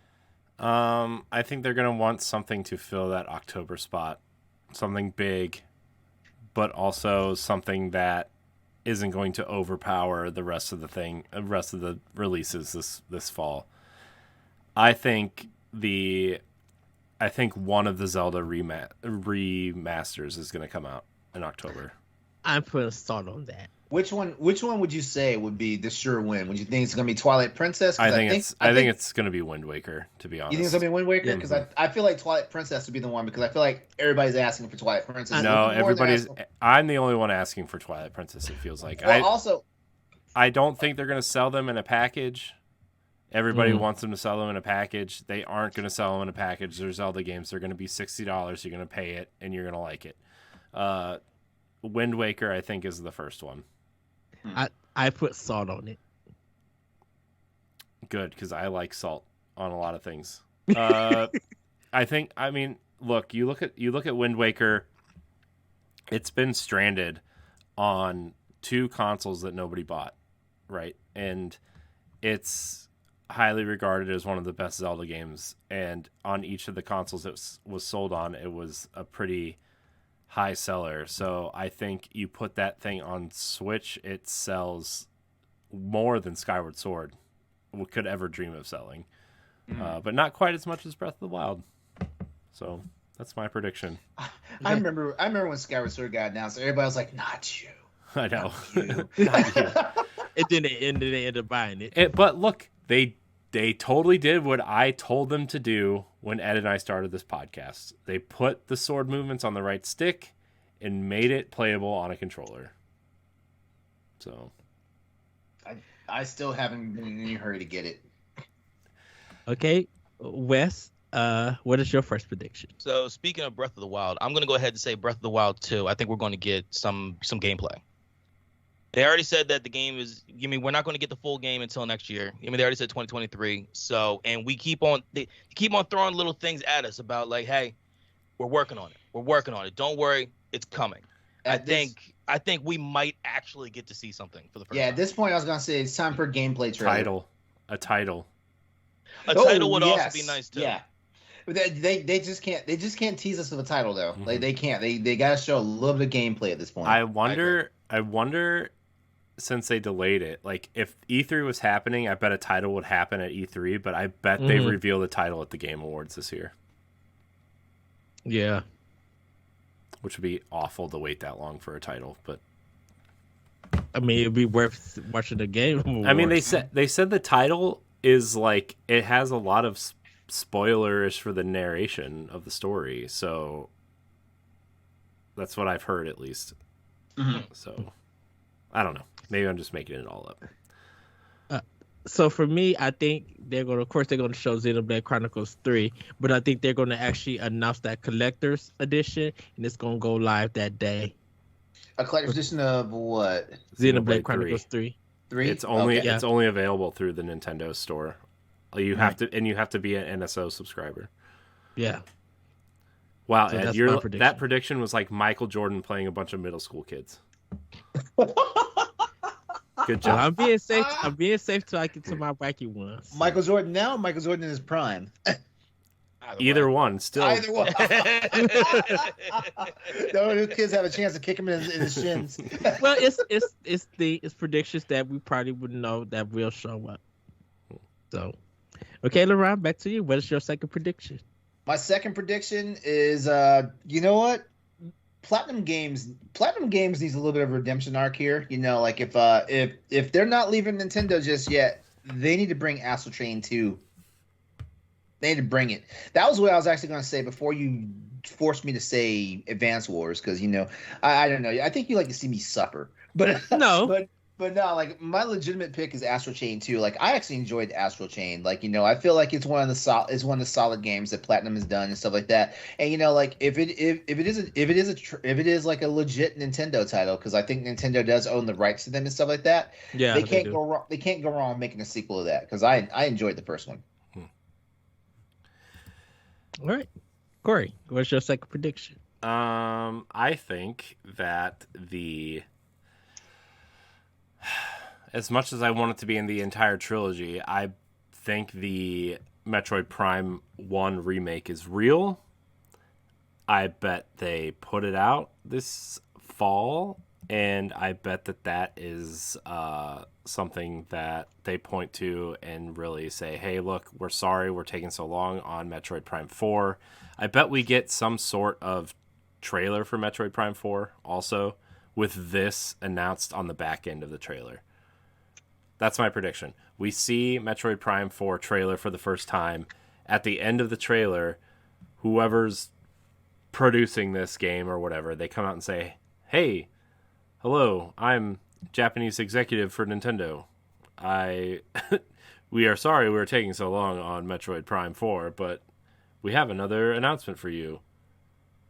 I think they're gonna want something to fill that October spot, something big, but also something that isn't going to overpower the rest of the releases this fall. I think one of the Zelda remasters is going to come out in October. I'm putting a start on that. Which one would you say would be the sure win? Would you think it's going to be Twilight Princess? I think it's going to be Wind Waker, to be honest. You think it's going to be Wind Waker? Because I feel like Twilight Princess would be the one, because I feel like everybody's asking for Twilight Princess. No, I'm the only one asking for Twilight Princess, it feels like. I don't think they're going to sell them in a package. Everybody wants them to sell them in a package. They aren't going to sell them in a package. They're Zelda games. They're going to be $60. You're going to pay it, and you're going to like it. Wind Waker, I think, is the first one. I put salt on it. Good, because I like salt on a lot of things. Look, you look at Wind Waker. It's been stranded on 2 consoles that nobody bought, right? And it's highly regarded as one of the best Zelda games. And on each of the consoles it was sold on, it was a pretty high seller. So I think you put that thing on Switch, it sells more than Skyward Sword could ever dream of selling. But not quite as much as Breath of the Wild. So that's my prediction. I remember when Skyward Sword got announced, everybody was like, not you. I know. Not you. And then they ended up buying it. But look, they totally did what I told them to do when Ed and I started this podcast. They put the sword movements on the right stick and made it playable on a controller. So I still haven't been in any hurry to get it. Okay, Wes, what is your first prediction? So speaking of Breath of the Wild, I'm going to go ahead and say Breath of the Wild 2. I think we're going to get some gameplay. They already said that the game is, we're not going to get the full game until next year. They already said 2023. So, and they keep on throwing little things at us about like, hey, we're working on it. We're working on it. Don't worry, it's coming. I think we might actually get to see something for the first time. At this point, I was going to say it's time for a gameplay trailer. A title. A title would also be nice too. Yeah. But they just can't tease us with a title though. Like they can't. They got to show a little bit of gameplay at this point. I wonder since they delayed it. Like, if E3 was happening, I bet a title would happen at E3, but I bet they reveal the title at the Game Awards this year. Yeah. Which would be awful to wait that long for a title, but I mean, it'd be worth watching the Game Awards. I mean, they said the title is like, it has a lot of spoilers for the narration of the story, so that's what I've heard, at least. So I don't know. Maybe I'm just making it all up. So for me, I think they're going to show Xenoblade Chronicles 3, but I think they're going to actually announce that collector's edition, and it's going to go live that day. A collector's edition of what? Xenoblade Chronicles 3. It's only available through the Nintendo store. You have to be an NSO subscriber. Yeah. Wow, So Ed, that prediction was like Michael Jordan playing a bunch of middle school kids. Good job. I'm being safe till I get to my wacky ones. Michael Jordan now, Michael Jordan in his prime. Either one, still. Either one. Those kids have a chance to kick him in his shins. Well, it's predictions that we probably wouldn't know that will show up. So, okay, LeRon, back to you. What is your second prediction? My second prediction is, you know what? Platinum Games needs a little bit of a redemption arc here. You know, like if they're not leaving Nintendo just yet, they need to bring Astral Chain 2. They need to bring it. That was what I was actually going to say before you forced me to say Advance Wars, because I don't know. I think you like to see me suffer, but no. But no, like my legitimate pick is Astral Chain 2. Like I actually enjoyed Astral Chain. Like I feel like it's one of the solid games that Platinum has done and stuff like that. And like if it is like a legit Nintendo title, because I think Nintendo does own the rights to them and stuff like that. Yeah, they can't go wrong. They can't go wrong making a sequel to that, because I enjoyed the first one. All right, Corey, what's your second prediction? I think that as much as I want it to be in the entire trilogy, I think the Metroid Prime 1 remake is real. I bet they put it out this fall, and I bet that is something that they point to and really say, hey, look, we're sorry we're taking so long on Metroid Prime 4. I bet we get some sort of trailer for Metroid Prime 4 also, with this announced on the back end of the trailer. That's my prediction. We see Metroid Prime 4 trailer for the first time. At the end of the trailer, whoever's producing this game or whatever, they come out and say, hey, hello, I'm Japanese executive for Nintendo. We are sorry we're taking so long on Metroid Prime 4, but we have another announcement for you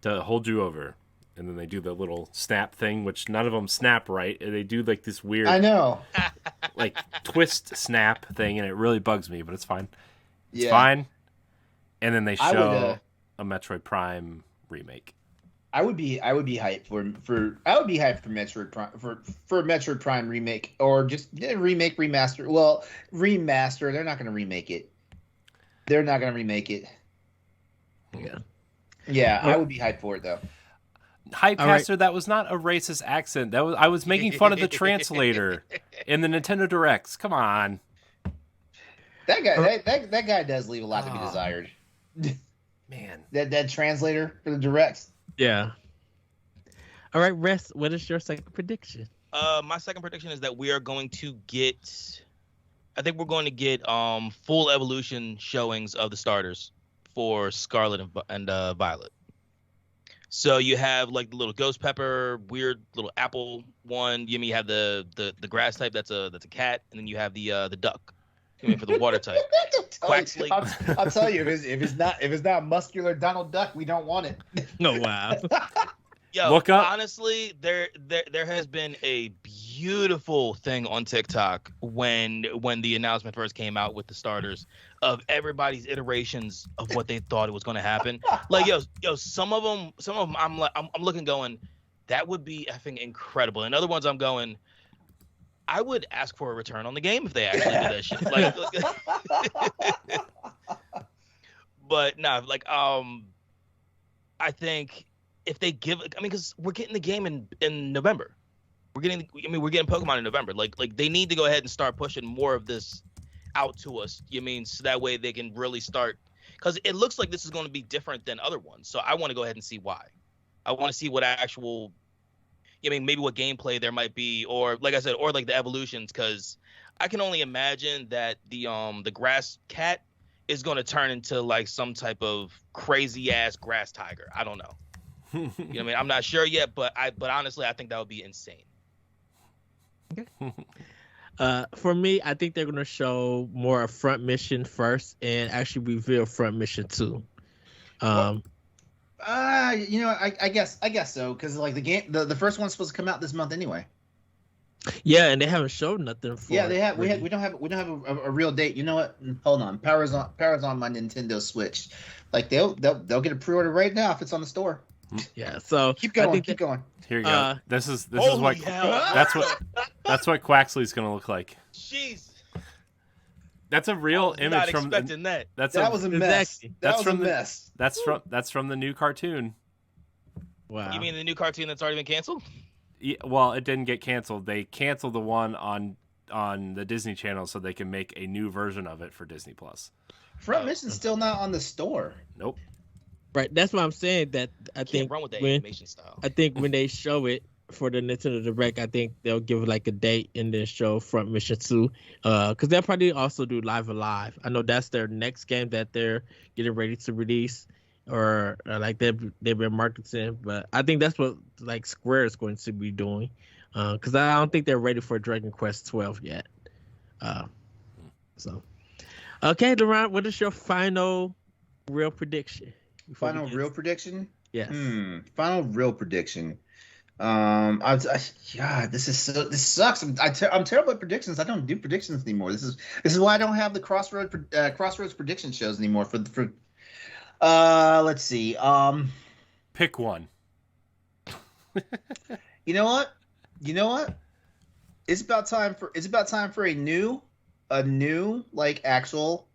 to hold you over. And then they do the little snap thing, which none of them snap right. And they do like this weird, I know, like twist snap thing, and it really bugs me, but it's fine. It's fine. And then they show a Metroid Prime remake. I would be hyped for Metroid Prime for Metroid Prime remake, or just remake, remaster. Well, remaster. They're not going to remake it. Yeah. I would be hyped for it though. Hi, Pastor. Right. That was not a racist accent. I was making fun of the translator in the Nintendo Directs. Come on. That guy. That guy does leave a lot to be desired. Man, that translator for the Directs. Yeah. All right, Rest, what is your second prediction? My second prediction is that we are going to get, I think we're going to get full evolution showings of the starters for Scarlet and Violet. So you have like the little ghost pepper, weird little apple one. You have the grass type that's a cat, and then you have the duck. For the water type. I'll tell you, if it's not muscular Donald Duck, we don't want it. Oh wow. Yo, look up. Honestly, there has been a beautiful thing on TikTok when the announcement first came out with the starters of everybody's iterations of what they thought it was going to happen. Like yo, some of them I'm looking going, that would be effing incredible. And other ones I'm going, I would ask for a return on the game if they actually did that shit. But no, I think if they give, because we're getting the game in November. we're getting Pokemon in November. Like they need to go ahead and start pushing more of this out to us. So that way they can really start, because it looks like this is going to be different than other ones. So I want to go ahead and see why. I want to see what actual, maybe what gameplay there might be, or like I said, or like the evolutions, because I can only imagine that the grass cat is going to turn into like some type of crazy ass grass tiger. I don't know. I'm not sure yet, but honestly, I think that would be insane. For me, I think they're gonna show more of Front Mission first, and actually reveal Front Mission 2. I guess so, because like the game, the first one's supposed to come out this month anyway. Yeah, and they haven't showed nothing for. Yeah, it, they have. really. We don't have a real date. You know what? Hold on. Power's on my Nintendo Switch. Like they'll get a pre-order right now if it's on the store. Yeah. So Keep going. Keep going. Here you go. This is Holy what hell. that's what Quaxley's gonna look like. Jeez. That's a real image Not from. expecting that. That was a mess. Exactly. That was a mess. That's from the new cartoon. Wow. You mean the new cartoon that's already been canceled? Yeah, well, it didn't get canceled. They canceled the one on the Disney Channel so they can make a new version of it for Disney Plus. Front Mission's still not on the store. Nope. Right. That's what I'm saying. That I Can't think run with that when animation style. I think when they show it for the Nintendo Direct, I think they'll give it like a date and then show Front Mission 2. Because they'll probably also do Live Alive. I know that's their next game that they're getting ready to release, or like they've been marketing. But I think that's what like Square is going to be doing. Because I don't think they're ready for Dragon Quest 12 yet. So, okay, LeRon, what is your final real prediction? Final real prediction? Yes. Final real prediction. God, this sucks. I'm terrible at predictions. I don't do predictions anymore. This is why I don't have the Crossroads prediction shows anymore. Let's see. Pick one. You know what? It's about time for a new like actual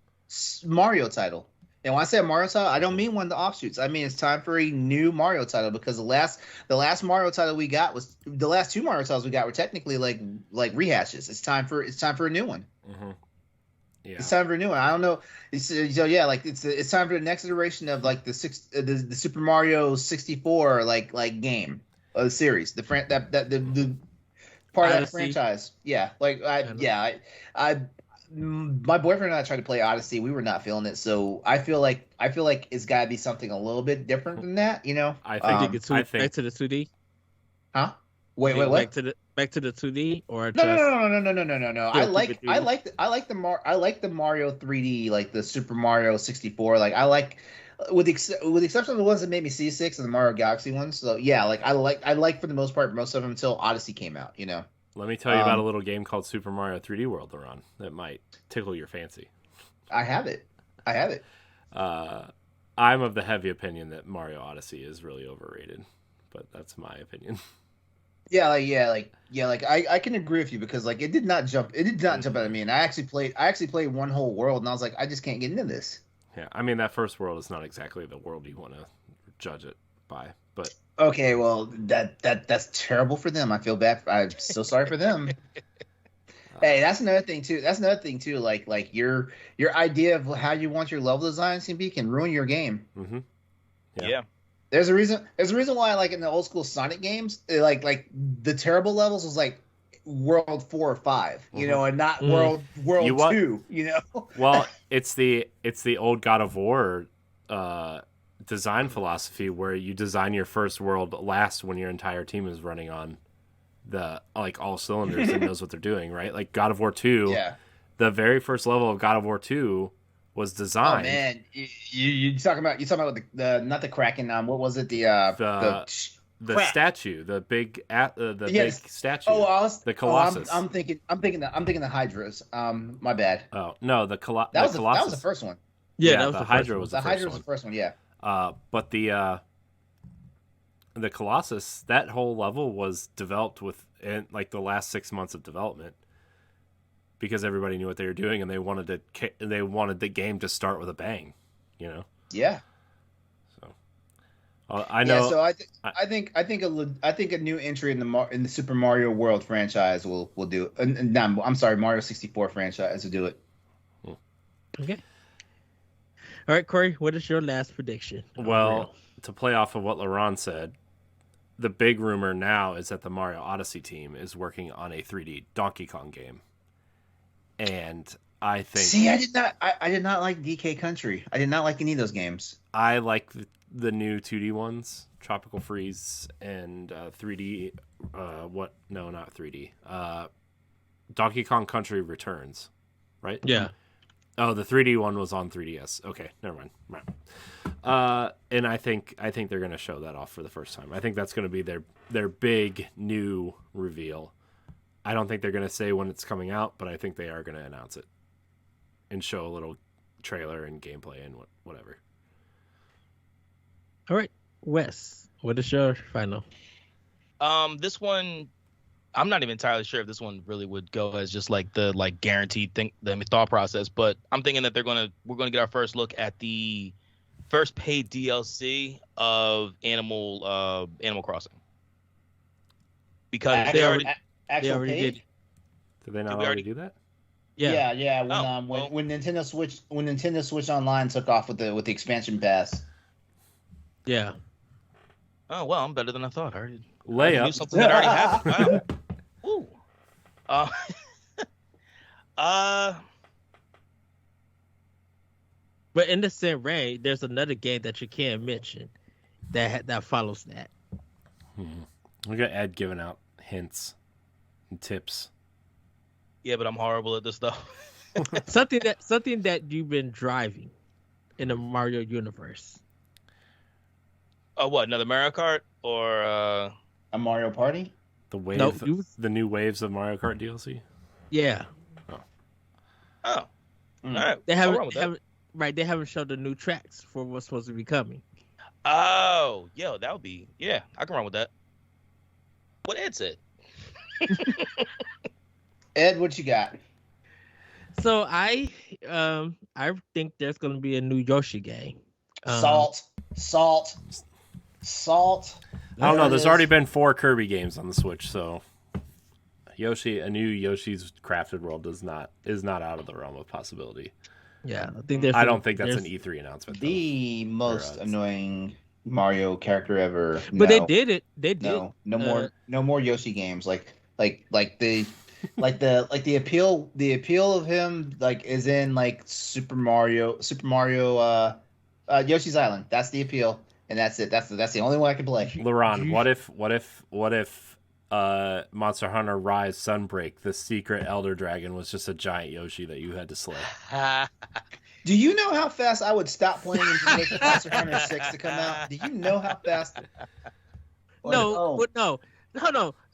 Mario title. And when I say a Mario title, I don't mean one of the offshoots. I mean it's time for a new Mario title, because the last Mario title we got was the last two Mario titles we got were technically like rehashes. It's time for a new one. Mm-hmm. Yeah. It's time for a new one. I don't know. It's time for the next iteration of like the Super Mario 64 like game series. The part of that franchise. Yeah. My boyfriend and I tried to play Odyssey. We were not feeling it, so I feel like it's got to be something a little bit different than that, you know. I think back to the 2D. Huh? Wait, what? Back to the 2D or no. I like the Mario 3D, like the Super Mario 64. Like I like, with the exception of the ones that made me seasick and the Mario Galaxy ones. So yeah, like I like for the most part most of them until Odyssey came out, you know. Let me tell you about a little game called Super Mario 3D World, LeRon, that might tickle your fancy. I have it. I'm of the heavy opinion that Mario Odyssey is really overrated, but that's my opinion. I can agree with you, because like it did not jump out at me, and I actually played one whole world, and I was like, I just can't get into this. Yeah, I mean that first world is not exactly the world you want to judge it by, but okay, well that's terrible for them. I feel bad. I'm so sorry for them. Hey, that's another thing too. Like your idea of how you want your level design to be can ruin your game. Mm-hmm. Yeah. There's a reason why, like in the old school Sonic games, like the terrible levels was like World 4 or 5, you know, and not World 2, you know. Well, it's the old God of War design philosophy, where you design your first world last when your entire team is running on the like all cylinders and knows what they're doing, right? Like God of War 2, the very first level of God of War 2 was designed. Oh man, you talking about the not the Kraken, what was it, the statue, the big big statue. The Colossus. I'm thinking the Hydras. My bad. Oh no, the Colossus. That was the first one. Yeah, that was the Hydra was the first one. Hydra was the first one. Yeah. But the Colossus, that whole level was developed in like the last 6 months of development, because everybody knew what they were doing, and they wanted the game to start with a bang, you know. Yeah. So, I know. Yeah, so I think a new entry in the Super Mario World franchise will do it. No, I'm sorry, Mario 64 franchise will do it. Okay. All right, Corey, what is your last prediction? Well, to play off of what LeRon said, the big rumor now is that the Mario Odyssey team is working on a 3D Donkey Kong game. And I think... See, I did not like DK Country. I did not like any of those games. I like the new 2D ones, Tropical Freeze and 3D... No, not 3D. Donkey Kong Country Returns, right? Yeah. Oh, the 3D one was on 3DS. Okay, never mind. And I think they're going to show that off for the first time. I think that's going to be their big new reveal. I don't think they're going to say when it's coming out, but I think they are going to announce it and show a little trailer and gameplay and whatever. All right, Wes, what is your final? This one, I'm not even entirely sure if this one really would go as just like the guaranteed thing, the thought process. But I'm thinking that we're gonna get our first look at the first paid DLC of Animal Crossing, because they already did. Did they not already do that? Yeah. When Nintendo Switch Online took off with the expansion pass. Yeah. Oh well, I'm better than I thought. I already Layup. knew something that already happened. Wow. Ooh. But in the same way, there's another game that you can't mention that follows that. We got Ed giving out hints and tips. Yeah, but I'm horrible at this stuff. something that you've been driving in the Mario universe. What? Another Mario Kart or a Mario Party? The new waves of Mario Kart DLC. Yeah. Oh. All right. They haven't showed the new tracks for what's supposed to be coming. Oh, that would be I can run with that. What Ed said. Ed, what you got? So I think there's gonna be a new Yoshi game. Salt. I don't know. There's already been 4 Kirby games on the Switch, so a new Yoshi's Crafted World is not out of the realm of possibility. Yeah, I don't think that's an E3 announcement. The most annoying Mario character ever. But they did it. They did. No more Yoshi games. Like the appeal of him is in Super Mario Yoshi's Island. That's the appeal. And that's it. That's the only one I can play. LeRon, what if Monster Hunter Rise Sunbreak, the secret Elder Dragon, was just a giant Yoshi that you had to slay? Do you know how fast I would stop playing and wait for Monster Hunter 6 to come out? Do you know how fast? No.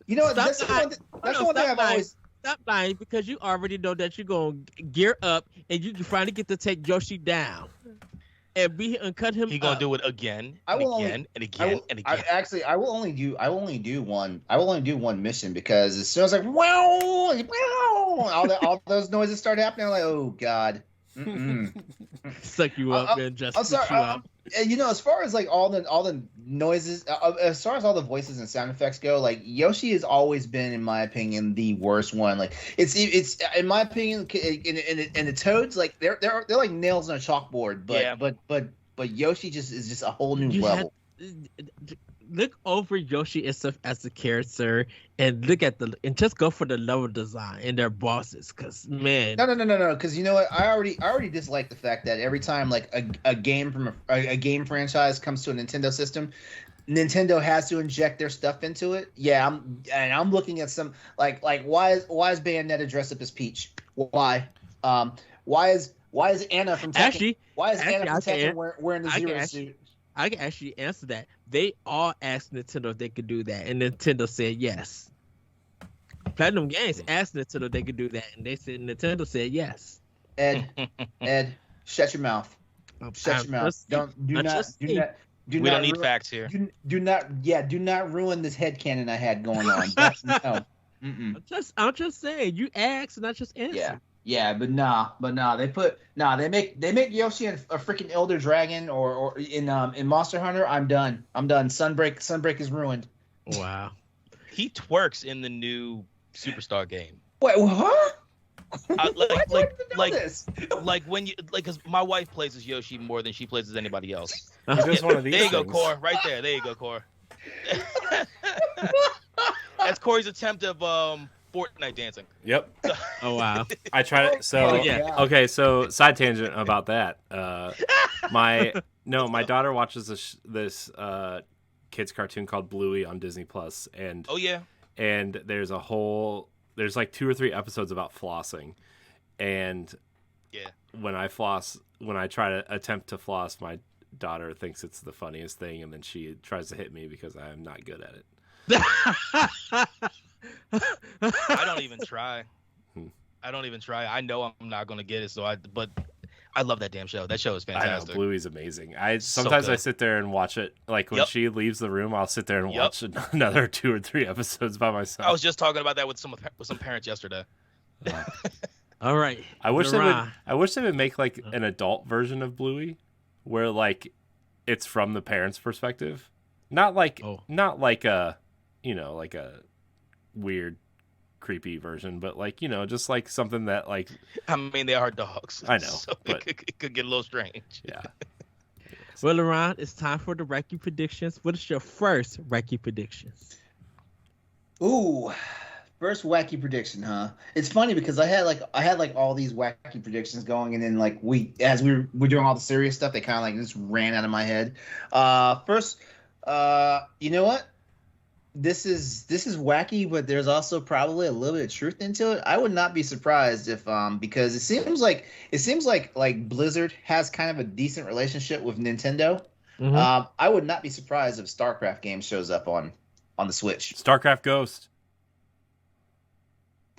You know, that's the one thing I've always... Stop lying, because you already know that you're going to gear up and you can finally get to take Yoshi down. And cut him. He gonna do it again, and again. I will only do one mission, because as soon as all those noises start happening, I'm like, oh god, suck you up, man. Just I'm sorry. As far as all the noises, as far as all the voices and sound effects go, Yoshi has always been, in my opinion, the worst one. It's in my opinion, and the Toads, they're like nails on a chalkboard, but Yoshi is just a whole new level. Look over Yoshi as a character and and just go for the level design and their bosses, because man. No, because you know what? I already dislike the fact that every time a game from a game franchise comes to a Nintendo system, Nintendo has to inject their stuff into it. Yeah, I'm looking at some why is Bayonetta dressed up as Peach? Why? Why is Anna from Tekken? Wearing the Zero suit? I can actually answer that. They all asked Nintendo if they could do that, and Nintendo said yes. Platinum Games asked Nintendo if they could do that, and Nintendo said yes. Ed, shut your mouth. Shut your mouth. We don't need facts here. Do not ruin this headcanon I had going on. No. I'm just saying. You asked, and I just answered. Yeah, but nah. They make Yoshi a freaking Elder Dragon or in Monster Hunter. I'm done. Sunbreak is ruined. Wow. He twerks in the new Superstar game. Wait, what? This? Like when you because my wife plays as Yoshi more than she plays as anybody else. It's just one of these There you go, things. Core. Right there. There you go, Core. That's Corey's attempt of Fortnite dancing. Yep. Oh wow. I tried it. So yeah. Okay. So side tangent about that. My daughter watches this kids cartoon called Bluey on Disney Plus, and Oh yeah. and there's like 2 or 3 episodes about flossing, and Yeah. when I try to attempt to floss, my daughter thinks it's the funniest thing, and then she tries to hit me because I am not good at it. I don't even try. I know I'm not gonna get it, but I love that damn show. That show is I know fantastic. Bluey's amazing. Sometimes I sit there and watch it. Like when she leaves the room, I'll sit there and watch another 2 or 3 episodes by myself. I was just talking about that with some parents yesterday. All right. I wish LeRon. they would make like an adult version of Bluey, where like it's from the parents' perspective, not like a like a weird, creepy version, but like just like something that like. I mean, they are dogs. I know, so but it could get a little strange. Yeah. Well, LeRon, it's time for the Wacky predictions. What is your first Wacky predictions? Ooh, first wacky prediction, huh? It's funny because I had like all these wacky predictions going, and then like as we were doing all the serious stuff, they kind of like just ran out of my head. First, you know what? This is wacky, but there's also probably a little bit of truth into it. I would not be surprised if because it seems like Blizzard has kind of a decent relationship with Nintendo. Mhm. I would not be surprised if StarCraft game shows up on the Switch. StarCraft Ghost.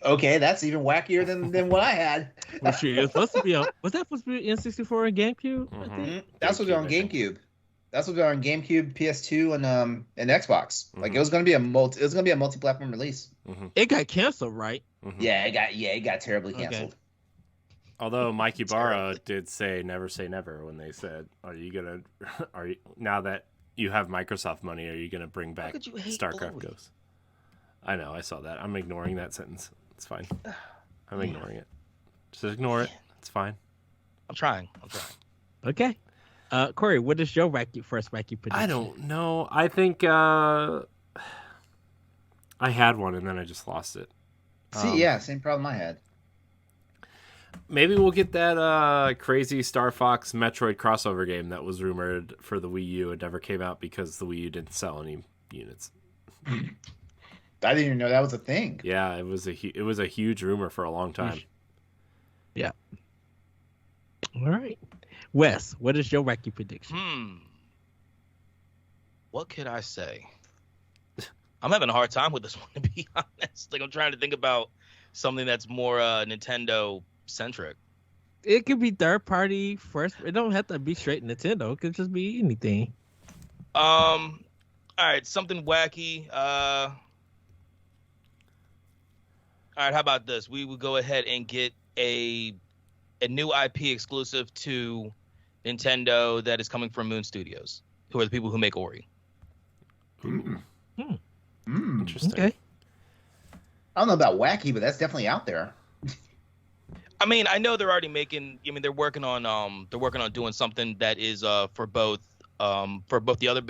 Okay, that's even wackier than what I had. Which is supposed to be on. Was that supposed to be N64 and GameCube? I Mhm. think. That's what's on GameCube. That's what's on GameCube, PS2, and Xbox. Like Mhm. it was gonna be a multi-platform release. It got canceled, right? Mhm. Yeah, it got terribly Okay. canceled. Although Mike Ibarra did say never when they said, now that you have Microsoft money, are you gonna bring back could you hate StarCraft Bluey? Ghost? I know, I saw that. I'm ignoring that sentence. It's fine. I'm ignoring it. Just ignore it. It's fine. I'm trying. Okay. Corey, what is your first wacky prediction? I don't know. I think I had one and then I just lost it. See, same problem I had. Maybe we'll get that crazy Star Fox Metroid crossover game that was rumored for the Wii U. It never came out because the Wii U didn't sell any units. I didn't even know that was a thing. Yeah, it was a huge rumor for a long time. Yeah. All right. Wes, what is your wacky prediction? What could I say? I'm having a hard time with this one, to be honest. Like I'm trying to think about something that's more Nintendo centric. It could be third party first. It don't have to be straight Nintendo. It could just be anything. All right, something wacky. All right, how about this? We would go ahead and get a new IP exclusive to Nintendo that is coming from Moon Studios, who are the people who make Ori. Interesting. Okay. I don't know about wacky, but that's definitely out there. I mean, I know they're already making. I mean, they're working on doing something that is for both the other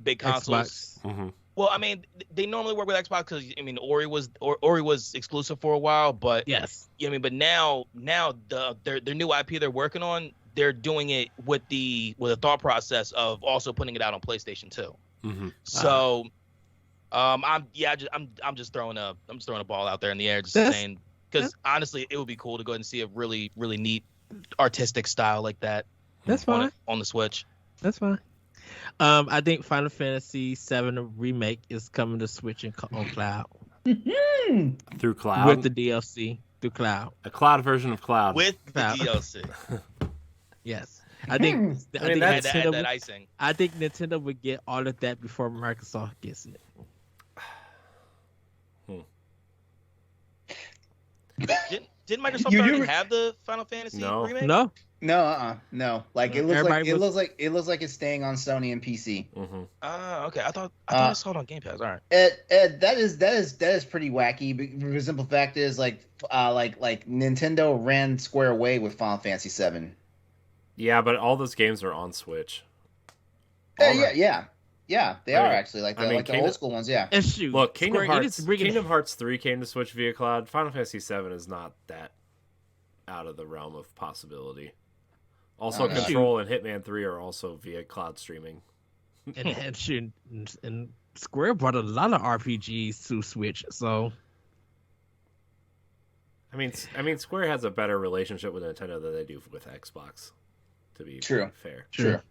big consoles. Xbox. Well, I mean, they normally work with Xbox because I mean, Ori was exclusive for a while, but Yes. I mean, but now their new IP they're working on, they're doing it with the thought process of also putting it out on PlayStation 2. Mm-hmm. So, I'm just throwing a ball out there in the air, just saying, because honestly, it would be cool to go ahead and see a really really neat artistic style like that. That's fine. On the Switch. That's fine. I think Final Fantasy VII Remake is coming to Switch on cloud Through cloud? with the DLC through cloud. A cloud version of cloud. With the Cloud. DLC. Yes, I think. I I think had to add Nintendo. that icing. I think Nintendo would get all of that before Microsoft gets it. Didn't Microsoft You already do- have the Final Fantasy No. remake? No, No. Like it looks Everybody it looks like it's staying on Sony and PC. Okay. I thought I saw it on Game Pass. All right. Ed, that is pretty wacky. But the simple fact is, like Nintendo ran square away with Final Fantasy VII. Yeah, but all those games are on Switch. All right. Yeah, they I are mean- actually like the I mean, like the old school ones. Yeah, and shoot. Look, Kingdom Square Enix Hearts. Kingdom Hearts 3 came to Switch via cloud. Final Fantasy 7 is not that out of the realm of possibility. Also, Oh, no. Control and Hitman 3 are also via cloud streaming. and shoot, and Square brought a lot of RPGs to Switch, so I mean, Square has a better relationship with Nintendo than they do with Xbox. To be True. fair. Sure.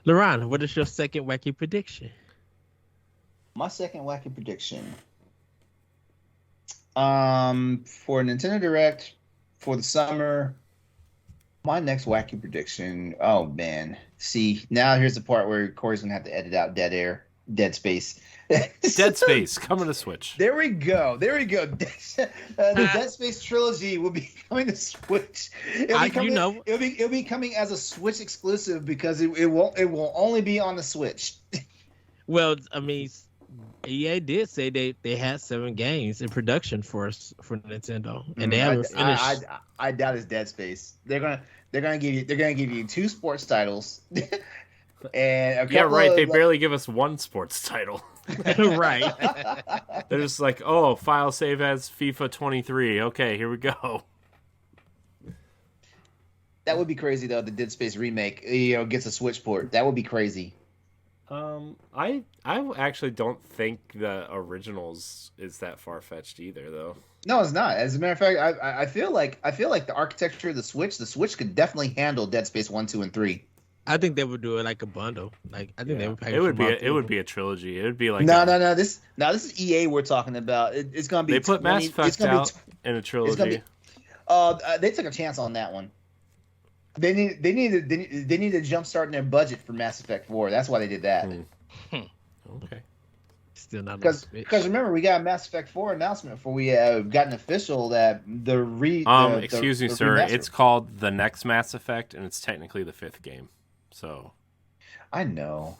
LeRon, what is your second wacky prediction? My second wacky prediction. For Nintendo Direct for the summer, my next wacky prediction. Oh man, see now here's the part where Corey's gonna have to edit out dead space. Dead Space coming to Switch. There we go. The Dead Space trilogy will be coming to Switch. It'll be coming as a Switch exclusive because it will only be on the Switch. Well, I mean, EA did say they had 7 games in production for Nintendo, and they haven't finished. I doubt it's Dead Space. They're gonna give you 2 sports titles. And a Yeah, couple right. of, They barely give us one sports title. Right. They're just like, oh, file save as FIFA 23. Okay, here we go. That would be crazy though. The Dead Space remake, gets a Switch port. That would be crazy. I actually don't think the originals is that far fetched either, though. No, it's not. As a matter of fact, I feel like the architecture of the Switch could definitely handle Dead Space 1, 2, and 3. I think they would do it like a bundle. Like I think they would package It would be a trilogy. It would be like no. This is EA we're talking about. It's gonna be. They put Mass Effect out in a trilogy. They took a chance on that one. They need to jumpstart in their budget for Mass Effect 4. That's why they did that. Okay. Still not Because remember we got a Mass Effect 4 announcement before we got an official that excuse me, sir. remaster. It's called the next Mass Effect, and it's technically the 5th game. So. I know.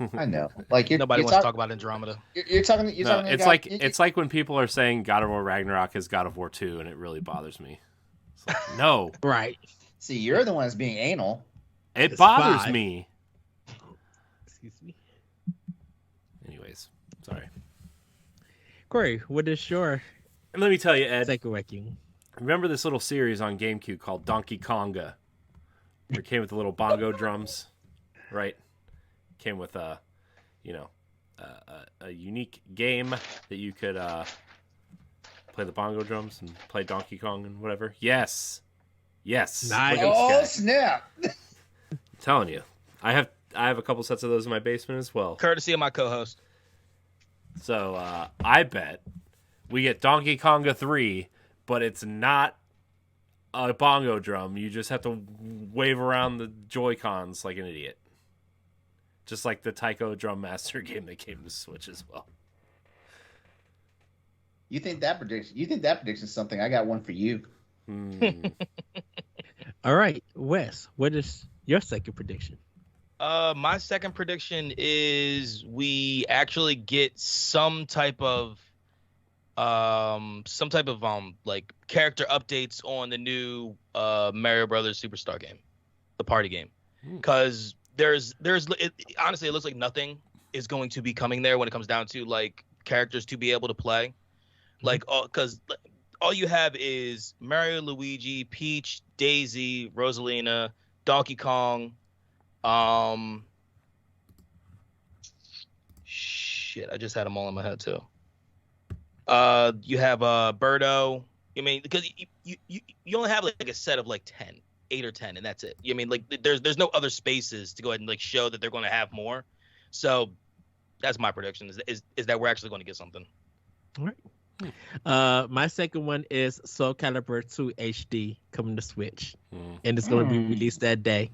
Like Nobody wants to talk about Andromeda. You're talking. It's like when people are saying God of War Ragnarok is God of War 2, and it really bothers me. It's like, no, right. See, you're the one that's being anal. It It's bothers 5. me. Excuse me. Anyways, sorry. Corey, what is your And let me tell you, Ed. second wacky? Remember this little series on GameCube called Donkey Konga? Where it came with the little bongo drums, right? Came with a unique game that you could play the bongo drums and play Donkey Kong and whatever. Yes. Nice. Look at this Oh guy. snap! I'm telling you, I have a couple sets of those in my basement as well. Courtesy of my co-host. So I bet we get Donkey Konga 3, but it's not a bongo drum. You just have to wave around the Joy-Cons like an idiot. Just like the Taiko Drum Master game that came to Switch as well. You think that prediction is something? I got one for you. All right, Wes, what is your second prediction? My second prediction is we actually get some type of like character updates on the new Mario Brothers Superstar game, the party game, because honestly it looks like nothing is going to be coming there when it comes down to like characters to be able to play, like because all you have is Mario, Luigi, Peach, Daisy, Rosalina, Donkey Kong. Shit, I just had them all in my head too. You have Birdo. I mean, because you only have like a set of like 8 or 10, and that's it. I mean, like there's no other spaces to go ahead and like show that they're going to have more. So that's my prediction is that we're actually going to get something. All right. My second one is Soul Calibur 2 HD coming to Switch, and it's going to be released that day.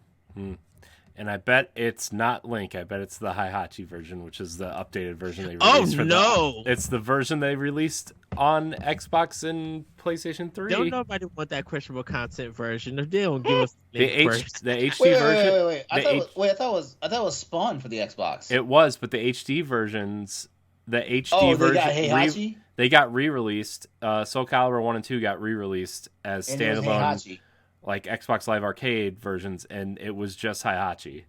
And I bet it's not Link. I bet it's the Heihachi version, which is the updated version they Oh, released. no. It's the version they released on Xbox and PlayStation 3. Don't nobody want that questionable content version if they don't give us the first. HD version. Wait. I thought it was Spawn for the Xbox. It was, but the HD versions, the HD Oh, they version, got Heihachi? they got re-released. Soul Calibur 1 and 2 got re-released as And it was standalone, Heihachi. like Xbox Live Arcade versions, and it was just Heihachi.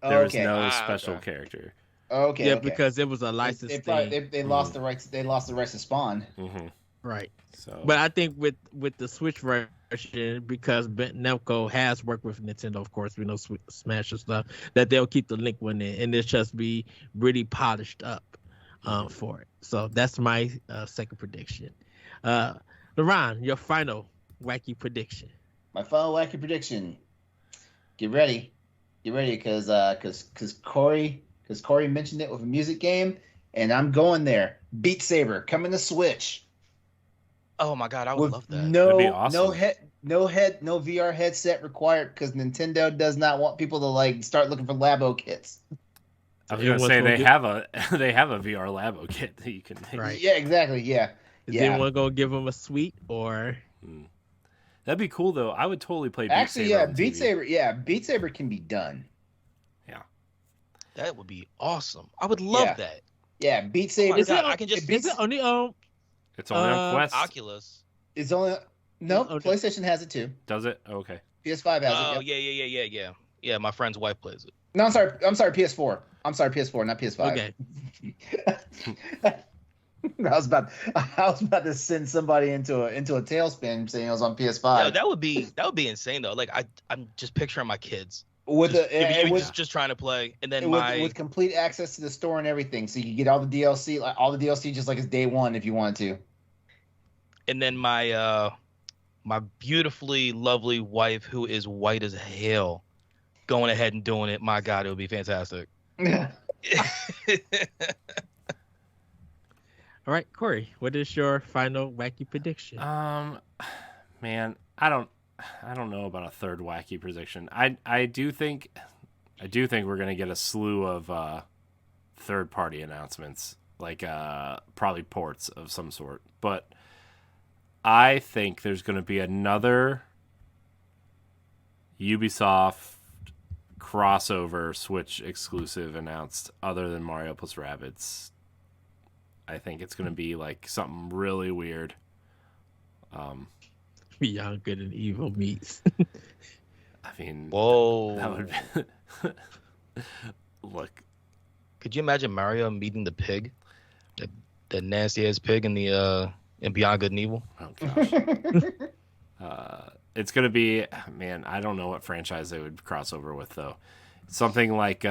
There was no special character. Okay. Yeah, because it was a license thing. They lost the rights. They lost the rights to Spawn. Mm-hmm. Right. So, But I think with the Switch version, because Namco has worked with Nintendo, of course, we know Smash and stuff, that they'll keep the Link one in, and it's just be really polished up for it. So that's my second prediction. LeRon, your final wacky prediction. My final wacky prediction. Get ready, because Corey mentioned it with a music game, and I'm going there. Beat Saber coming to Switch. Oh my god, I would love that. That'd be awesome. No VR headset required because Nintendo does not want people to like start looking for Labo kits. I was gonna say they have a VR Labo kit that you can make. Right. Yeah, exactly. Yeah. Is anyone gonna give them a suite or? That'd be cool though. I would totally play. Actually, Saber Beat Saber. Yeah, Beat Saber can be done. Yeah, that would be awesome. I would love that. Yeah, Beat Saber. Is it only it's only on Quest. Oculus. It's only PlayStation has it too. Does it? Okay. PS5 has it. Oh yeah. Yeah, my friend's wife plays it. No, I'm sorry, PS4. I'm sorry, PS4, not PS5. Okay. I was about to send somebody into a tailspin saying it was on PS5. Yo, that would be insane though. Like I'm just picturing my kids with just trying to play, and then with complete access to the store and everything, so you can get all the DLC, just like it's day one if you wanted to. And then my beautifully lovely wife, who is white as hell, going ahead and doing it. My God, it would be fantastic. All right, Corey, what is your final wacky prediction? Man, I don't know about a third wacky prediction. I do think we're gonna get a slew of third party announcements, like probably ports of some sort. But I think there's gonna be another Ubisoft crossover Switch exclusive announced, other than Mario plus Rabbids. I think it's going to be like something really weird. Beyond Good and Evil meets. I mean, whoa. That would be... Look. Could you imagine Mario meeting the pig? That nasty ass pig in the in Beyond Good and Evil? Oh gosh. It's going to be, man, I don't know what franchise they would cross over with though. Something like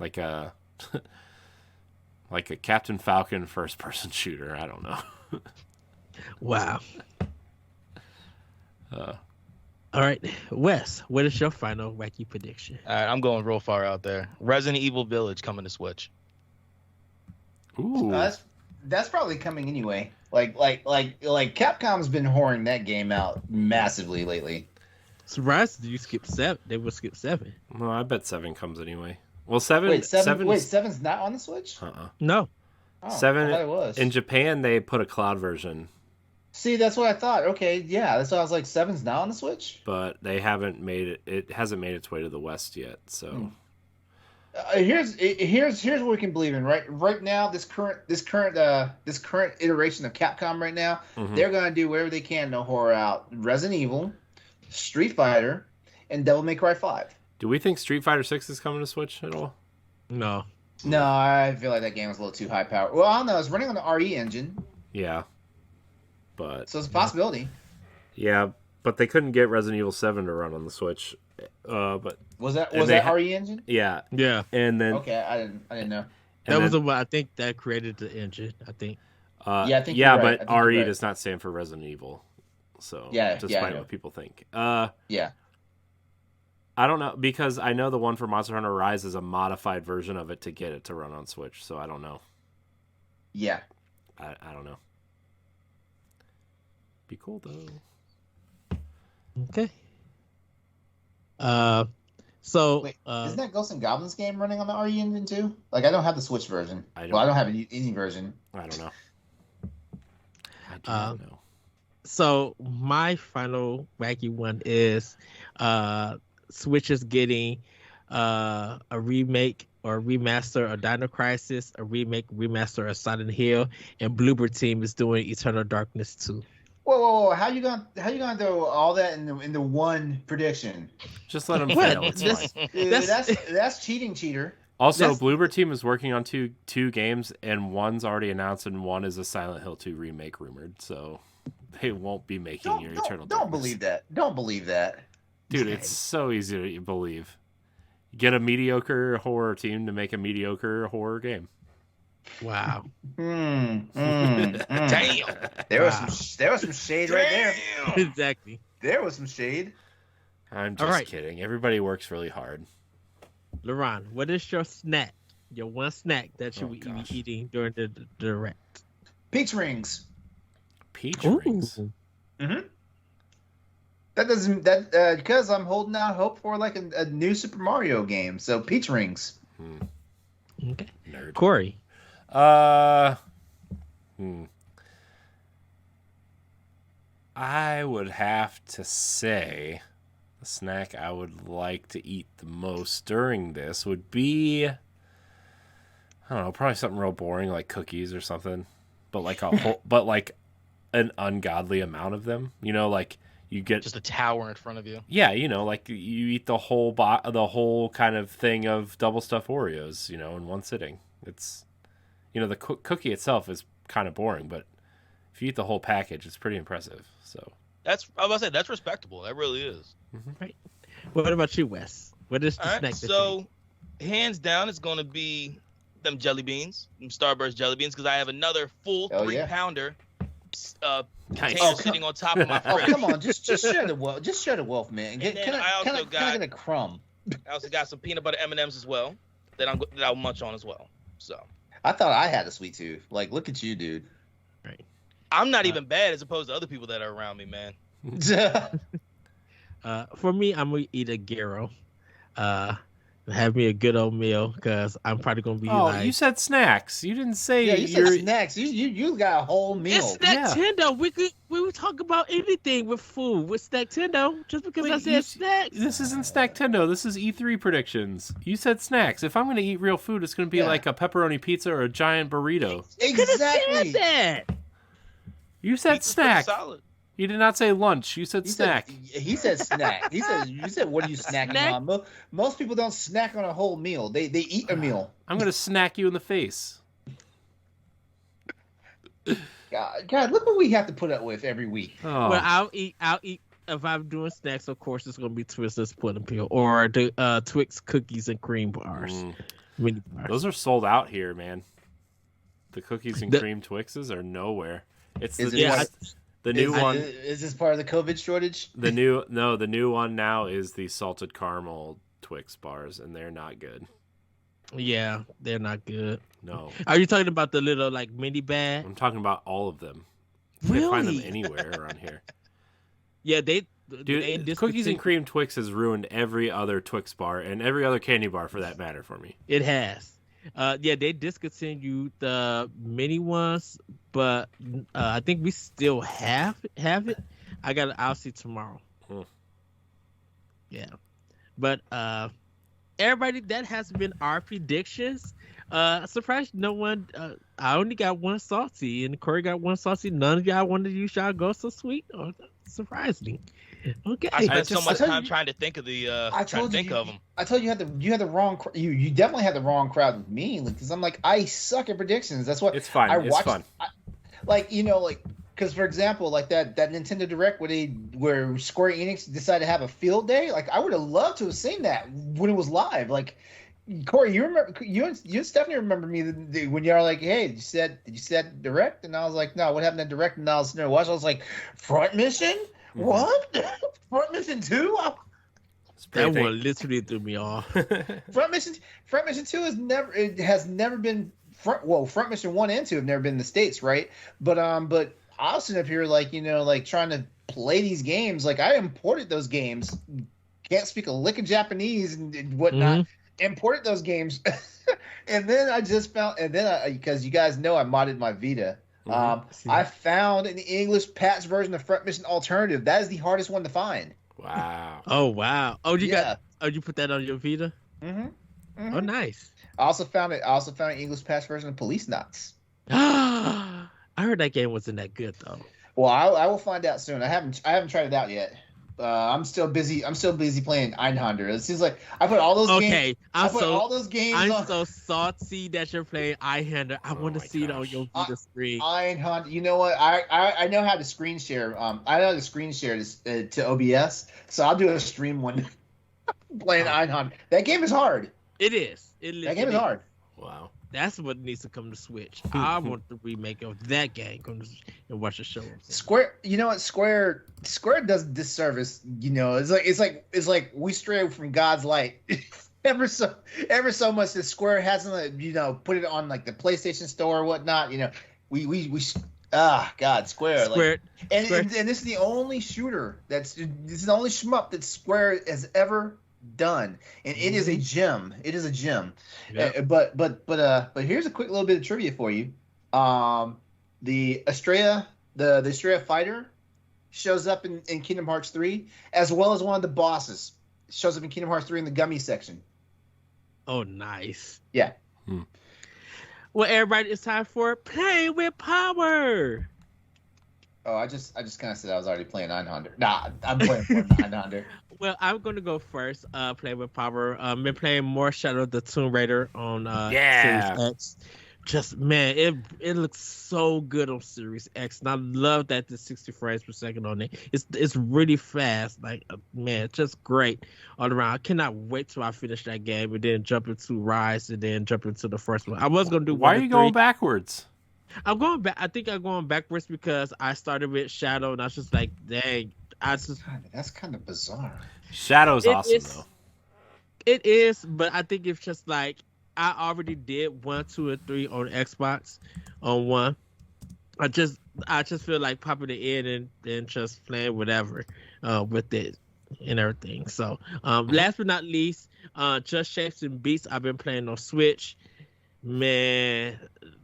like a Captain Falcon first-person shooter. I don't know. Wow. All right, Wes, what is your final wacky prediction? All right, I'm going real far out there. Resident Evil Village coming to Switch. Ooh. That's probably coming anyway. Like Capcom's been whoring that game out massively lately. Surprised you skipped 7. They will skip 7. Well, I bet 7 comes anyway. Well, 7. Wait, 7's not on the Switch? No. Oh, 7. I thought it was. In Japan, they put a cloud version. See, that's what I thought. Okay, yeah, that's why I was like, 7's not on the Switch. But they haven't made it. It hasn't made its way to the West yet. So here's what we can believe in. Right now, this current iteration of Capcom right now, they're gonna do whatever they can to whore out Resident Evil, Street Fighter, and Devil May Cry 5. Do we think Street Fighter 6 is coming to Switch at all? No. No, I feel like that game was a little too high power. Well, I don't know. It's running on the RE engine. Yeah. But So it's a possibility. Yeah, but they couldn't get Resident Evil 7 to run on the Switch. But was that RE engine? Yeah. Yeah. And then Okay, I didn't know. That was the one I think that created the engine, I think. I think you're right. But RE does not stand for Resident Evil. So despite what people think. Yeah. I don't know, because I know the one for Monster Hunter Rise is a modified version of it to get it to run on Switch, so I don't know. Yeah. I don't know. Be cool though. Okay. So Wait, isn't that Ghosts and Goblins game running on the RE Engine too? Like, I don't have the Switch version. I don't have any version. I don't know. I do not know. So my final wacky one is Switch is getting a remake or remaster of Dino Crisis, a remaster of Silent Hill, and Bloober Team is doing Eternal Darkness 2. Whoa! How you gonna throw all that into one prediction? Just let them fail. It's fine. Dude, that's cheating, cheater. Also, Bloober Team is working on two games, and one's already announced, and one is a Silent Hill 2 remake rumored. So they won't be making your Eternal Darkness. Don't believe that. Don't believe that. Dude, it's so easy to believe. Get a mediocre horror team to make a mediocre horror game. Wow. Damn. There was some shade right there. Exactly. There was some shade. I'm just kidding. Everybody works really hard. LeRon, what is your snack? Your one snack that you will be eating during the direct? Peach rings. Peach rings. Mm-hmm. Because I'm holding out hope for like a new Super Mario game. So peach rings. Okay. Nerd. Corey. I would have to say the snack I would like to eat the most during this would be, I don't know, probably something real boring like cookies or something, but like like an ungodly amount of them. You know, like you get just a tower in front of you. Yeah, you know, like you eat the whole kind of thing of double stuffed Oreos, you know, in one sitting. It's, you know, the cookie itself is kind of boring, but if you eat the whole package, it's pretty impressive. So I was about to say that's respectable. That really is. Right. What about you, Wes? What is the snack? So, hands down, it's going to be them jelly beans, them Starburst jelly beans, because I have another full 3-pounder sitting on top of my fridge. Oh, come on, just share the wealth. Just share the wealth, man. Can I get a crumb? I also got some peanut butter M&Ms as well that I'll munch on as well. So I thought I had a sweet tooth. Like, look at you, dude. Right. I'm not even bad as opposed to other people that are around me, man. For me, I'm gonna eat a gyro. Have me a good old meal because I'm probably gonna be you said snacks. You didn't say. Yeah, you said snacks. You got a whole meal. It's Snack-Tendo. We would talk about anything with food with Snack-Tendo. Just because I said snacks. This isn't Snack-Tendo. This is E3 predictions. You said snacks. If I'm gonna eat real food, it's gonna be like a pepperoni pizza or a giant burrito. Exactly. That. You said snack. Solid. You did not say lunch. You said snack. He said snack. You said what are you snacking on? Most people don't snack on a whole meal. They eat a meal. I'm gonna snack you in the face. God, look what we have to put up with every week. Oh. Well, I'll eat. If I'm doing snacks, of course, it's gonna be Twizzlers pudding peel or the Twix cookies and cream bars. Mini bars. Those are sold out here, man. The cookies and cream Twixes are nowhere. It's the new one. Is this part of the COVID shortage? The new one now is the salted caramel Twix bars, and they're not good. Yeah, they're not good. No. Are you talking about the little like mini bag? I'm talking about all of them. Really? You can't find them anywhere around here. Yeah, Dude, cookies and cream Twix has ruined every other Twix bar and every other candy bar for that matter for me. It has. Yeah, they discontinued the mini ones, but I think we still have it. I'll see tomorrow. Yeah, but everybody, that has been our predictions. Surprised no one. I only got one salty, and Corey got one salty. None of y'all wanted to use y'all go so sweet. Oh, surprisingly. Okay. I spent so much time trying to think of the. Of them. I told you you had the wrong. You definitely had the wrong crowd with me because I'm like I suck at predictions. That's what it's fine. It's fun. Because for example, like that Nintendo Direct where Square Enix decided to have a field day. Like I would have loved to have seen that when it was live. Like Corey, you remember you and Stephanie remember me when you were like, hey, did you said Direct? And I was like, no, what happened to Direct? And I was there watching. I was like, Front Mission. What? Front Mission 2? That one literally threw me off. Front Mission 2 has never been Front Mission 1 and 2 have never been in the States, right? But Austin up here like trying to play these games. Like I imported those games can't speak a lick of Japanese and whatnot. Imported those games, and then I just found, and then because you guys know I modded my Vita. I found an English patch version of Front Mission Alternative. That is the hardest one to find. Wow. Oh wow. Oh, you put that on your Vita? Oh, nice. I also found an English patch version of Police Knots. I heard that game wasn't that good though. Well, I will find out soon. I haven't tried it out yet. I'm still busy playing Einhander. It seems like I put all those games. All those games. I'm so salty that you're playing Einhander. I want to see it on your Vita screen. Einhander. You know what? I know how to screen share. I know how to screen share to OBS. So I'll do a stream one playing Einhander. That game is hard. It is. That game is hard. Wow. That's what needs to come to Switch. I want the remake of that game come to and watch the show. Square, you know what? Square does disservice. You know, it's like we stray from God's light. ever so much that Square hasn't put it on like the PlayStation Store or whatnot. You know, we Square. And this is the only shooter this is the only shmup that Square has ever done, and it is a gem. It is a gem. Yep. But here's a quick little bit of trivia for you. The Estrella fighter shows up in Kingdom Hearts 3, as well as one of the bosses shows up in Kingdom Hearts 3 in the gummy section. Oh, nice. Yeah. Well, everybody, it's time for Play with Power. Oh, I just kind of said I was already playing 900. Nah, I'm playing for 900. Well, I'm gonna go first. Play with Power. Been playing more Shadow of the Tomb Raider on Series X. Just man, it looks so good on Series X, and I love that the 60 frames per second on it. It's really fast. Like man, it's just great all around. I cannot wait till I finish that game and then jump into Rise and then jump into the first one. I was gonna do. Why are you going backwards? I'm going back. I think I'm going backwards because I started with Shadow, and I was just like, dang. That's kind of bizarre. Shadow's awesome though. It is, but I think it's just like I already did 1, 2, and 3 on Xbox on one. I just feel like popping it in and then just playing whatever with it and everything. So last but not least, Just Shapes and Beats. I've been playing on Switch. Man,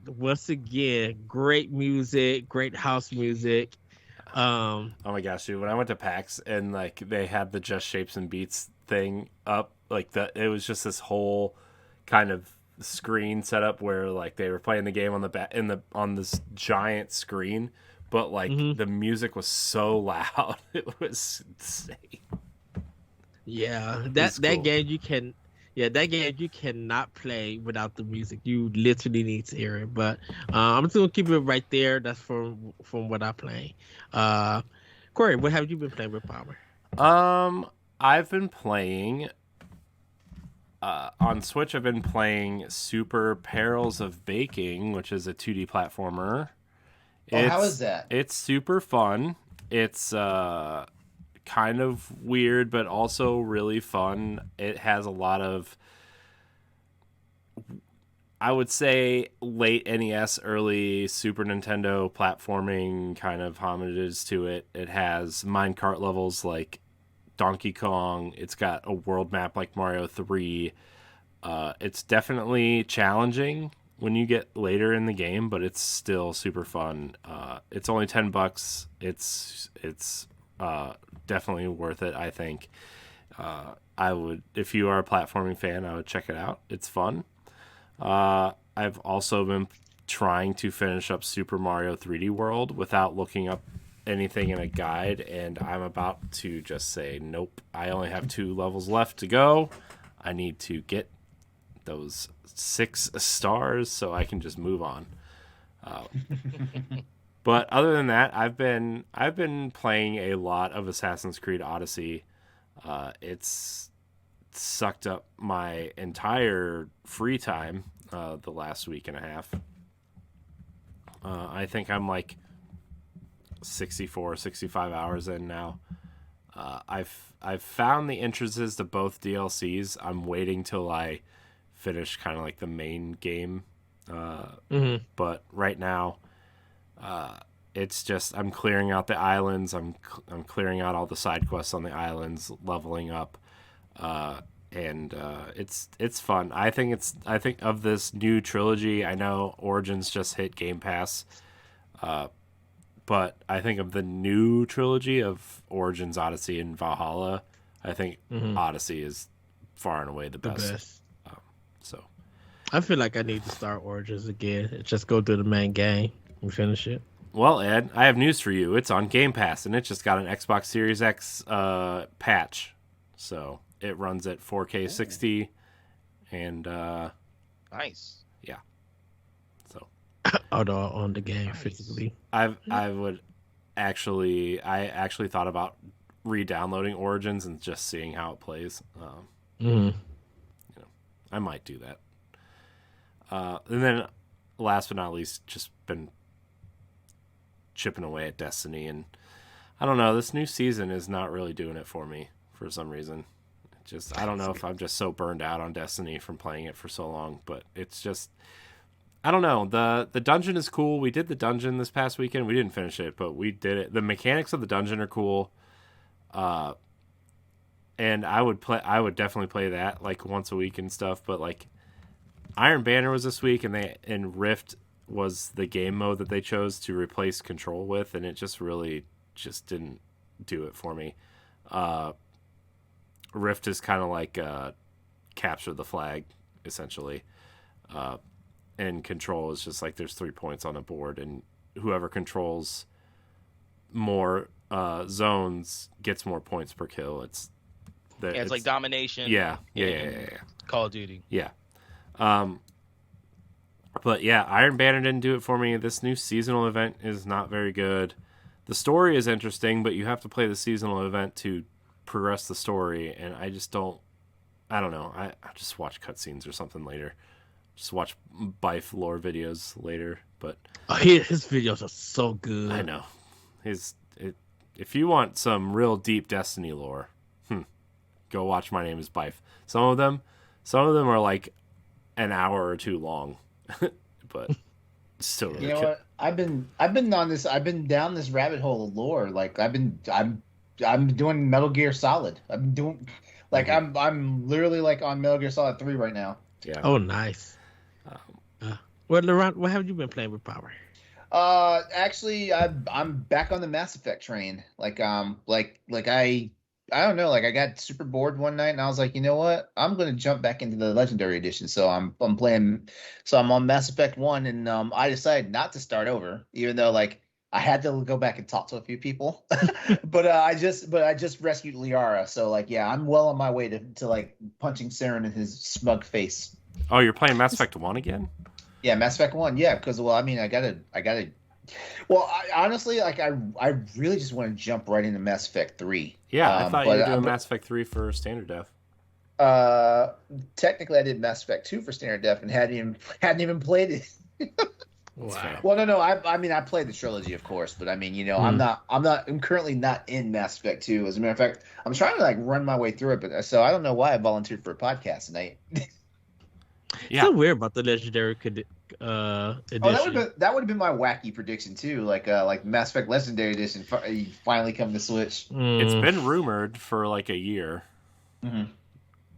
once again, great music, great house music. Oh my gosh, dude! When I went to PAX and like they had the Just Shapes and Beats thing up, like it was just this whole kind of screen setup where like they were playing the game on this giant screen, but like the music was so loud, it was insane. Yeah, that game you cannot play without the music. You literally need to hear it. But I'm just gonna keep it right there. That's from what I play. Corey, what have you been playing with Power? I've been playing on Switch. I've been playing Super Perils of Baking, which is a 2D platformer. How is that? It's super fun. It's kind of weird, but also really fun. It has a lot of, I would say, late NES, early Super Nintendo platforming kind of homages to it. It has minecart levels like Donkey Kong. It's got a world map like Mario 3. It's definitely challenging when you get later in the game, but it's still super fun. It's only $10. It's definitely worth it, I think. I would, if you are a platforming fan, I would check it out. It's fun. I've also been trying to finish up Super Mario 3D World without looking up anything in a guide, and I'm about to just say, nope, I only have 2 levels left to go. I need to get those 6 stars so I can just move on. But other than that, I've been playing a lot of Assassin's Creed Odyssey. It's sucked up my entire free time the last week and a half. I think I'm like 65 hours in now. I've found the entrances to both DLCs. I'm waiting till I finish kind of like the main game. But right now, it's just I'm clearing out the islands. I'm clearing out all the side quests on the islands, leveling up. and it's fun. I think of this new trilogy. I know Origins just hit Game Pass, but I think of the new trilogy of Origins, Odyssey, and Valhalla. I think Odyssey is far and away the best. So I feel like I need to start Origins again and just go through the main game and finish it. Well, Ed, I have news for you. It's on Game Pass, and it just got an Xbox Series X patch. So it runs at 4K 60, and nice. Yeah. So on the game physically. I actually thought about re-downloading Origins and just seeing how it plays. I might do that. And then, last but not least, just been chipping away at Destiny, and I don't know. This new season is not really doing it for me for some reason. I don't know if I'm just so burned out on Destiny from playing it for so long, but it's just, I don't know. The dungeon is cool. We did the dungeon this past weekend. We didn't finish it, but we did it. The mechanics of the dungeon are cool. And I would definitely play that like once a week and stuff, but like Iron Banner was this week, and Rift was the game mode that they chose to replace Control with, and it just really just didn't do it for me. Rift is kind of like capture the flag, essentially. And Control is just like there's 3 points on a board, and whoever controls more zones gets more points per kill. It's like domination. Yeah. Call of Duty. Yeah. But yeah, Iron Banner didn't do it for me. This new seasonal event is not very good. The story is interesting, but you have to play the seasonal event to progress the story, and I don't know. I just watch cutscenes or something later. Just watch Bife lore videos later. But his videos are so good. I know. If you want some real deep Destiny lore, go watch My Name is Bife. Some of them are like an hour or two long, but still really good. What? I've been down this rabbit hole of lore. Like I'm doing Metal Gear Solid. I'm doing like I'm literally like on Metal Gear Solid 3 right now. Yeah. Oh, nice. Well, LeRon, what have you been playing with Power? Actually, I'm back on the Mass Effect train. I don't know. Like I got super bored one night, and I was like, you know what? I'm gonna jump back into the Legendary Edition. So I'm playing. So I'm on Mass Effect 1, and I decided not to start over, even though like I had to go back and talk to a few people. but I just rescued Liara. So like yeah, I'm well on my way to like punching Saren in his smug face. Oh, you're playing Mass Effect 1 again? Yeah, Mass Effect 1. Yeah, because well, I mean, I gotta. Well, honestly, like I really just want to jump right into Mass Effect 3. Yeah, I thought you were doing Mass Effect 3 for standard def. Technically, I did Mass Effect 2 for standard def and hadn't even played it. Wow. Well, no. I mean, I played the trilogy, of course, but I mean, you know, I'm currently not in Mass Effect 2. As a matter of fact, I'm trying to like run my way through it, but so I don't know why I volunteered for a podcast tonight. Yeah. So weird about the Legendary edition. Oh, that would have been my wacky prediction too. Like Mass Effect Legendary Edition finally come to Switch. It's been rumored for like a year. Mm-hmm.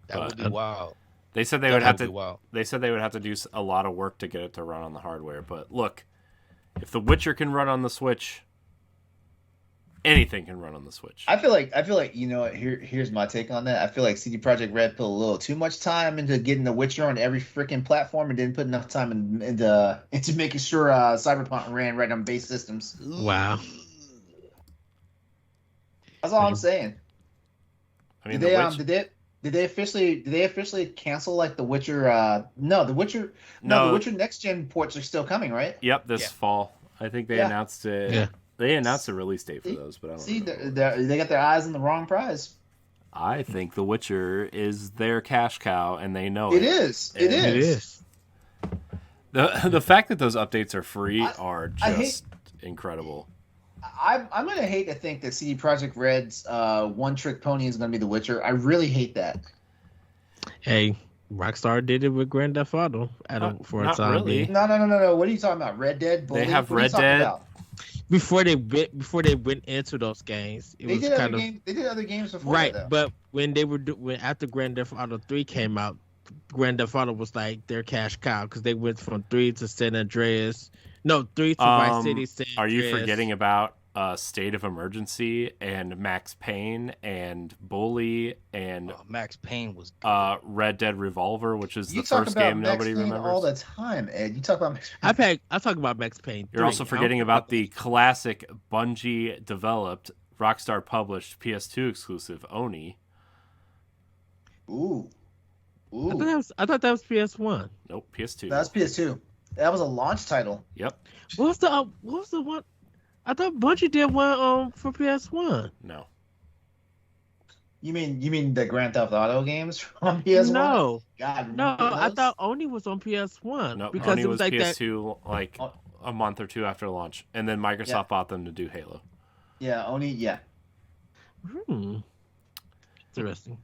That would be wild. They said they would have to. They said they would have to do a lot of work to get it to run on the hardware. But look, if The Witcher can run on the Switch, anything can run on the Switch. I feel like you know what, here's my take on that. I feel like CD Projekt Red put a little too much time into getting The Witcher on every freaking platform and didn't put enough time into making sure Cyberpunk ran right on base systems. Wow. That's all I'm saying. I mean, did they officially cancel like The Witcher? The Witcher next gen ports are still coming, right? Yep, this fall. I think they announced it. Yeah. They announced a release date for those, but I don't know. They got their eyes on the wrong prize. I think The Witcher is their cash cow, and they know it. It is. It is. The fact that those updates are free are just incredible. I'm gonna hate to think that CD Projekt Red's one-trick pony is gonna be The Witcher. I really hate that. Hey, Rockstar did it with Grand Theft Auto. For a time. Really. No. What are you talking about? Red Dead? They have Red Dead. before they went into those games, it was kind of they did other games before right. that, But when they were after Grand Theft Auto 3 came out, Grand Theft Auto was like their cash cow because they went from 3 to San Andreas, no 3 to Vice City. San Are you Andreas. forgetting about State of Emergency and Max Payne and Bully and Max Payne was Red Dead Revolver, which is you the talk first about game Max nobody Payne remembers. all the time, Ed. You talk about Max Payne. I talk about Max Payne 3. You're also forgetting about the classic Bungie developed, Rockstar published PS2 exclusive Oni. Ooh. I thought that was PS1. Nope, PS2. That's PS2. That was a launch title. Yep. What was the one? I thought Bungie did one for PS1. No. You mean the Grand Theft Auto games from PS1? No. God, No, remember I those? thought Oni was on PS1 No, because Oni it was was like PS2 like a month or two after launch, and then Microsoft bought them to do Halo. Yeah, Oni. Yeah. that. Interesting.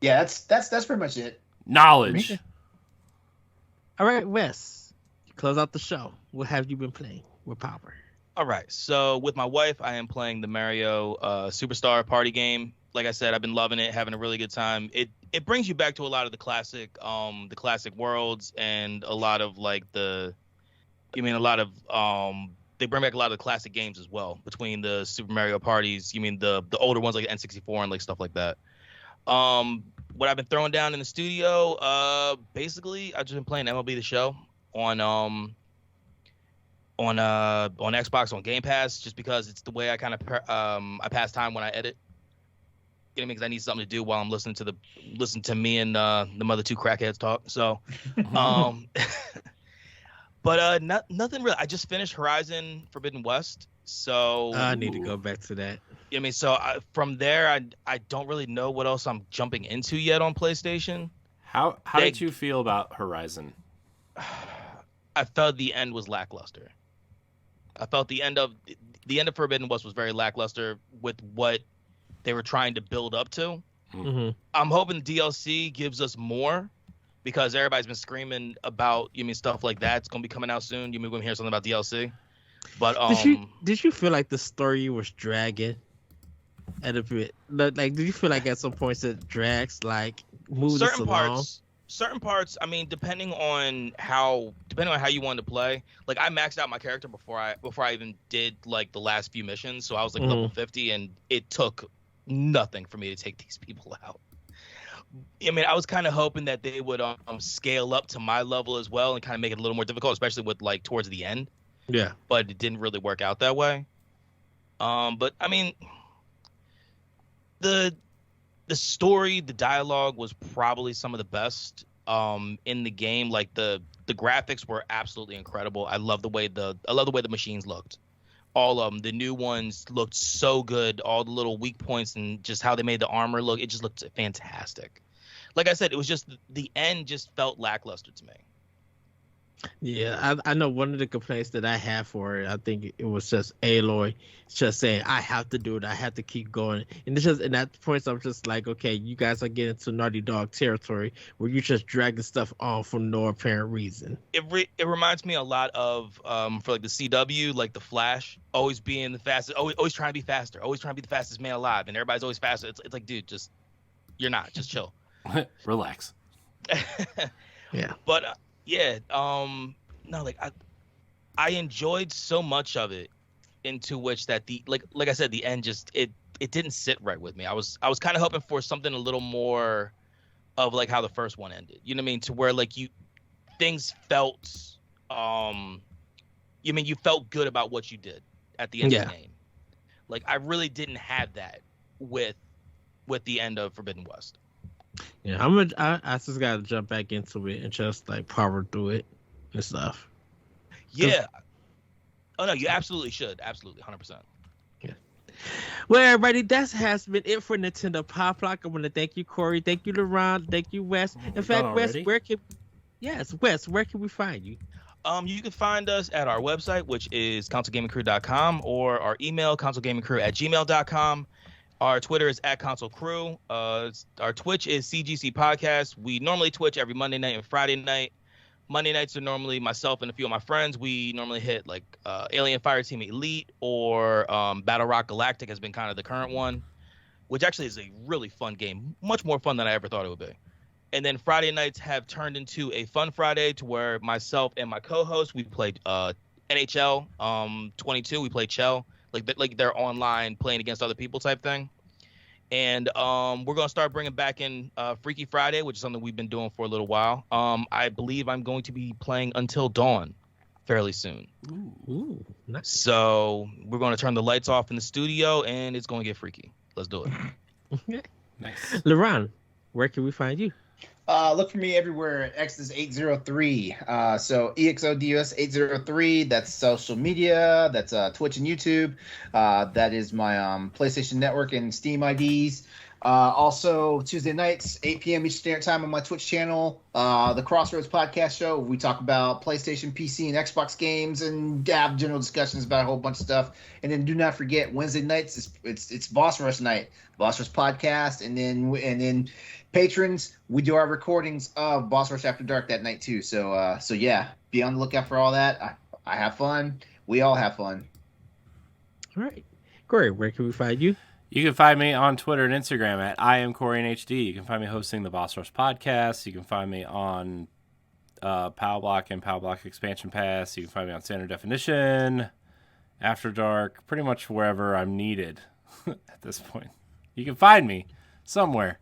Yeah, that's pretty much it. Knowledge. All right, Wes, close out the show. What have you been playing with Power? All right. So with my wife, I am playing the Mario Superstar Party game. Like I said, I've been loving it, having a really good time. It brings you back to a lot of the classic worlds and a lot of like they bring back a lot of the classic games as well between the Super Mario parties. You mean the older ones like N64 and like stuff like that. What I've been throwing down in the studio, basically I've just been playing MLB The Show on Xbox on Game Pass, just because it's the way I kind of I pass time when I edit. You know what I mean? Because I need something to do while I'm listening to me and the mother two crackheads talk. So, but nothing really. I just finished Horizon Forbidden West, so I need to go back to that. You know what I mean? So from there, I don't really know what else I'm jumping into yet on PlayStation. How did you feel about Horizon? I felt the end was lackluster. I felt the end of Forbidden West was very lackluster with what they were trying to build up to. Mm-hmm. I'm hoping DLC gives us more, because everybody's been screaming about stuff like that. It's gonna be coming out soon. We're gonna hear something about DLC. But did you feel like the story was dragging at a bit? Like, did you feel like at some points it drags, like moves along? Certain parts, I mean, depending on how you wanted to play. Like, I maxed out my character before I even did like the last few missions, so I was like level 50, and it took nothing for me to take these people out. I mean, I was kind of hoping that they would scale up to my level as well and kind of make it a little more difficult, especially with like towards the end. Yeah, but it didn't really work out that way. But I mean, the story, the dialogue was probably some of the best in the game. Like the graphics were absolutely incredible. I love the way the machines looked. All of them, the new ones looked so good. All the little weak points and just how they made the armor look, it just looked fantastic. Like I said, it was just the end just felt lackluster to me. Yeah, I know one of the complaints that I have for it, I think it was just Aloy just saying, I have to do it, I have to keep going. And it's just, and at points I'm just like, okay, you guys are getting to Naughty Dog territory where you just dragging stuff on for no apparent reason. It reminds me a lot of for like the CW, like the Flash, always being the fastest, always trying to be faster, always trying to be the fastest man alive, and everybody's always faster. It's like, dude, you're not, just chill. Relax. Yeah. But yeah, no, like I enjoyed so much of it, into which that like I said, the end just it didn't sit right with me. I was kind of hoping for something a little more of like how the first one ended. You know what I mean? To where like things felt you felt good about what you did at the end of the game. Like I really didn't have that with the end of Forbidden West. Yeah, I just gotta jump back into it and just like power through it and stuff. Yeah. Oh no, you absolutely should. Absolutely, 100%. Yeah. Well, everybody, that has been it for Nintendo Pop Lock. I want to thank you, Corey. Thank you, LeRon. Thank you, Wes. In fact, Wes, where can we find you? You can find us at our website, which is consolegamingcrew.com, or our email, consolegamingcrew@gmail.com. Our Twitter is @consolecrew. Our Twitch is CGC Podcast. We normally Twitch every Monday night and Friday night. Monday nights are normally myself and a few of my friends. We normally hit like Alien Fireteam Elite or Battle Rock Galactic has been kind of the current one, which actually is a really fun game. Much more fun than I ever thought it would be. And then Friday nights have turned into a fun Friday to where myself and my co-host, we played NHL 22. We played Chell, like they're online playing against other people type thing. And we're going to start bringing back in Freaky Friday, which is something we've been doing for a little while. I believe I'm going to be playing Until Dawn fairly soon. Ooh, nice. So we're going to turn the lights off in the studio, and it's going to get freaky. Let's do it. Okay. Nice. LeRon, where can we find you? Look for me everywhere at Exodus803. So EXODUS803. That's social media. That's Twitch and YouTube. That is my PlayStation Network and Steam IDs. Also, Tuesday nights, 8 p.m. Eastern Standard Time on my Twitch channel. The Crossroads Podcast Show. We talk about PlayStation, PC, and Xbox games and have general discussions about a whole bunch of stuff. And then do not forget, Wednesday nights, it's Boss Rush night. Boss Rush Podcast. And then patrons, we do our recordings of Boss Rush After Dark that night too. So yeah, be on the lookout for all that. I have fun. We all have fun. All right. Corey, where can we find you? You can find me on Twitter and Instagram at IamCoreyNHD. You can find me hosting the Boss Rush podcast. You can find me on PowBlock and PowBlock Expansion Pass. You can find me on Standard Definition, After Dark, pretty much wherever I'm needed at this point. You can find me somewhere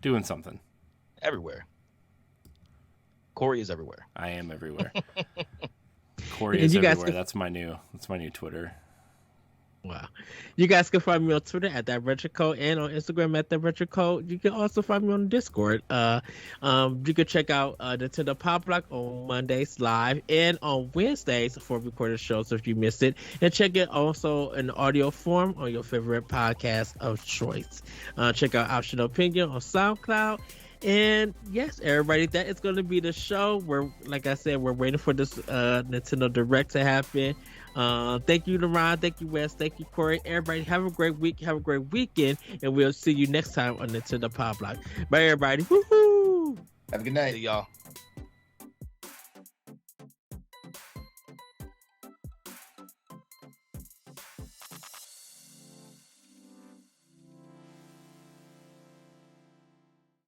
doing something. Everywhere. Corey is everywhere. I am everywhere. Corey is everywhere. That's my new Twitter. Wow. You guys can find me on Twitter at that retro code and on Instagram at that retro code. You can also find me on Discord. You can check out Nintendo Pop Block on Mondays live and on Wednesdays for recorded shows if you missed it. And check it also in audio form on your favorite podcast of choice. Check out Optional Opinion on SoundCloud. And yes, everybody, that is going to be the show. Like I said, we're waiting for this Nintendo Direct to happen. Thank you, LeRon. Thank you, Wes. Thank you, Corey. Everybody, have a great week. Have a great weekend. And we'll see you next time on Nintendo Pop Block. Bye, everybody. Woohoo! Have a good night. See y'all.